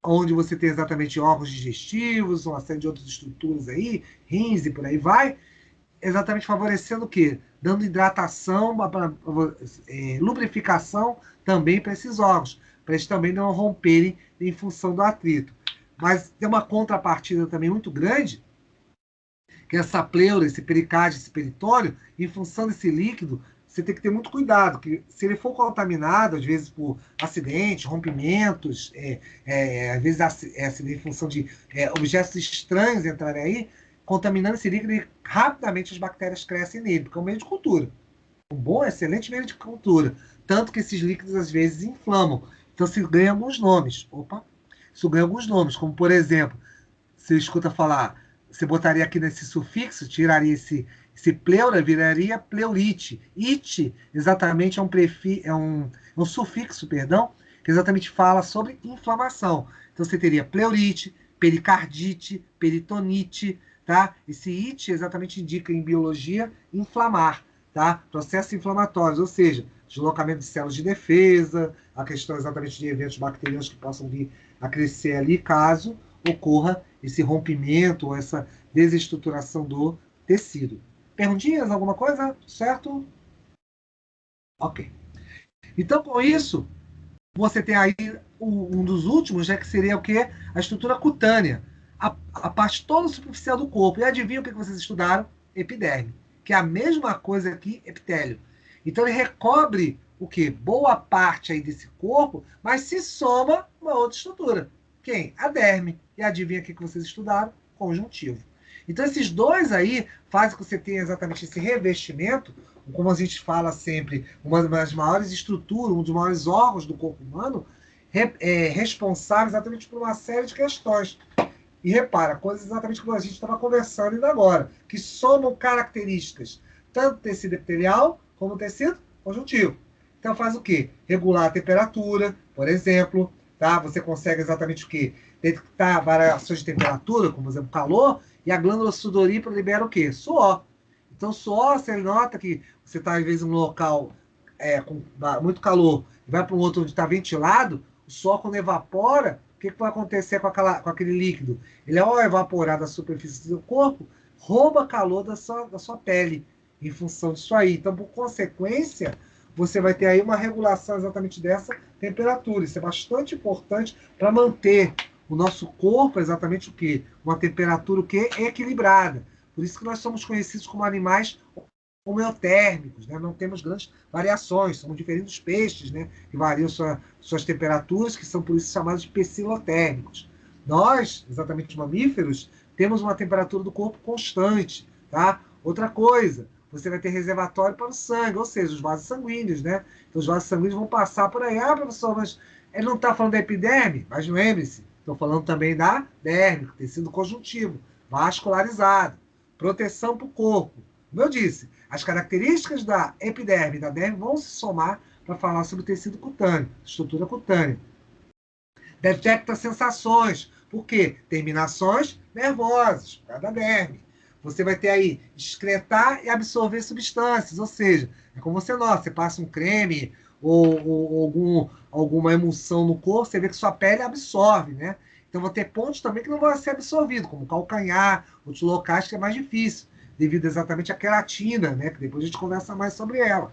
onde você tem exatamente órgãos digestivos, uma série de outras estruturas aí, rins e por aí vai, exatamente favorecendo o quê? Dando hidratação, lubrificação também para esses órgãos, para eles também não romperem em função do atrito. Mas tem uma contrapartida também muito grande, que é essa pleura, esse pericárdio, esse peritônio, em função desse líquido, você tem que ter muito cuidado, que se ele for contaminado, às vezes por acidentes, rompimentos, às vezes em função de objetos estranhos entrarem aí, contaminando esse líquido, e rapidamente as bactérias crescem nele, porque é um meio de cultura. Um bom, excelente meio de cultura. Tanto que esses líquidos, às vezes, inflamam. Então, se ganha alguns nomes. Isso ganha alguns nomes, como, por exemplo, você escuta falar, você botaria aqui nesse sufixo, tiraria esse pleura, viraria pleurite. It, exatamente, é um sufixo, perdão, que exatamente fala sobre inflamação. Então, você teria pleurite, pericardite, peritonite, tá? Esse it exatamente indica em biologia inflamar, tá? Processos inflamatórios, ou seja, deslocamento de células de defesa, a questão exatamente de eventos bacterianos que possam vir a crescer ali, caso ocorra esse rompimento ou essa desestruturação do tecido. Perguntinhas? Alguma coisa? Certo? Ok. Então, com isso, você tem aí um dos últimos, né, que seria o quê? A estrutura cutânea. A parte toda superficial do corpo. E adivinha o que vocês estudaram? Epiderme. Que é a mesma coisa que epitélio. Então, ele recobre o quê? Boa parte aí desse corpo, mas se soma uma outra estrutura. Quem? A derme. E adivinha o que vocês estudaram? Conjuntivo. Então, esses dois aí fazem com que você tenha exatamente esse revestimento, como a gente fala sempre, uma das maiores estruturas, um dos maiores órgãos do corpo humano, responsável exatamente por uma série de questões. E repara, coisas exatamente como a gente estava conversando ainda agora, que somam características, tanto tecido epitelial como tecido conjuntivo. Então faz o quê? Regular a temperatura, por exemplo, tá? Você consegue exatamente o quê? Detectar variações de temperatura, como por exemplo calor, e a glândula sudorípara libera o quê? Suor. Então suor, você nota que você está às vezes em um local com muito calor, e vai para um outro onde está ventilado, o suor quando evapora, o que vai acontecer com aquele líquido? Ele, ao evaporar da superfície do corpo, rouba calor da sua pele, em função disso aí. Então, por consequência, você vai ter aí uma regulação exatamente dessa temperatura. Isso é bastante importante para manter o nosso corpo é exatamente o quê? Uma temperatura o quê? Equilibrada. Por isso que nós somos conhecidos como animais homeotérmicos, né? Não temos grandes variações, somos diferentes dos peixes, né? Que variam suas temperaturas, que são por isso chamados de pecilotérmicos. Nós, exatamente os mamíferos, temos uma temperatura do corpo constante, tá? Outra coisa, você vai ter reservatório para o sangue, ou seja, os vasos sanguíneos, né? Então, os vasos sanguíneos vão passar por aí. Ah, professor, mas ele não está falando da epiderme? Mas lembre-se, estou falando também da derme, tecido conjuntivo, vascularizado, proteção para o corpo. Como eu disse, as características da epiderme e da derme vão se somar para falar sobre o tecido cutâneo, estrutura cutânea. Detecta sensações, por quê? Terminações nervosas, por causa da derme. Você vai ter aí excretar e absorver substâncias, ou seja, é como você nota, você passa um creme ou alguma emulsão no corpo, você vê que sua pele absorve, né? Então vão ter pontos também que não vão ser absorvidos, como calcanhar, outros locais que é mais difícil, devido exatamente à queratina, né? Que depois a gente conversa mais sobre ela.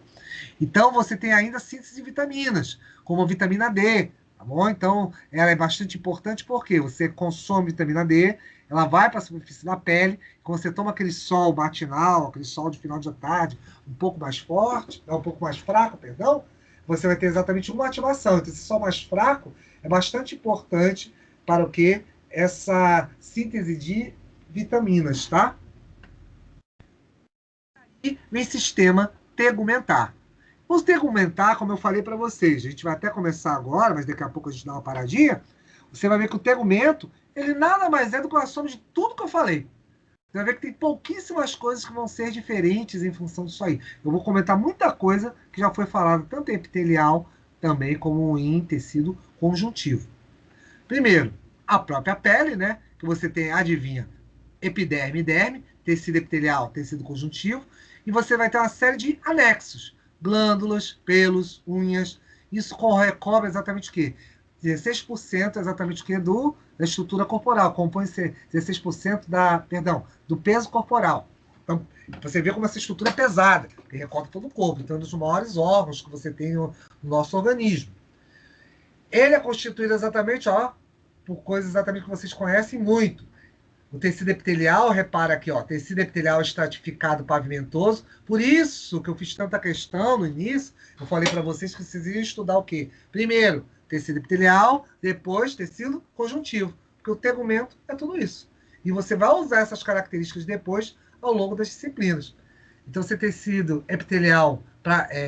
Então você tem ainda síntese de vitaminas, como a vitamina D, tá bom? Então ela é bastante importante porque você consome vitamina D, ela vai para a superfície da pele, quando você toma aquele sol matinal, aquele sol de final de tarde, um pouco mais forte, um pouco mais fraco, perdão, você vai ter exatamente uma ativação. Então esse sol mais fraco é bastante importante para o que? Essa síntese de vitaminas, tá? E vem sistema tegumentar. O tegumentar, como eu falei para vocês, a gente vai até começar agora, mas daqui a pouco a gente dá uma paradinha, você vai ver que o tegumento, ele nada mais é do que a soma de tudo que eu falei. Você vai ver que tem pouquíssimas coisas que vão ser diferentes em função disso aí. Eu vou comentar muita coisa que já foi falada, tanto em epitelial, também como em tecido conjuntivo. Primeiro, a própria pele, né? Que você tem, adivinha, epiderme e derme, tecido epitelial, tecido conjuntivo, e você vai ter uma série de anexos, glândulas, pelos, unhas. Isso recobre exatamente o quê? 16% exatamente o quê? Da estrutura corporal, compõe 16% do peso corporal. Então, você vê como essa estrutura é pesada, que recobre todo o corpo, então é um dos maiores órgãos que você tem no nosso organismo. Ele é constituído exatamente, por coisas exatamente que vocês conhecem muito. O tecido epitelial, repara aqui, tecido epitelial estratificado pavimentoso. Por isso que eu fiz tanta questão no início, eu falei para vocês que vocês iriam estudar o quê? Primeiro, tecido epitelial, depois tecido conjuntivo, porque o tegumento é tudo isso. E você vai usar essas características depois ao longo das disciplinas. Então, você tem tecido epitelial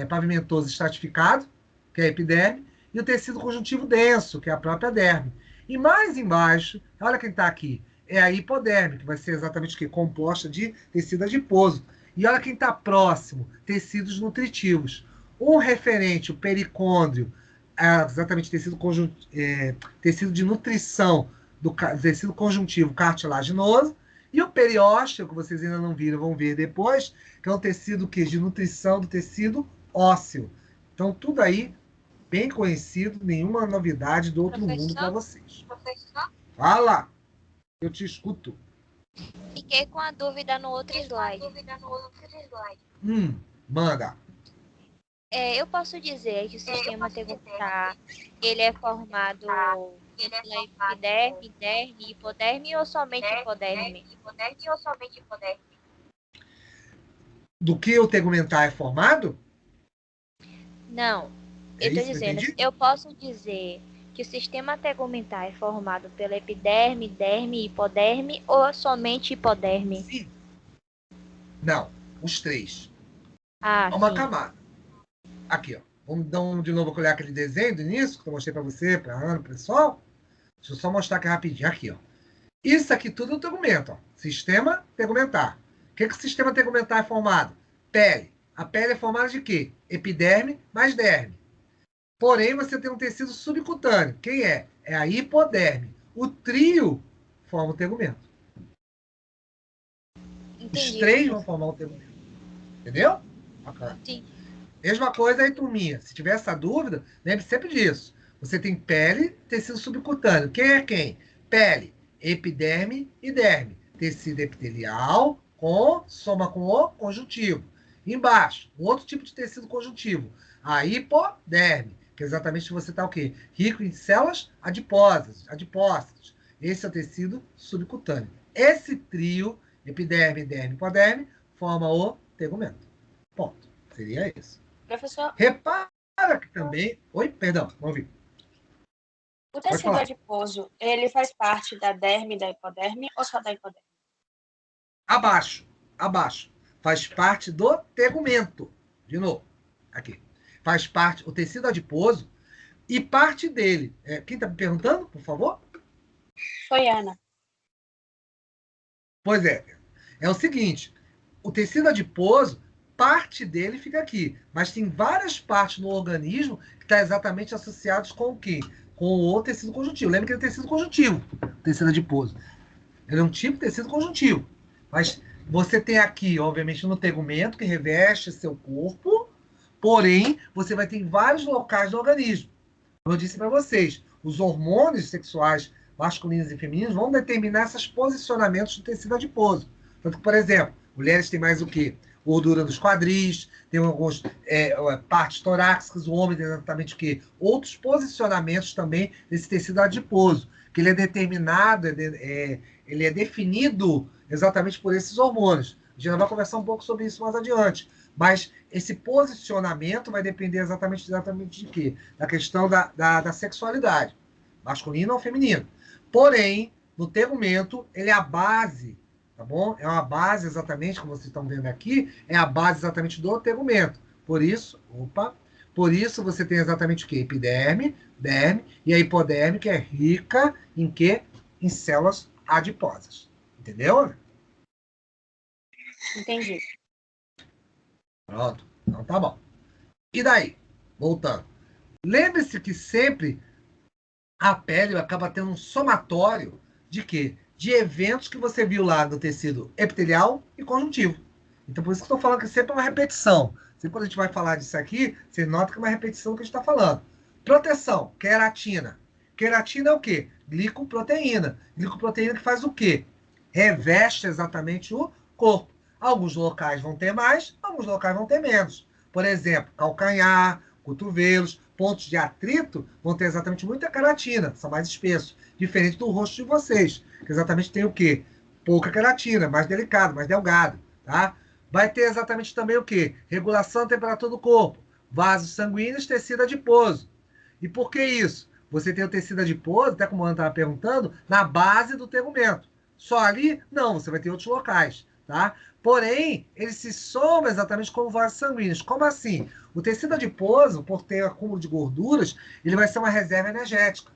pavimentoso estratificado, que é a epiderme, e o tecido conjuntivo denso, que é a própria derme. E mais embaixo, olha quem está aqui, é a hipoderme, que vai ser exatamente o quê? Composta de tecido adiposo. E olha quem está próximo, tecidos nutritivos. Um referente, o pericôndrio, exatamente tecido de nutrição do tecido conjuntivo cartilaginoso, e o periósteo, que vocês ainda não viram, vão ver depois, que é um tecido de nutrição do tecido ósseo. Então, tudo aí bem conhecido, nenhuma novidade do outro mundo para vocês. Professor? Fala! Eu te escuto. Fiquei com a dúvida no outro slide. Manda. Eu posso dizer que o sistema tegumentar, ele é formado pela epiderme, derme, hipoderme ou somente hipoderme? Do que o tegumentar é formado? Não. Eu estou dizendo, eu posso dizer que o sistema tegumentar é formado pela epiderme, derme, hipoderme ou somente hipoderme? Sim. Não, os três. Ah, uma sim. camada. Aqui, Vamos dar de novo olhar aquele desenho do início que eu mostrei para você, para a Ana, para o pessoal. Deixa eu só mostrar aqui rapidinho. Aqui, Isso aqui tudo é o tegumento, Sistema tegumentar. O que o sistema tegumentar é formado? Pele. A pele é formada de quê? Epiderme mais derme. Porém, você tem um tecido subcutâneo. Quem é? É a hipoderme. O trio forma o tegumento. Entendi. Os três vão formar o tegumento. Entendeu? Sim. Mesma coisa aí, turminha. Se tiver essa dúvida, lembre sempre disso. Você tem pele, tecido subcutâneo. Quem é quem? Pele, epiderme e derme. Tecido epitelial soma com o conjuntivo. Embaixo, um outro tipo de tecido conjuntivo. A hipoderme, que é exatamente você está o quê? Rico em células adipócitas. Esse é o tecido subcutâneo. Esse trio, epiderme, derme, hipoderme, forma o tegumento. Ponto. Seria isso. Professor, Repara que também... Oi, perdão, vamos ouvir. o tecido adiposo, ele faz parte da derme e da hipoderme ou só da hipoderme? Abaixo. Faz parte do tegumento. De novo, aqui. Faz parte, o tecido adiposo e parte dele. Quem está me perguntando, por favor? Foi Ana. Pois é. É o seguinte, o tecido adiposo, parte dele fica aqui, mas tem várias partes no organismo que estão exatamente associadas com o quê? Com o tecido conjuntivo. Lembra que ele é tecido conjuntivo, o tecido adiposo. Ele é um tipo de tecido conjuntivo. Mas você tem aqui, obviamente, no tegumento, que reveste seu corpo, porém, você vai ter em vários locais do organismo. Como eu disse para vocês, os hormônios sexuais masculinos e femininos vão determinar esses posicionamentos do tecido adiposo. Tanto que, por exemplo, mulheres têm mais o quê? Gordura nos quadris, tem algumas partes torácicas, o homem tem exatamente o quê? Outros posicionamentos também desse tecido adiposo, que ele é determinado, ele é definido exatamente por esses hormônios. A gente vai conversar um pouco sobre isso mais adiante. Mas esse posicionamento vai depender exatamente de quê? Da questão da sexualidade, masculina ou feminina. Porém, no tegumento, ele é a base, tá bom? É uma base exatamente, como vocês estão vendo aqui, é a base exatamente do tegumento. Por isso, você tem exatamente o quê? Epiderme, derme e a hipoderme, que é rica em quê? Em células adiposas. Entendeu? Entendi. Pronto. Então tá bom. E daí? Voltando. Lembre-se que sempre a pele acaba tendo um somatório de quê? De eventos que você viu lá no tecido epitelial e conjuntivo. Então, por isso que eu estou falando que sempre é uma repetição. Sempre quando a gente vai falar disso aqui, você nota que é uma repetição do que a gente está falando. Proteção, queratina. Queratina é o quê? Glicoproteína. Glicoproteína que faz o quê? Reveste exatamente o corpo. Alguns locais vão ter mais, alguns locais vão ter menos. Por exemplo, calcanhar, cotovelos, pontos de atrito vão ter exatamente muita queratina, são mais espessos, diferente do rosto de vocês, que exatamente tem o quê? Pouca queratina, mais delicado, mais delgado, tá? Vai ter exatamente também o quê? Regulação da temperatura do corpo, vasos sanguíneos, tecido adiposo. E por que isso? Você tem o tecido adiposo, até como o Ana estava perguntando, na base do tegumento. Só ali? Não, você vai ter outros locais, tá? Porém, ele se soma exatamente como vasos sanguíneos. Como assim? O tecido adiposo, por ter acúmulo de gorduras, ele vai ser uma reserva energética.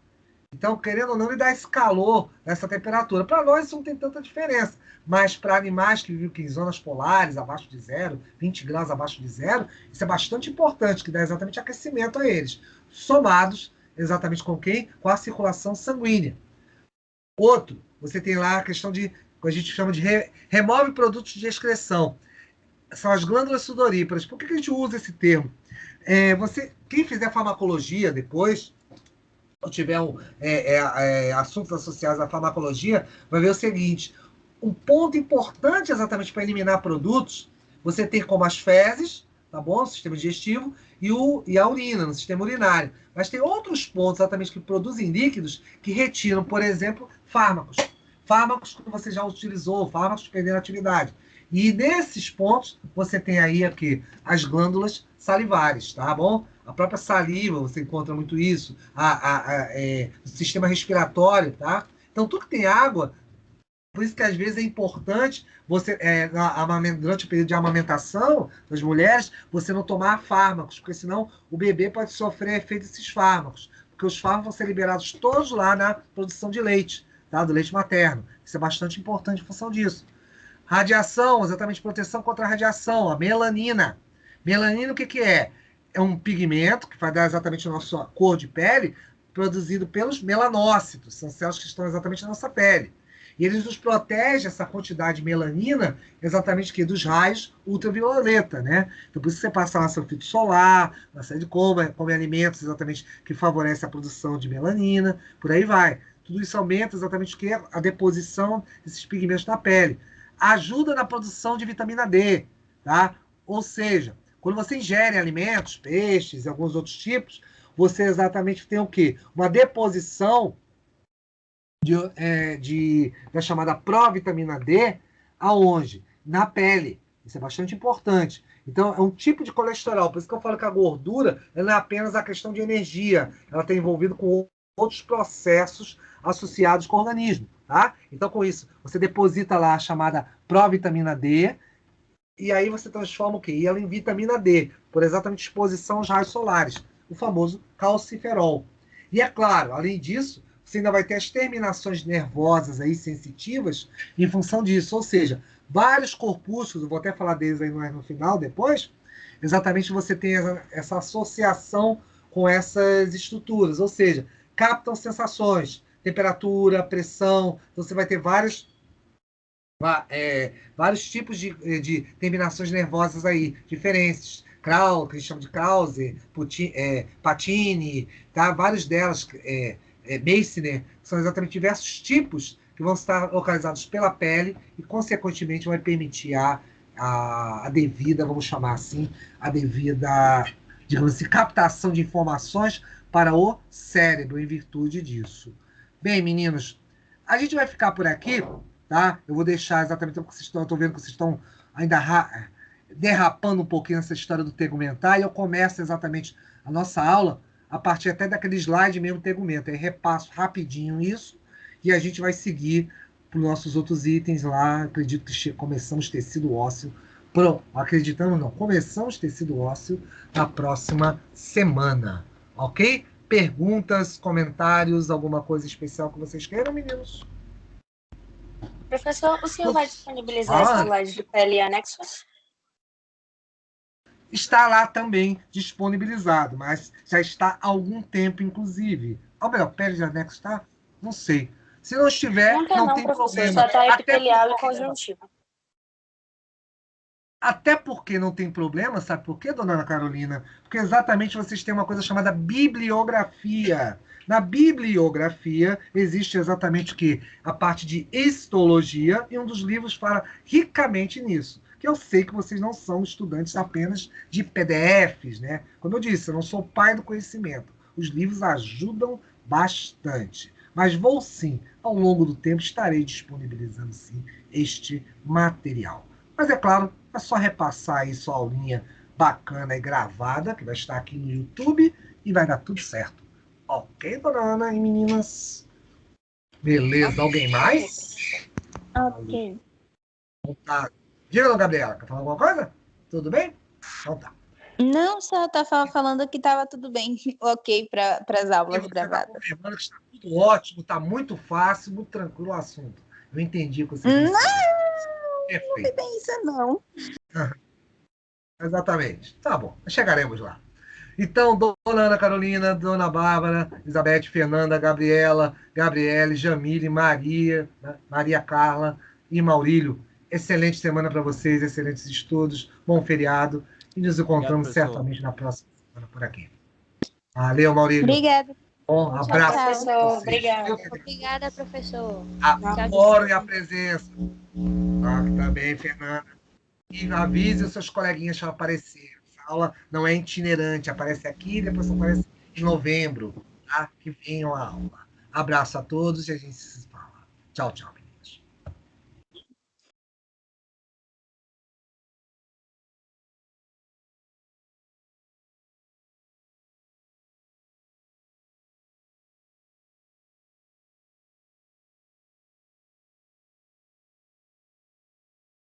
Então, querendo ou não, ele dá esse calor, essa temperatura. Para nós isso não tem tanta diferença, mas para animais que vivem em zonas polares, abaixo de zero, 20 graus abaixo de zero, isso é bastante importante, que dá exatamente aquecimento a eles, somados exatamente com quem? Com a circulação sanguínea. Outro, você tem lá a questão de, que a gente chama de remove produtos de excreção. São as glândulas sudoríparas. Por que a gente usa esse termo? Quem fizer farmacologia depois, ou tiver assuntos associados à farmacologia, vai ver o seguinte: um ponto importante exatamente para eliminar produtos, você tem como as fezes, tá bom? O sistema digestivo, e a urina, no sistema urinário. Mas tem outros pontos exatamente que produzem líquidos que retiram, por exemplo, fármacos. Fármacos que você já utilizou, fármacos que perderam atividade. E nesses pontos, você tem aí aqui as glândulas salivares, tá bom? A própria saliva, você encontra muito isso, o sistema respiratório, tá? Então, tudo que tem água, por isso que às vezes é importante você, durante o período de amamentação das mulheres, você não tomar fármacos, porque senão o bebê pode sofrer efeito desses fármacos, porque os fármacos vão ser liberados todos lá na produção de leite, tá? Do leite materno. Isso é bastante importante em função disso. Radiação, exatamente proteção contra a radiação, a melanina. Melanina o que é? É um pigmento que vai dar exatamente a nossa cor de pele, produzido pelos melanócitos, são células que estão exatamente na nossa pele. E eles nos protegem essa quantidade de melanina exatamente que dos raios ultravioleta, né? Então, por isso que você passa lá seu filtro solar, uma série de come alimentos exatamente que favorecem a produção de melanina, por aí vai. Tudo isso aumenta exatamente o que? A deposição desses pigmentos na pele. Ajuda na produção de vitamina D, tá? Ou seja, quando você ingere alimentos, peixes e alguns outros tipos, você exatamente tem o quê? Uma deposição da chamada provitamina D, aonde? Na pele. Isso é bastante importante. Então, é um tipo de colesterol. Por isso que eu falo que a gordura ela não é apenas a questão de energia. Ela está envolvida com outros processos associados com o organismo. Tá? Então, com isso, você deposita lá a chamada provitamina D, e aí você transforma o quê? E ela em vitamina D, por exatamente exposição aos raios solares, o famoso calciferol. E é claro, além disso, você ainda vai ter as terminações nervosas aí sensitivas em função disso, ou seja, vários corpúsculos, eu vou até falar deles aí no final, depois, exatamente você tem essa associação com essas estruturas, ou seja, captam sensações, temperatura, pressão, então você vai ter vários tipos de terminações nervosas aí, diferentes. Krause, que eles chamam de Krause, Patini, tá? Vários delas, Meissner, são exatamente diversos tipos que vão estar localizados pela pele e, consequentemente, vai permitir a devida, vamos chamar assim, a devida, digamos assim, captação de informações para o cérebro em virtude disso. Bem, meninos, a gente vai ficar por aqui, tá? Eu vou deixar exatamente porque vocês estão, eu tô vendo que vocês estão ainda derrapando um pouquinho nessa história do tegumentar, e eu começo exatamente a nossa aula a partir até daquele slide mesmo tegumento. Aí repasso rapidinho isso e a gente vai seguir para os nossos outros itens lá. Acredito que começamos tecido ósseo. Acreditamos não, começamos tecido ósseo na próxima semana, ok? Perguntas, comentários, alguma coisa especial que vocês queiram, meninos? Professor, o senhor vai disponibilizar esse slide de pele e anexos? Está lá também disponibilizado, mas já está há algum tempo, inclusive. Ou melhor, pele de anexo está? Não sei. Se não estiver, não tem professor, problema. Só está epitelial e conjuntivo. Até porque não tem problema, sabe por quê, dona Ana Carolina? Porque exatamente vocês têm uma coisa chamada bibliografia. Na bibliografia existe exatamente o quê? A parte de histologia, e um dos livros fala ricamente nisso. Que eu sei que vocês não são estudantes apenas de PDFs, né? Como eu disse, eu não sou pai do conhecimento. Os livros ajudam bastante. Mas vou sim, ao longo do tempo, estarei disponibilizando sim este material. Mas é claro, é só repassar aí sua aulinha bacana e gravada, que vai estar aqui no YouTube, e vai dar tudo certo. Ok, dona Ana e meninas? Beleza, alguém mais? Ok. Então tá. Diga, Gabriela, quer falar alguma coisa? Tudo bem? Então tá. Não, só tá falando que estava tudo bem, ok, para as aulas gravadas. Tá confirmando que está tudo ótimo, está muito fácil, muito tranquilo o assunto. Eu entendi o que você disse. Não foi bem isso, não. Exatamente. Tá bom, chegaremos lá. Então, dona Ana Carolina, dona Bárbara, Elizabeth, Fernanda, Gabriela, Gabriele, Jamile, Maria, Maria Carla e Maurílio, excelente semana para vocês, excelentes estudos, bom feriado, e nos encontramos certamente na próxima semana por aqui. Valeu, Maurílio. Obrigada. Bom abraço. Professor, obrigada. Obrigada, professor. Adoro a presença. Também, Fernanda. E avise os seus coleguinhas para aparecer. Essa aula não é itinerante, aparece aqui e depois aparece em novembro, tá? Que venham à aula. Abraço a todos e a gente se fala. Tchau, tchau.